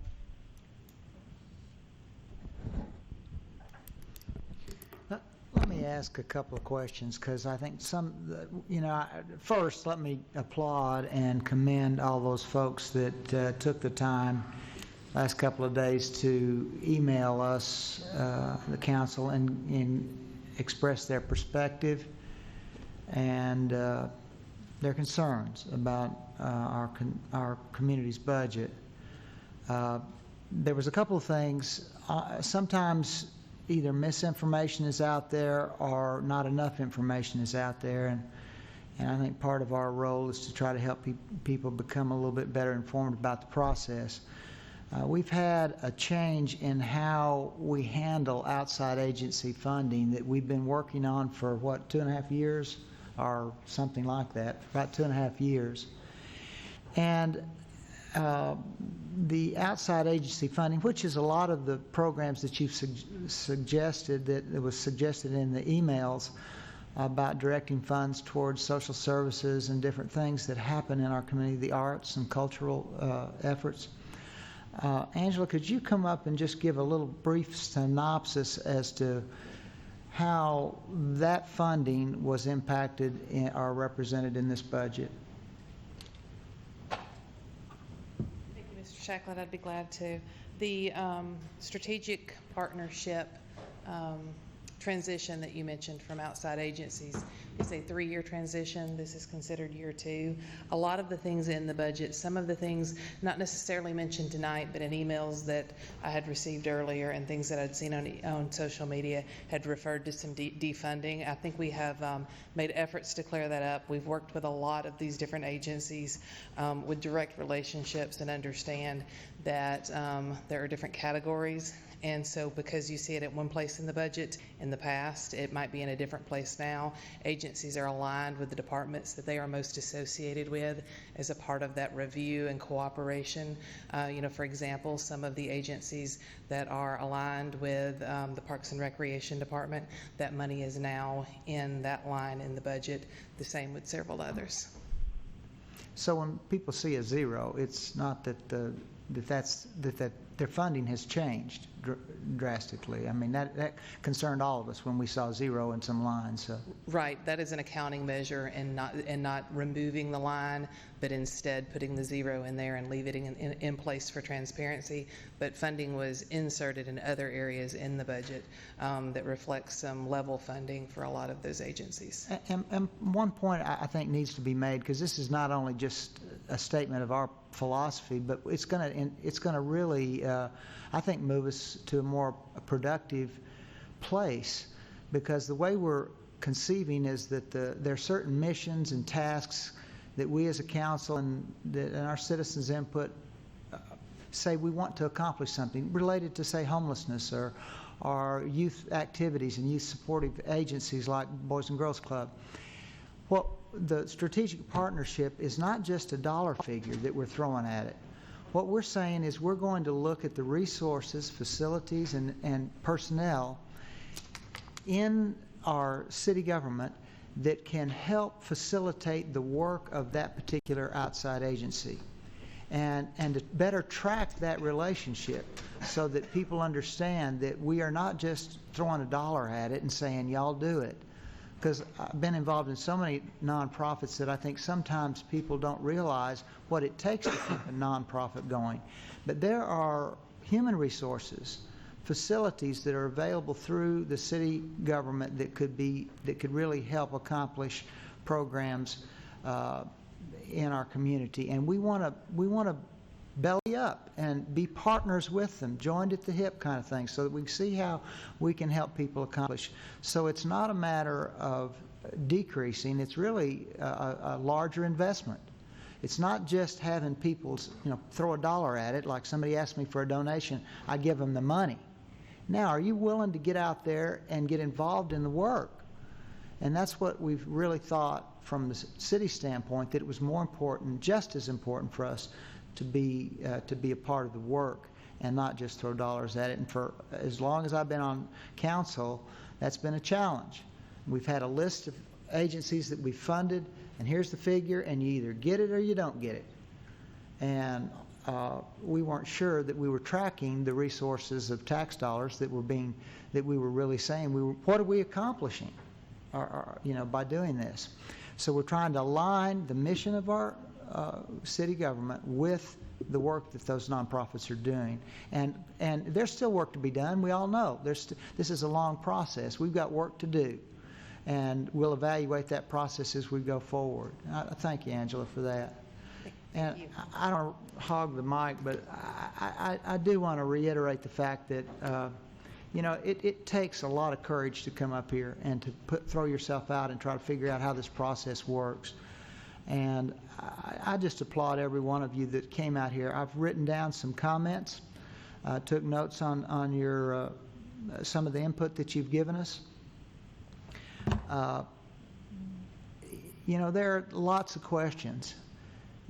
Let me ask a couple of questions, because I think first let me applaud and commend all those folks that took the time last couple of days to email us, the council, and express their perspective and their concerns about our community's budget. There was a couple of things. Sometimes either misinformation is out there or not enough information is out there, and I think part of our role is to try to help people become a little bit better informed about the process. We've had a change in how we handle outside agency funding that we've been working on for, 2.5 years or something like that, about 2.5 years. And the outside agency funding, which is a lot of the programs that you've suggested, that was suggested in the emails about directing funds towards social services and different things that happen in our community, the arts and cultural efforts. Angela, could you come up and just give a little brief synopsis as to how that funding was impacted or represented in this budget? Thank you, Mr. Shacklett. I'd be glad to. The strategic partnership transition that you mentioned from outside agencies. It's a 3-year transition. This is considered year 2. A lot of the things in the budget, some of the things not necessarily mentioned tonight, but in emails that I had received earlier and things that I'd seen on social media had referred to some defunding. I think we have made efforts to clear that up. We've worked with a lot of these different agencies with direct relationships and understand that there are different categories. And so because you see it at one place in the budget in the past, it might be in a different place now. Agencies are aligned with the departments that they are most associated with as a part of that review and cooperation. For example, some of the agencies that are aligned with the Parks and Recreation Department, that money is now in that line in the budget, the same with several others. So when people see a zero, it's not that that their funding has changed drastically. I mean, that concerned all of us when we saw zero in some lines. So. Right, that is an accounting measure and not removing the line, but instead putting the zero in there and leaving it in place for transparency. But funding was inserted in other areas in the budget that reflects some level funding for a lot of those agencies. And one point I think needs to be made, because this is not only just a statement of our philosophy, but it's going to really, I think, move us to a more productive place, because the way we're conceiving is that there are certain missions and tasks that we as a council and our citizens' input say we want to accomplish something related to, say, homelessness or youth activities and youth supportive agencies like Boys and Girls Club. Well, the strategic partnership is not just a dollar figure that we're throwing at it. What we're saying is we're going to look at the resources, facilities, and personnel in our city government that can help facilitate the work of that particular outside agency, and to better track that relationship so that people understand that we are not just throwing a dollar at it and saying, y'all do it. Because I've been involved in so many nonprofits that I think sometimes people don't realize what it takes to keep a nonprofit going. But there are human resources, facilities that are available through the city government that could really help accomplish programs in our community. And we want to belly up and be partners with them, joined at the hip kind of thing, so that we see how we can help people accomplish. So it's not a matter of decreasing, it's really a larger investment. It's not just having people, throw a dollar at it, like somebody asked me for a donation, I give them the money. Now, are you willing to get out there and get involved in the work? And that's what we've really thought from the city standpoint, that it was more important, just as important for us to be a part of the work and not just throw dollars at it. And for as long as I've been on council, that's been a challenge. We've had a list of agencies that we've funded, and here's the figure, and you either get it or you don't get it. And we weren't sure that we were tracking the resources of tax dollars that we were really saying, what are we accomplishing by doing this? So we're trying to align the mission of our city government with the work that those nonprofits are doing. And there's still work to be done. We all know this is a long process. We've got work to do, and we'll evaluate that process as we go forward. Thank you, Angela, for that. And I don't hog the mic, but I do want to reiterate the fact that it takes a lot of courage to come up here and to throw yourself out and try to figure out how this process works. And I just applaud every one of you that came out here. I've written down some comments, took notes on your some of the input that you've given us. There are lots of questions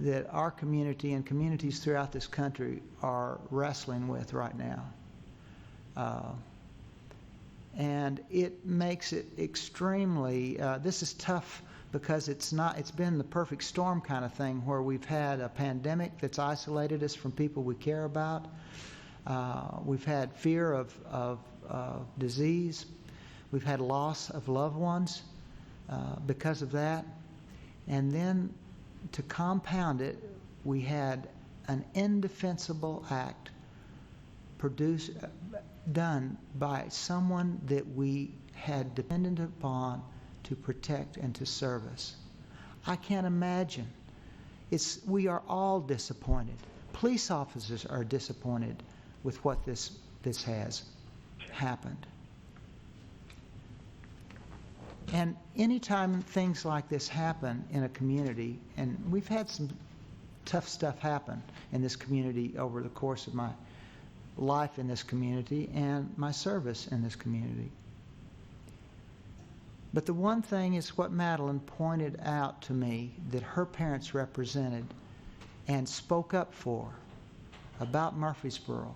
that our community and communities throughout this country are wrestling with right now. And it makes it extremely, this is tough because it's been the perfect storm kind of thing, where we've had a pandemic that's isolated us from people we care about. We've had fear of disease. We've had loss of loved ones because of that. And then to compound it, we had an indefensible act done by someone that we had depended upon to protect and to serve us. I can't imagine. We are all disappointed. Police officers are disappointed with what this has happened. And anytime things like this happen in a community, and we've had some tough stuff happen in this community over the course of my life in this community and my service in this community. But the one thing is what Madeline pointed out to me that her parents represented and spoke up for about Murfreesboro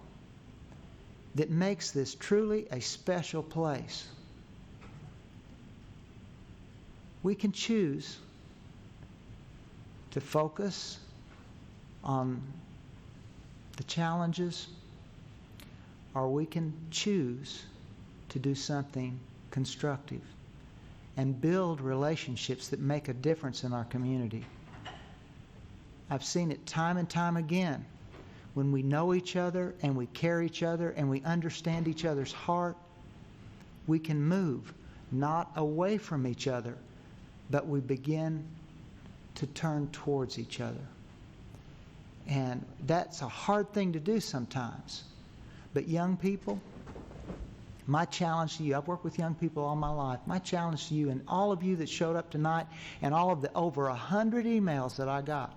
that makes this truly a special place. We can choose to focus on the challenges, or we can choose to do something constructive and build relationships that make a difference in our community. I've seen it time and time again. When we know each other and we care each other and we understand each other's heart, we can move not away from each other, but we begin to turn towards each other. And that's a hard thing to do sometimes. But young people, my challenge to you, I've worked with young people all my life, my challenge to you and all of you that showed up tonight and all of the over 100 emails that I got,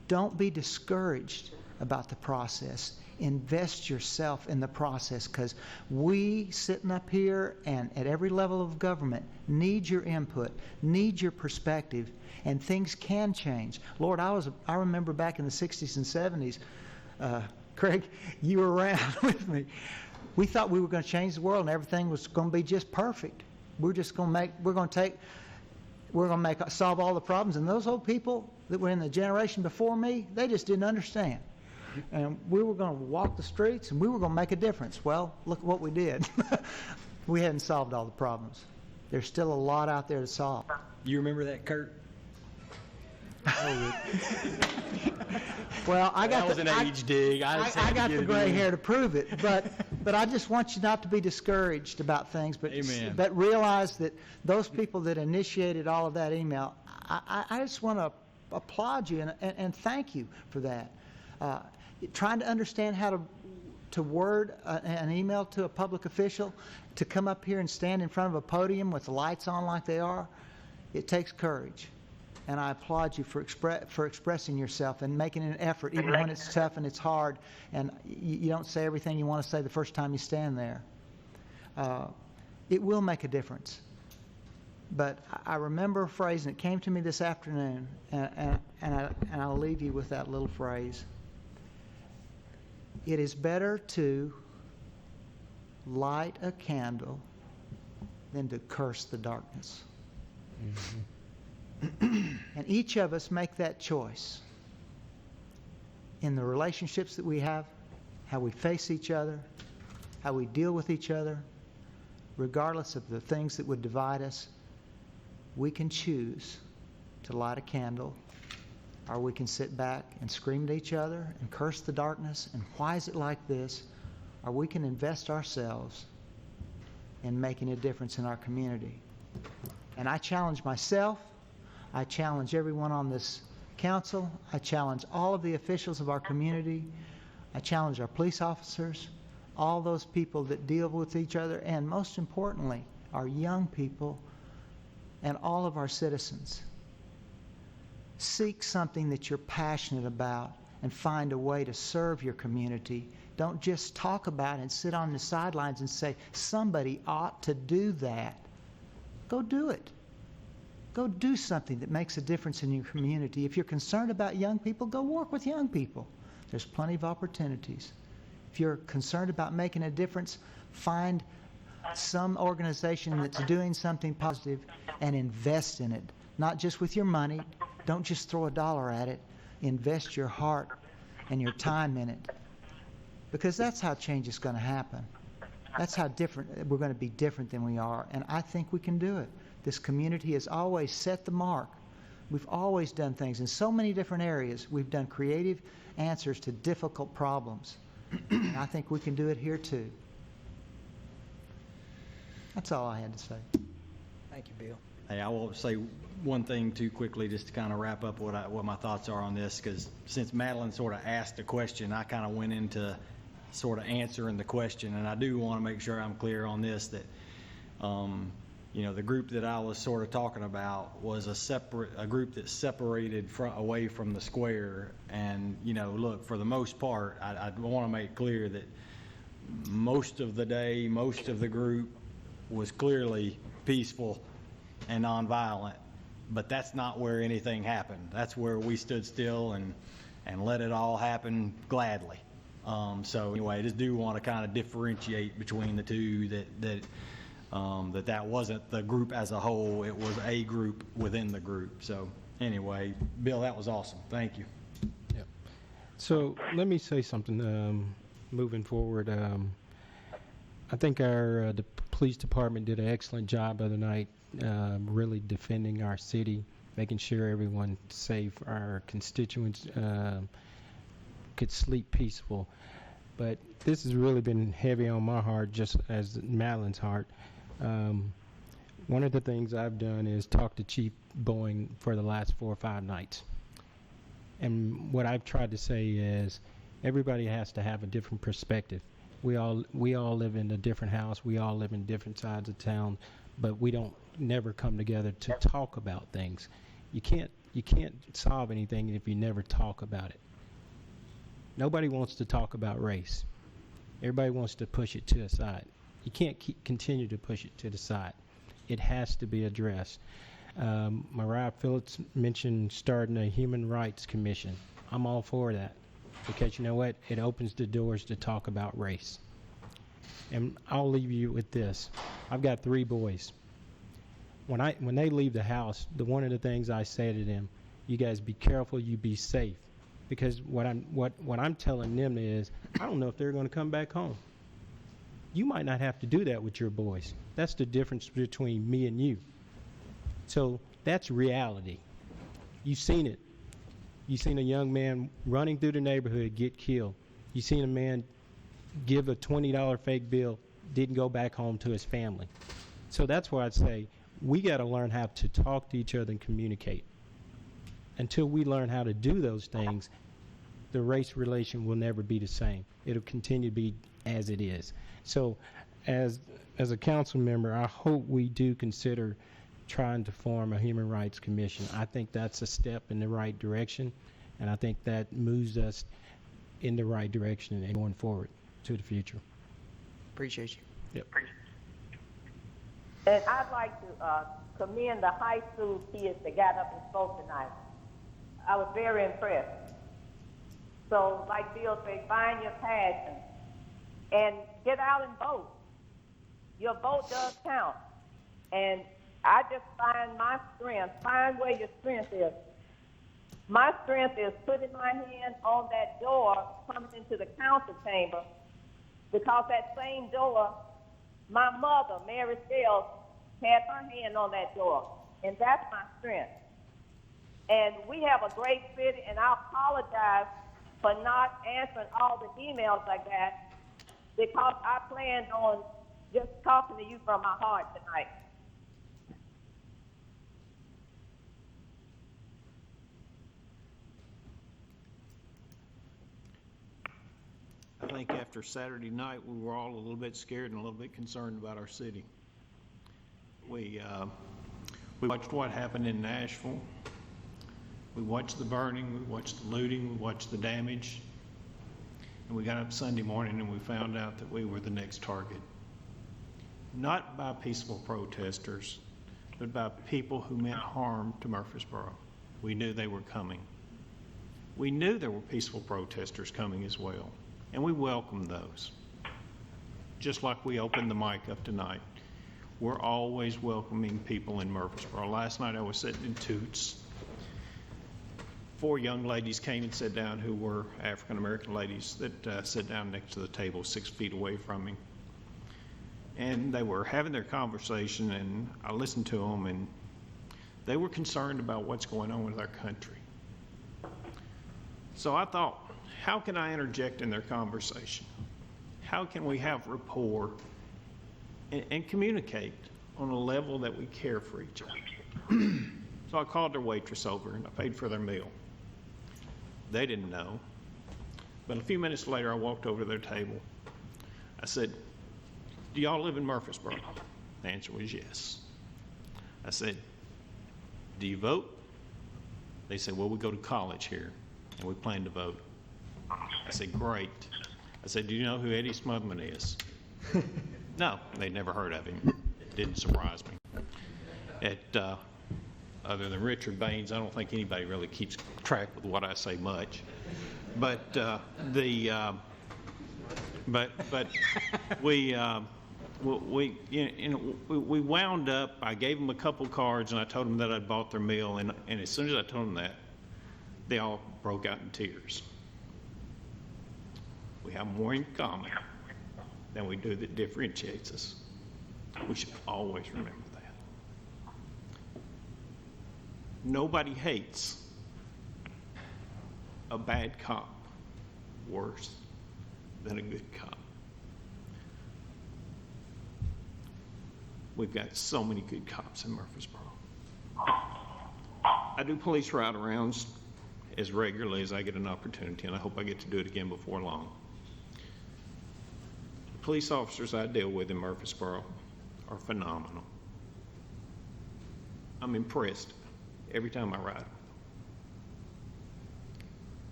don't be discouraged about the process. Invest yourself in the process, because we sitting up here and at every level of government need your input, need your perspective, and things can change. Lord, I remember back in the 60s and 70s, Craig, you were around with me. We thought we were going to change the world and everything was going to be just perfect. We're going to solve all the problems. And those old people that were in the generation before me, they just didn't understand. And we were going to walk the streets and we were going to make a difference. Well, look at what we did. We hadn't solved all the problems. There's still a lot out there to solve. You remember that, Kurt? Well, I got that was an age dig. I got the gray hair to prove it, but I just want you not to be discouraged about things, but realize that those people that initiated all of that email, I just want to applaud you and thank you for that. Trying to understand how to word an email to a public official, to come up here and stand in front of a podium with the lights on like they are, it takes courage. And I applaud you for expressing yourself and making an effort, even when it's tough and it's hard, and you don't say everything you want to say the first time you stand there. It will make a difference. But I remember a phrase, and it came to me this afternoon, and I'll leave you with that little phrase. It is better to light a candle than to curse the darkness. Mm-hmm. And each of us make that choice in the relationships that we have, how we face each other, how we deal with each other, regardless of the things that would divide us. We can choose to light a candle, or we can sit back and scream at each other and curse the darkness and why is it like this, or we can invest ourselves in making a difference in our community. And I challenge myself, I challenge everyone on this council, I challenge all of the officials of our community, I challenge our police officers, all those people that deal with each other, and most importantly, our young people and all of our citizens. Seek something that you're passionate about and find a way to serve your community. Don't just talk about it and sit on the sidelines and say, somebody ought to do that. Go do it. Go do something that makes a difference in your community. If you're concerned about young people, go work with young people. There's plenty of opportunities. If you're concerned about making a difference, find some organization that's doing something positive and invest in it. Not just with your money. Don't just throw $1 at it. Invest your heart and your time in it. Because that's how change is going to happen. That's how we're going to be different than we are. And I think we can do it. This community has always set the mark. We've always done things in so many different areas. We've done creative answers to difficult problems. And I think we can do it here too. That's all I had to say. Thank you, Bill. Hey, I will say one thing too quickly, just to kind of wrap up what my thoughts are on this, because since Madeline sort of asked the question, I kind of went into sort of answering the question, and I do want to make sure I'm clear on this, that the group that I was sort of talking about was a group that separated away from the square. And look, for the most part, I want to make clear that most of the day, most of the group was clearly peaceful and nonviolent, but that's not where anything happened. That's where we stood still and let it all happen gladly. So anyway, I just do want to kind of differentiate between the two, that wasn't the group as a whole. It was a group within the group. So anyway, Bill, that was awesome. Thank you. Yeah. So let me say something moving forward. I think the police department did an excellent job the other night, really defending our city, making sure everyone's safe, our constituents could sleep peaceful. But this has really been heavy on my heart, just as Madeline's heart. One of the things I've done is talk to Chief Boeing for the last 4 or 5 nights. And what I've tried to say is everybody has to have a different perspective. We all live in a different house. We all live in different sides of town, but we don't never come together to talk about things. You can't solve anything if you never talk about it. Nobody wants to talk about race. Everybody wants to push it to the side. You can't continue to push it to the side. It has to be addressed. Mariah Phillips mentioned starting a human rights commission. I'm all for that, because you know what? It opens the doors to talk about race. And I'll leave you with this. I've got 3 boys. When they leave the house, one of the things I say to them, you guys be careful, you be safe. Because what I'm telling them is, I don't know if they're going to come back home. You might not have to do that with your boys. That's the difference between me and you. So that's reality. You've seen it. You've seen a young man running through the neighborhood get killed. You've seen a man give a $20 fake bill, didn't go back home to his family. So that's why I'd say we got to learn how to talk to each other and communicate. Until we learn how to do those things, the race relation will never be the same. It'll continue to be as it is. So as a council member, I hope we do consider trying to form a human rights commission. I think that's a step in the right direction, and I think that moves us in the right direction and going forward to the future. Appreciate you. Yep. And I'd like to commend the high school kids that got up and spoke tonight. I was very impressed. So, like Bill said, find your passion and get out and vote. Your vote does count. And I just find my strength, find where your strength is. My strength is putting my hand on that door coming into the council chamber, because that same door, my mother, Mary Scales, had her hand on that door. And that's my strength. And we have a great city, and I apologize for not answering all the emails like that, because I planned on just talking to you from my heart tonight. I think after Saturday night, we were all a little bit scared and a little bit concerned about our city. We watched what happened in Nashville. We watched the burning, we watched the looting, we watched the damage. And we got up Sunday morning and we found out that we were the next target. Not by peaceful protesters, but by people who meant harm to Murfreesboro. We knew they were coming. We knew there were peaceful protesters coming as well, and we welcomed those. Just like we opened the mic up tonight, we're always welcoming people in Murfreesboro. Last night I was sitting in Toots. 4 young ladies came and sat down who were African-American ladies that sat down next to the table 6 feet away from me. And they were having their conversation, and I listened to them, and they were concerned about what's going on with our country. So I thought, how can I interject in their conversation? How can we have rapport and communicate on a level that we care for each other? So I called their waitress over and I paid for their meal. They didn't know. But a few minutes later, I walked over to their table. I said, do y'all live in Murfreesboro? The answer was yes. I said, do you vote? They said, well, we go to college here and we plan to vote. I said, great. I said, do you know who Eddie Smotherman is? No, they'd never heard of him. It didn't surprise me. Other than Richard Baines, I don't think anybody really keeps track with what I say much. But we wound up. I gave them a couple cards and I told them that I'd bought their meal. And as soon as I told them that, they all broke out in tears. We have more in common than we do that differentiates us. We should always remember that. Nobody hates a bad cop worse than a good cop. We've got so many good cops in Murfreesboro. I do police ride-arounds as regularly as I get an opportunity, and I hope I get to do it again before long. The police officers I deal with in Murfreesboro are phenomenal. I'm impressed every time I ride.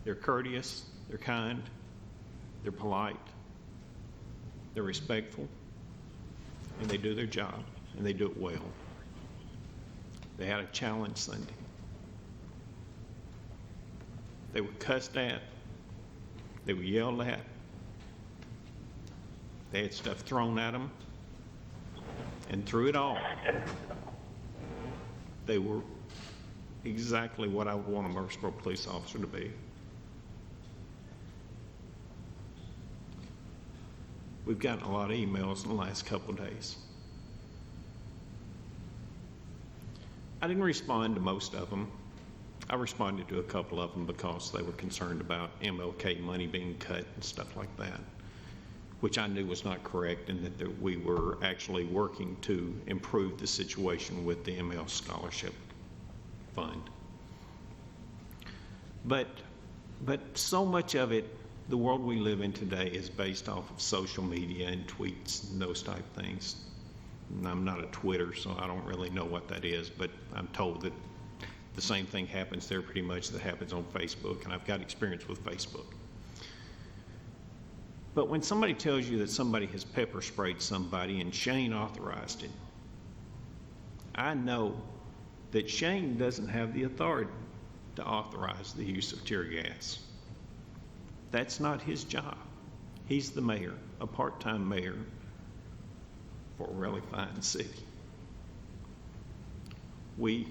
They're courteous, they're kind, they're polite, they're respectful, and they do their job, and they do it well. They had a challenge Sunday. They were cussed at, they were yelled at, they had stuff thrown at them, and through it all, they were exactly what I would want a Murfreesboro police officer to be. We've gotten a lot of emails in the last couple of days. I didn't respond to most of them. I responded to a couple of them because they were concerned about MLK money being cut and stuff like that, which I knew was not correct, and that we were actually working to improve the situation with the ML Scholarship Fund. But so much of it, the world we live in today, is based off of social media and tweets and those type things. And I'm not a Twitter, so I don't really know what that is, but I'm told that the same thing happens there pretty much that happens on Facebook, and I've got experience with Facebook. But when somebody tells you that somebody has pepper sprayed somebody and Shane authorized it, I know that Shane doesn't have the authority to authorize the use of tear gas. That's not his job. He's the mayor, a part-time mayor for a really fine city. We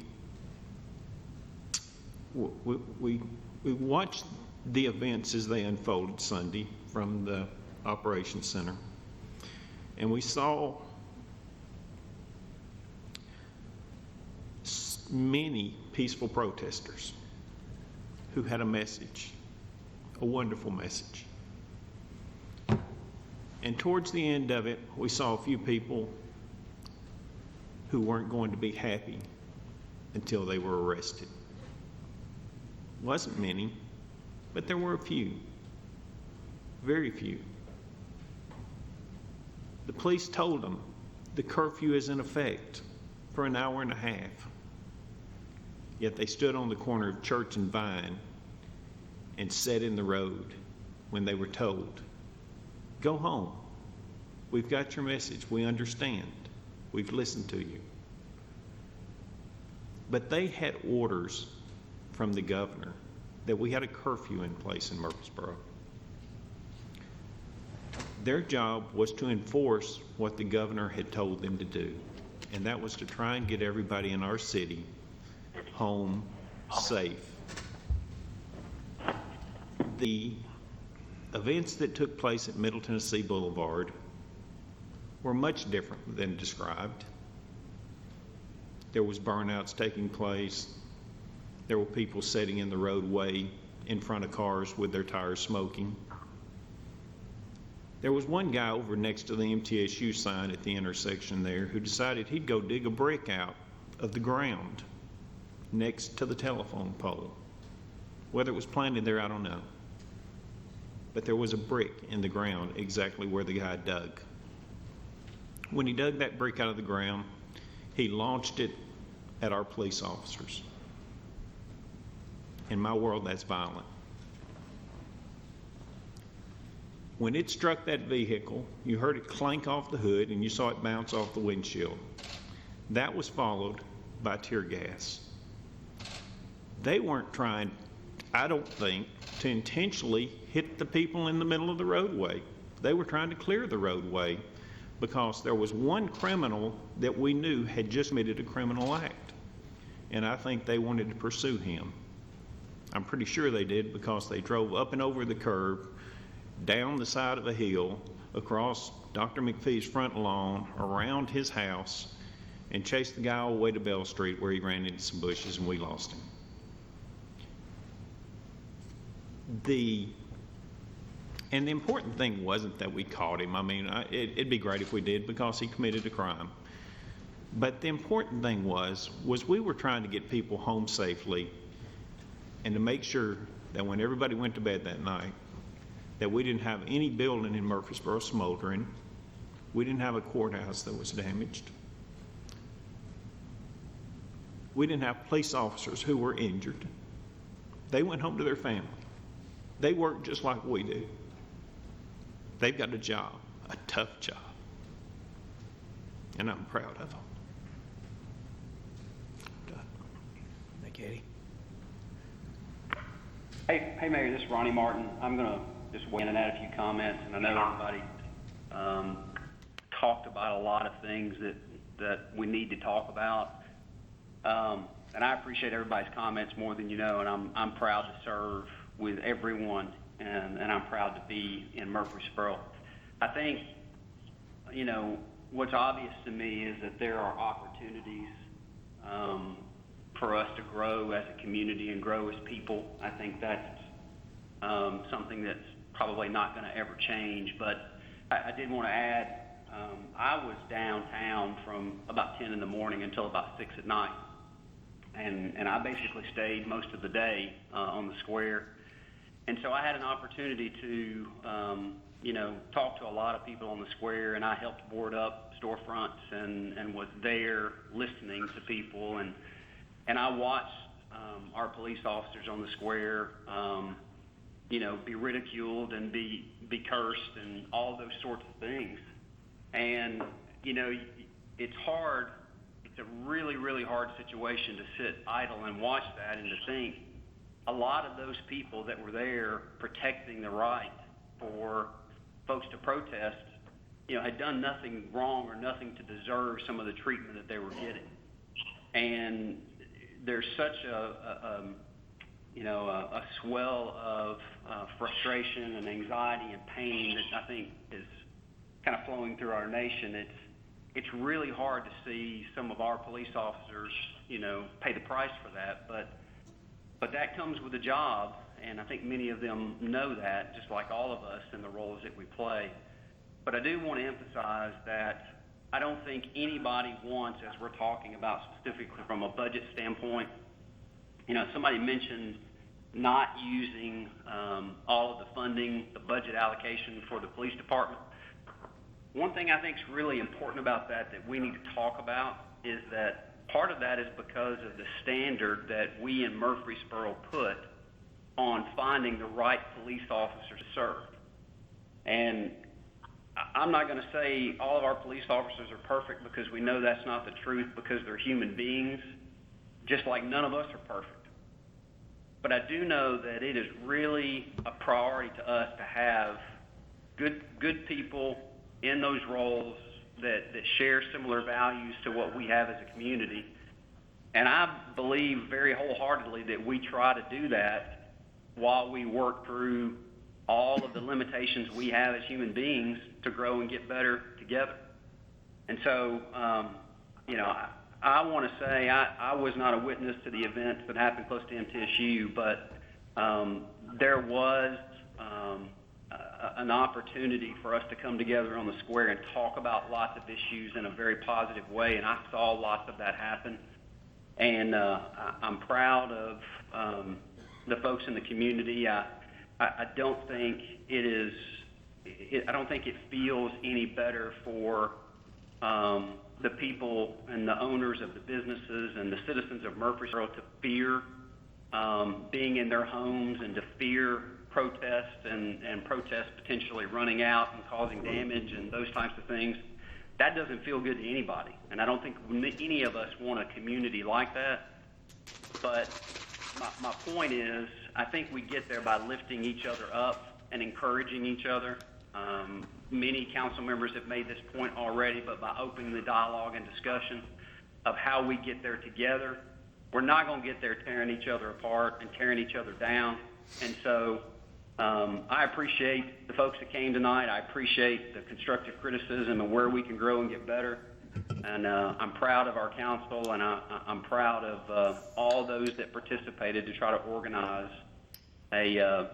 watched the events as they unfolded Sunday from the Operations Center, and we saw many peaceful protesters who had a message, a wonderful message. And towards the end of it, we saw a few people who weren't going to be happy until they were arrested. Wasn't many, but there were a few, very few. The police told them the curfew is in effect for an hour and a half. Yet they stood on the corner of Church and Vine and sat in the road when they were told, go home. We've got your message. We understand. We've listened to you. But they had orders from the governor that we had a curfew in place in Murfreesboro. Their job was to enforce what the governor had told them to do, and that was to try and get everybody in our city home safe. The events that took place at Middle Tennessee Boulevard were much different than described. There was burnouts taking place. There were people sitting in the roadway in front of cars with their tires smoking. There was one guy over next to the MTSU sign at the intersection there who decided he'd go dig a brick out of the ground next to the telephone pole. Whether it was planted there, I don't know. But there was a brick in the ground exactly where the guy dug. When he dug that brick out of the ground, he launched it at our police officers. In my world, that's violent. When it struck that vehicle, you heard it clank off the hood and you saw it bounce off the windshield. That was followed by tear gas. They weren't trying, I don't think, to intentionally hit the people in the middle of the roadway. They were trying to clear the roadway because there was one criminal that we knew had just committed a criminal act. And I think they wanted to pursue him. I'm pretty sure they did because they drove up and over the curb, down the side of a hill, across Dr. McPhee's front lawn, around his house, and chased the guy all the way to Bell Street where he ran into some bushes and we lost him. And the important thing wasn't that we caught him. I mean, it'd be great if we did because he committed a crime. But the important thing was we were trying to get people home safely and to make sure that when everybody went to bed that night, that we didn't have any building in Murfreesboro smoldering. We didn't have a courthouse that was damaged. We didn't have police officers who were injured. They went home to their family. They work just like we do. They've got a job, a tough job. And I'm proud of them. Hey, Katie. Hey, Mayor, this is Ronnie Martin. I'm going to just weigh in and add a few comments. And I know everybody talked about a lot of things that we need to talk about. And I appreciate everybody's comments more than you know, and I'm proud to serve with everyone, and I'm proud to be in Murfreesboro. I think, you know, what's obvious to me is that there are opportunities for us to grow as a community and grow as people. I think that's something that's probably not going to ever change, but I did want to add, I was downtown from about 10 in the morning until about 6 at night. And I basically stayed most of the day on the square. And so I had an opportunity to, you know, talk to a lot of people on the square, and I helped board up storefronts and was there listening to people. And I watched our police officers on the square, you know, be ridiculed and be cursed and all those sorts of things. And, you know, it's hard. It's a really, really hard situation to sit idle and watch that and to think a lot of those people that were there protecting the right for folks to protest, you know, had done nothing wrong or nothing to deserve some of the treatment that they were getting. And there's such a swell of frustration and anxiety and pain that I think is kind of flowing through our nation. It's really hard to see some of our police officers, you know, pay the price for that, but that comes with the job, and I think many of them know that, just like all of us in the roles that we play. But I do want to emphasize that I don't think anybody wants, as we're talking about specifically from a budget standpoint, you know, somebody mentioned not using all of the funding, the budget allocation for the police department. One thing I think is really important about that we need to talk about is that part of that is because of the standard that we in Murfreesboro put on finding the right police officer to serve. And I'm not going to say all of our police officers are perfect, because we know that's not the truth, because they're human beings, just like none of us are perfect. But I do know that it is really a priority to us to have good people in those roles that share similar values to what we have as a community. And I believe very wholeheartedly that we try to do that while we work through all of the limitations we have as human beings to grow and get better together. And so, you know, I want to say I was not a witness to the events that happened close to MTSU, but there was an opportunity for us to come together on the square and talk about lots of issues in a very positive way, and I saw lots of that happen. And I'm proud of the folks in the community. I don't think it is. I don't think it feels any better for the people and the owners of the businesses and the citizens of Murfreesboro to fear being in their homes and to fear protests and protests potentially running out and causing damage and those types of things. That doesn't feel good to anybody. And I don't think any of us want a community like that. But my point is, I think we get there by lifting each other up and encouraging each other. Many council members have made this point already, but by opening the dialogue and discussion of how we get there together, we're not going to get there tearing each other apart and tearing each other down. And so I appreciate the folks that came tonight. I appreciate the constructive criticism and where we can grow and get better. And I'm proud of our council, and I'm proud of all those that participated to try to organize a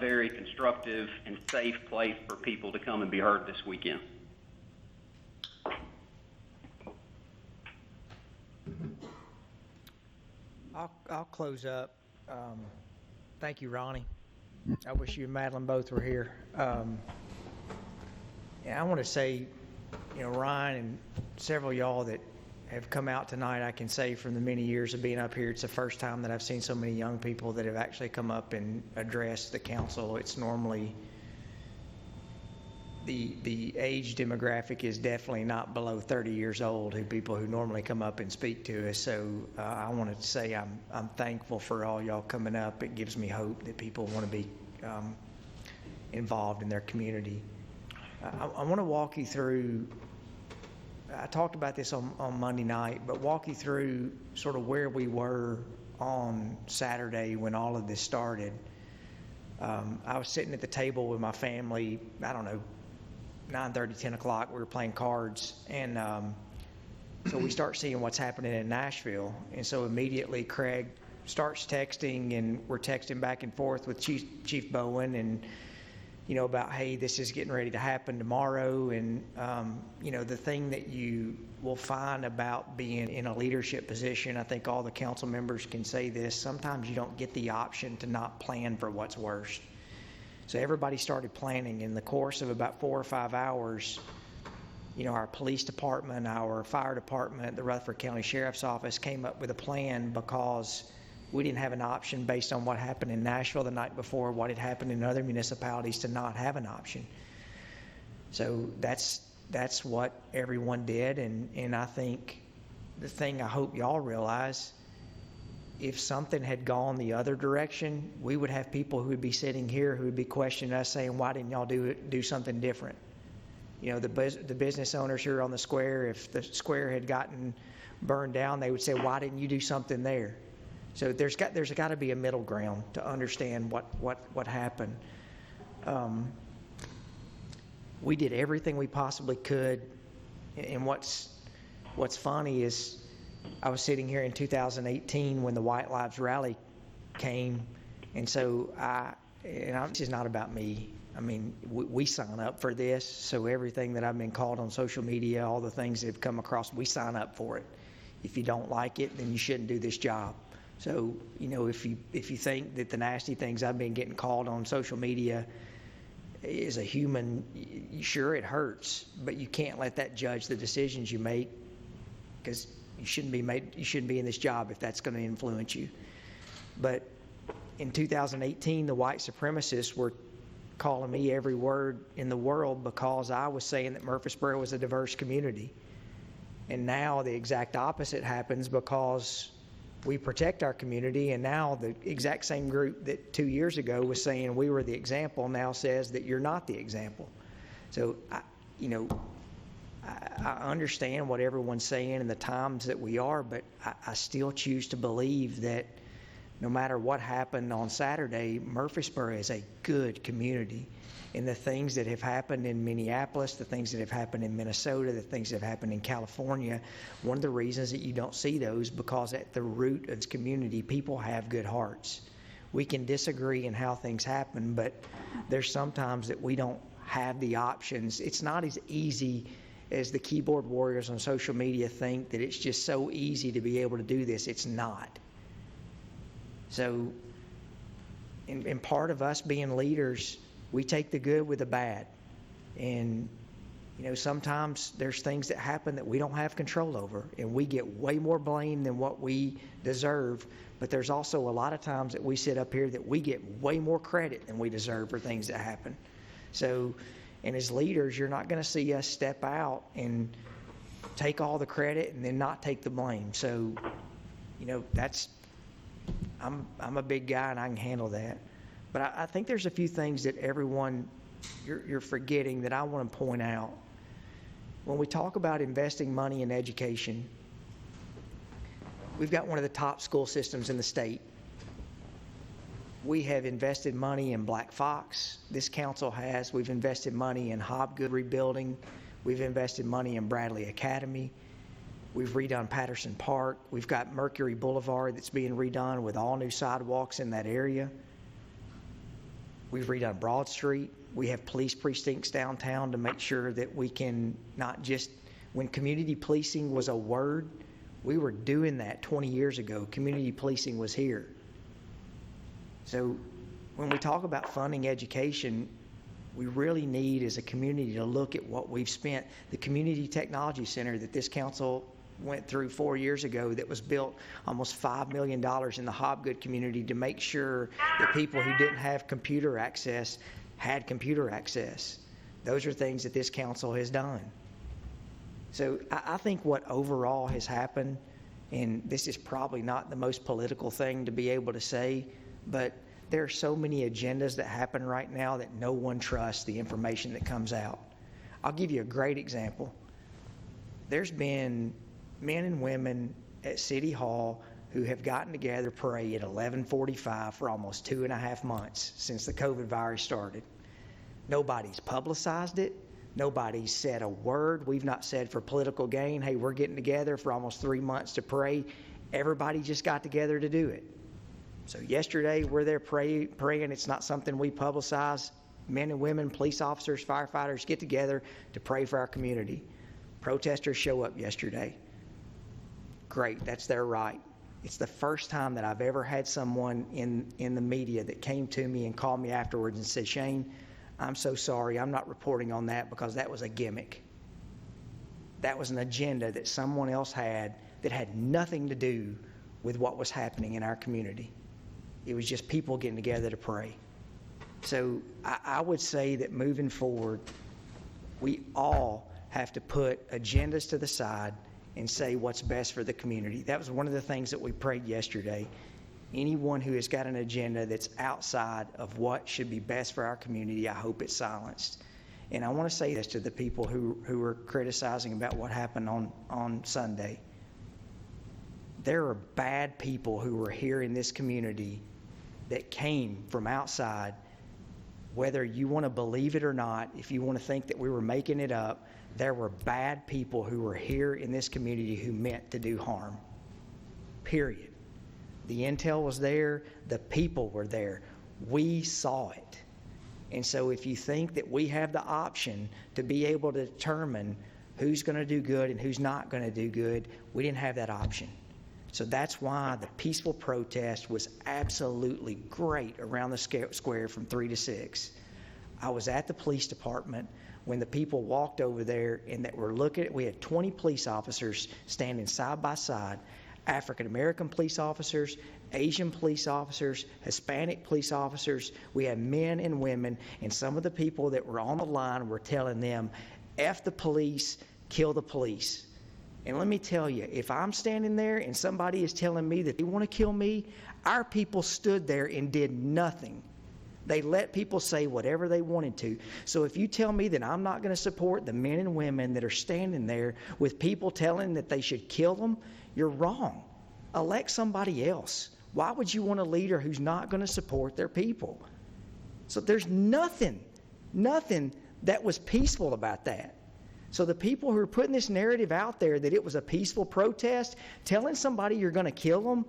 very constructive and safe place for people to come and be heard this weekend. I'll close up. Thank you, Ronnie. I wish you and Madeline both were here. And I want to say, Ryan and several of y'all that have come out tonight, I can say from the many years of being up here, it's the first time that I've seen so many young people that have actually come up and addressed the council. It's normally, the age demographic is definitely not below 30 years old, people who normally come up and speak to us. So I wanted to say I'm thankful for all y'all coming up. It gives me hope that people want to be involved in their community. I want to walk you through, I talked about this on Monday night, but walk you through sort of where we were on Saturday when all of this started. I was sitting at the table with my family, I don't know, 9:30, 10 o'clock, we were playing cards, and so we start seeing what's happening in Nashville, and so immediately Craig starts texting, and we're texting back and forth with Chief Bowen, and about, hey, this is getting ready to happen tomorrow, and the thing that you will find about being in a leadership position, I think all the council members can say this, sometimes you don't get the option to not plan for what's worst. So everybody started planning. In the course of about 4 or 5 hours, our police department, our fire department, the Rutherford County Sheriff's Office came up with a plan because we didn't have an option based on what happened in Nashville the night before, what had happened in other municipalities to not have an option. So that's what everyone did, and I think the thing I hope y'all realize, if something had gone the other direction, we would have people who would be sitting here who would be questioning us, saying, why didn't y'all do something different? The business owners here on the square, if the square had gotten burned down, they would say, why didn't you do something there? So there's got to be a middle ground to understand what happened. We did everything we possibly could, and what's funny is I was sitting here in 2018 when the White Lives Rally came, and so this is not about me. I mean, we sign up for this, so everything that I've been called on social media, all the things that have come across, we sign up for it. If you don't like it, then you shouldn't do this job. So, if you think that the nasty things I've been getting called on social media is a human, sure, it hurts, but you can't let that judge the decisions you make, because you shouldn't be in this job if that's going to influence you. But in 2018, the white supremacists were calling me every word in the world because I was saying that Murfreesboro was a diverse community. And now the exact opposite happens because we protect our community, and now the exact same group that 2 years ago was saying we were the example now says that you're not the example. So, I understand what everyone's saying and the times that we are, but I still choose to believe that no matter what happened on Saturday, Murfreesboro is a good community. And the things that have happened in Minneapolis, the things that have happened in Minnesota, the things that have happened in California, one of the reasons that you don't see those because at the root of this community, people have good hearts. We can disagree in how things happen, but there's sometimes that we don't have the options. It's not as easy as the keyboard warriors on social media think, that it's just so easy to be able to do this. It's not. So, in part of us being leaders, we take the good with the bad. And, you know, sometimes there's things that happen that we don't have control over, and we get way more blame than what we deserve. But there's also a lot of times that we sit up here that we get way more credit than we deserve for things that happen. So, and as leaders, you're not going to see us step out and take all the credit and then not take the blame. So, you know, I'm a big guy and I can handle that. But I think there's a few things that everyone, you're forgetting that I want to point out. When we talk about investing money in education, we've got one of the top school systems in the state. We have invested money in Black Fox. This council has. We've invested money in Hobgood rebuilding. We've invested money in Bradley Academy. We've redone Patterson Park. We've got Mercury Boulevard that's being redone with all new sidewalks in that area. We've redone Broad Street. We have police precincts downtown to make sure that we can not just, when community policing was a word, we were doing that 20 years ago. Community policing was here. So when we talk about funding education, we really need as a community to look at what we've spent. The Community Technology Center that this council went through 4 years ago that was built almost $5 million in the Hobgood community to make sure that people who didn't have computer access had computer access. Those are things that this council has done. So I think what overall has happened, and this is probably not the most political thing to be able to say, but there are so many agendas that happen right now that no one trusts the information that comes out. I'll give you a great example. There's been men and women at City Hall who have gotten together to pray at 11:45 for almost 2.5 months since the COVID virus started. Nobody's publicized it. Nobody's said a word. We've not said for political gain, hey, we're getting together for almost 3 months to pray. Everybody just got together to do it. So yesterday, we're there praying. It's not something we publicize. Men and women, police officers, firefighters get together to pray for our community. Protesters show up yesterday. Great, that's their right. It's the first time that I've ever had someone in the media that came to me and called me afterwards and said, Shane, I'm so sorry, I'm not reporting on that because that was a gimmick. That was an agenda that someone else had that had nothing to do with what was happening in our community. It was just people getting together to pray. So I would say that moving forward, we all have to put agendas to the side and say what's best for the community. That was one of the things that we prayed yesterday. Anyone who has got an agenda that's outside of what should be best for our community, I hope it's silenced. And I want to say this to the people who are criticizing about what happened on Sunday. There are bad people who are here in this community that came from outside. Whether you want to believe it or not, if you want to think that we were making it up, there were bad people who were here in this community who meant to do harm. Period. The intel was there. The people were there. We saw it. And so if you think that we have the option to be able to determine who's going to do good and who's not going to do good, we didn't have that option. So that's why the peaceful protest was absolutely great around the square from 3 to 6. I was at the police department when the people walked over there and that were looking at, we had 20 police officers standing side by side, African American police officers, Asian police officers, Hispanic police officers. We had men and women, and some of the people that were on the line were telling them, F the police, kill the police. And let me tell you, if I'm standing there and somebody is telling me that they want to kill me, our people stood there and did nothing. They let people say whatever they wanted to. So if you tell me that I'm not going to support the men and women that are standing there with people telling that they should kill them, you're wrong. Elect somebody else. Why would you want a leader who's not going to support their people? So there's nothing that was peaceful about that. So the people who are putting this narrative out there that it was a peaceful protest, telling somebody you're going to kill them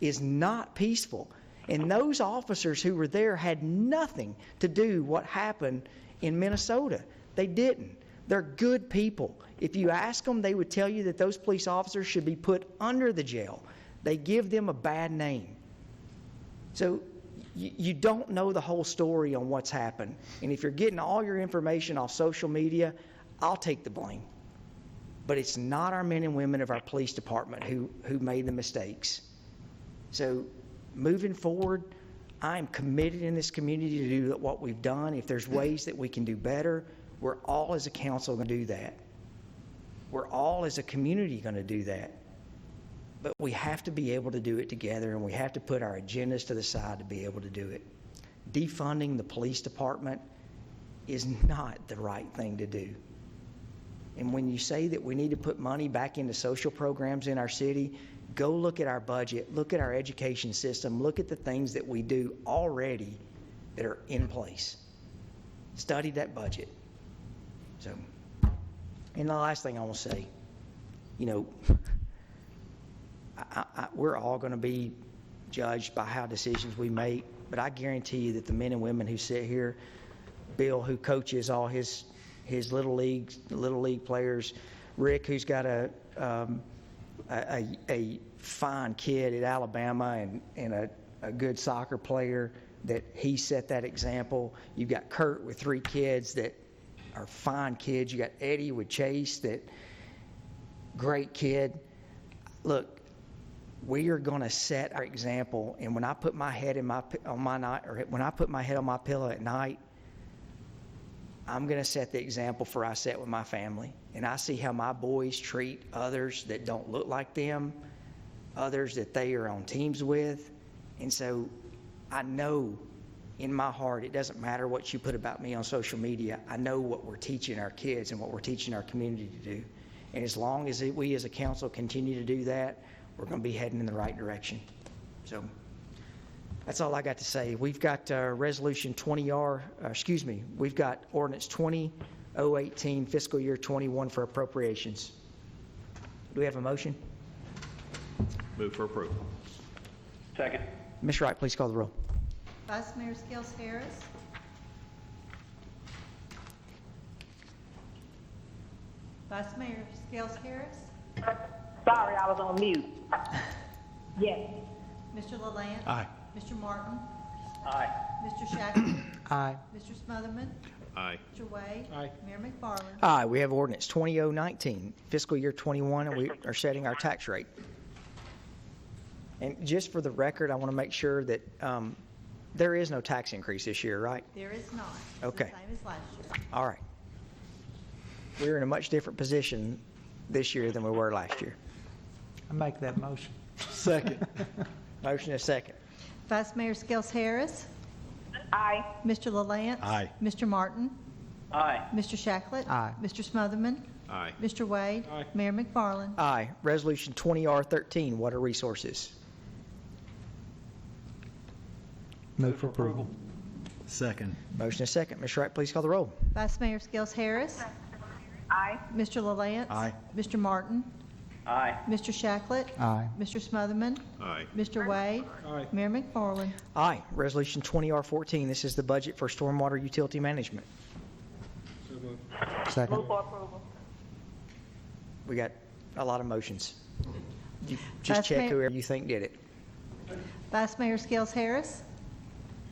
is not peaceful. And those officers who were there had nothing to do what happened in Minnesota. They didn't. They're good people. If you ask them, they would tell you that those police officers should be put under the jail. They give them a bad name. So you don't know the whole story on what's happened. And if you're getting all your information off social media, I'll take the blame. But it's not our men and women of our police department who made the mistakes. So moving forward, I am committed in this community to do what we've done. If there's ways that we can do better, we're all as a council going to do that. We're all as a community going to do that. But we have to be able to do it together, and we have to put our agendas to the side to be able to do it. Defunding the police department is not the right thing to do. And when you say that we need to put money back into social programs in our city, go look at our budget, look at our education system, look at the things that we do already that are in place. Study that budget. So, and the last thing I want to say, you know, we're all going to be judged by how decisions we make, but I guarantee you that the men and women who sit here, Bill, who coaches all his little league players, Rick, who's got a fine kid at Alabama and a good soccer player, that he set that example. You've got Kurt with 3 kids that are fine kids. You got Eddie with Chase, that great kid. Look, we are going to set our example. And when I put my head on my pillow at night, I'm going to set the example for I set with my family. And I see how my boys treat others that don't look like them, others that they are on teams with. And so I know in my heart, it doesn't matter what you put about me on social media. I know what we're teaching our kids and what we're teaching our community to do. And as long as we as a council continue to do that, we're going to be heading in the right direction. So that's all I got to say. We've got resolution 20R, we've got ordinance 20-018 fiscal year 21 for appropriations. Do we have a motion? Move for approval. Second. Ms. Wright, please call the roll. Vice Mayor Skels Harris. Vice Mayor Skels Harris. Sorry, I was on mute. Yes. Mr. LaLance. Aye. Mr. Martin. Aye. Mr. Shackleton. Aye. Mr. Smotherman. Aye. Mr. Wade. Aye. Mayor McFarland. Aye, we have ordinance 20-019 fiscal year 21, and we are setting our tax rate. And just for the record, I want to make sure that there is no tax increase this year, right? There is not. It's Okay. the same as last year. All right. We're in a much different position this year than we were last year. I make that motion. Second. Motion is second. Vice Mayor Skels Harris. Aye. Mr. LaLance. Aye. Mr. Martin. Aye. Mr. Shacklet. Aye. Mr. Smotherman. Aye. Mr. Wade. Aye. Mayor McFarland. Aye. Resolution 20R13, water resources. Move for approval. Second. Motion is second. Ms. Wright, please call the roll. Vice Mayor Skels Harris. Aye. Mr. LaLance. Aye. Mr. Martin. Aye. Mr. Shacklet. Aye. Mr. Smotherman. Aye. Mr. Wade. Aye. Mayor McFarland. Aye. Resolution 20R14, this is the budget for stormwater utility management. Second. Move for approval. We got a lot of motions. You just Vice check Mayor- whoever you think did it. Vice Mayor Skels Harris.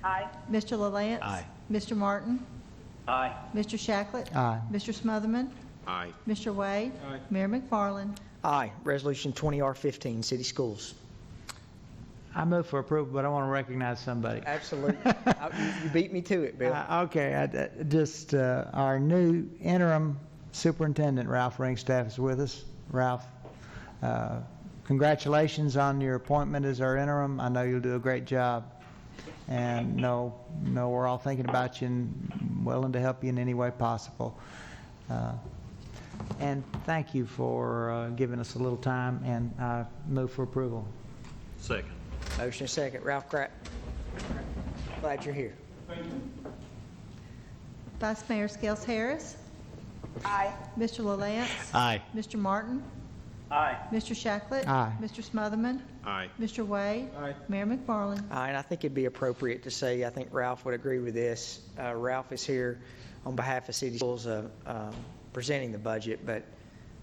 Aye. Mr. LaLance. Aye. Mr. Martin. Aye. Mr. Shacklet. Aye. Mr. Smotherman. Aye. Mr. Wade. Aye. Mayor McFarland. Aye. Resolution 20R15, city schools. I move for approval, but I want to recognize somebody. Absolutely. You beat me to it, Bill. Okay, our new interim superintendent, Ralph Ringstaff, is with us. Ralph, congratulations on your appointment as our interim. I know you'll do a great job. And know we're all thinking about you and willing to help you in any way possible. And thank you for giving us a little time, and I move for approval. Second. Motion is second. Ralph Krapp. Glad you're here. Vice Mayor Skels Harris. Aye. Mr. LaLance. Aye. Mr. Martin. Aye. Mr. Shacklet? Aye. Mr. Smotherman? Aye. Mr. Wade? Aye. Mayor McFarland? And I think it'd be appropriate to say, I think Ralph would agree with this. Ralph is here on behalf of City Schools presenting the budget, but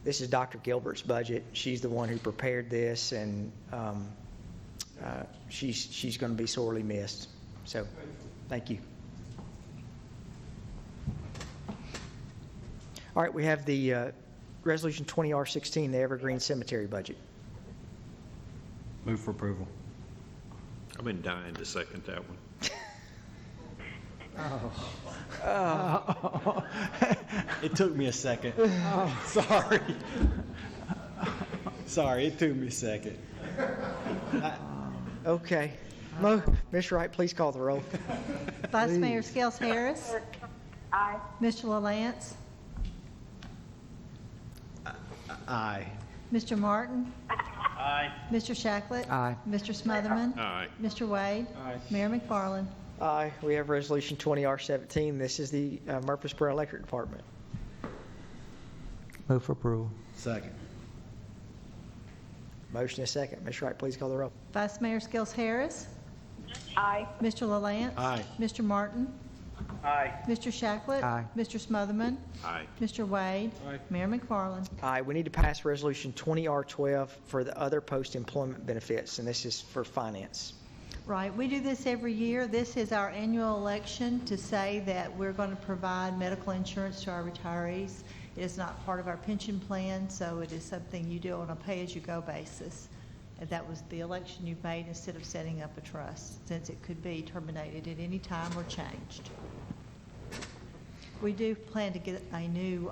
this is Dr. Gilbert's budget. She's the one who prepared this, and she's going to be sorely missed. So, thank you. All right, we have the Resolution 20R16, the Evergreen Cemetery budget. Move for approval. I've been dying to second that one. It took me a second. Sorry. Sorry, it took me a second. Okay. Ms. Wright, please call the roll. Vice Mayor Skels Harris? Aye. Mr. LaLance? Aye. Mr. Martin? Aye. Mr. Shacklet? Aye. Mr. Smotherman? Aye. Mr. Wade? Aye. Mayor McFarland? Aye. We have Resolution 20R17. This is the Murfreesboro Electric Department. Move for approval. Second. Motion is second. Ms. Wright, please call the roll. Vice Mayor Skels Harris? Aye. Mr. LaLance? Aye. Mr. Martin? Aye. Mr. Shacklet? Aye. Mr. Smotherman? Aye. Mr. Wade? Aye. Mayor McFarland? Aye. We need to pass Resolution 20R12 for the other post-employment benefits, and this is for finance. Right, we do this every year. This is our annual election to say that we're going to provide medical insurance to our retirees. It is not part of our pension plan, so it is something you do on a pay-as-you-go basis. And that was the election you've made instead of setting up a trust, since it could be terminated at any time or changed. We do plan to get a new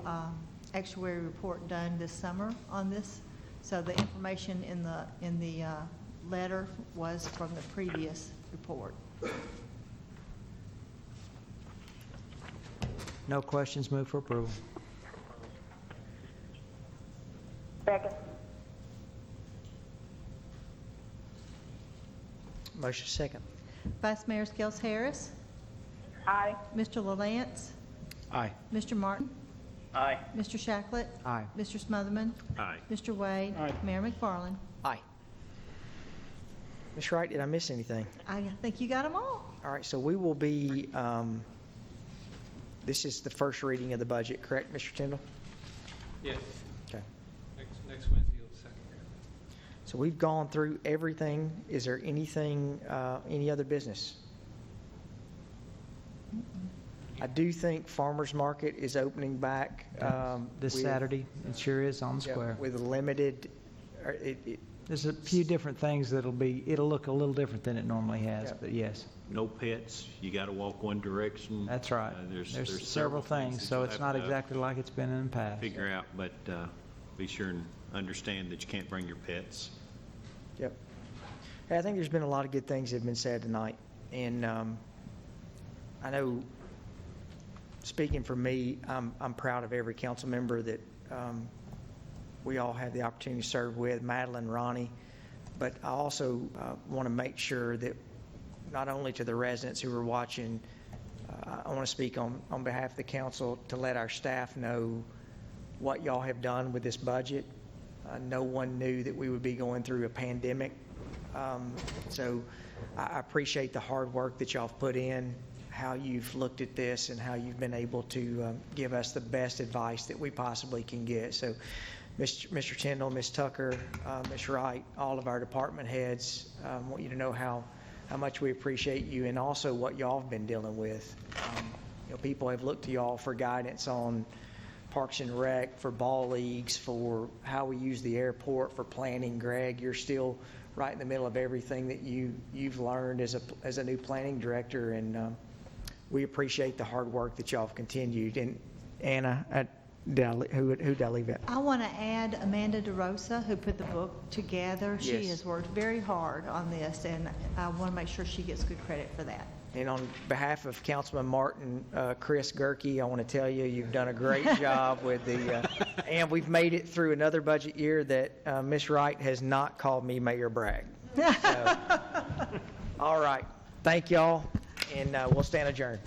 actuary report done this summer on this, so the information in the letter was from the previous report. No questions, move for approval. Second. Motion second. Vice Mayor Skels Harris? Aye. Mr. LaLance? Aye. Mr. Martin? Aye. Mr. Shacklet? Aye. Mr. Smotherman? Aye. Mr. Wade? Aye. Mayor McFarland? Aye. Ms. Wright, did I miss anything? I think you got them all. All right, so we will be, this is the first reading of the budget, correct, Mr. Tyndall? Yes. Okay. Next Wednesday, the second. So we've gone through everything. Is there anything, any other business? I do think Farmers Market is opening back. This with- Saturday, it sure is on the yeah, square. with limited, There's a few different things it'll look a little different than it normally has, Yeah. but yes, No pets. You got to walk one direction. that's right. There's several things, that so you'll it's have not to exactly like it's been in the past. Figure out, but be sure and understand that you can't bring your pets. Yep. Hey, I think there's been a lot of good things that have been said tonight. And I know, speaking for me, I'm proud of every council member that we all had the opportunity to serve with, Madeline, Ronnie. But I also want to make sure that not only to the residents who are watching, I want to speak on behalf of the council to let our staff know what y'all have done with this budget. No one knew that we would be going through a pandemic. So I appreciate the hard work that y'all have put in, how you've looked at this, and how you've been able to give us the best advice that we possibly can get. So Mr. Tyndall, Ms. Tucker, Ms. Wright, all of our department heads, want you to know how much we appreciate you, and also what y'all have been dealing with. People have looked to y'all for guidance on Parks and Rec, for ball leagues, for how we use the airport, for planning. Greg, you're still right in the middle of everything that you've learned as a new planning director, and we appreciate the hard work that y'all have continued. And Anna, who did I leave out? I want to add Amanda DeRosa, who put the book together. She Yes. has worked very hard on this, and I want to make sure she gets good credit for that. And on behalf of Councilman Martin, Chris Gerke, I want to tell you, you've done a great job with the, and we've made it through another budget year that Ms. Wright has not called me Mayor Bragg. So, all right. Thank y'all, and we'll stand adjourned.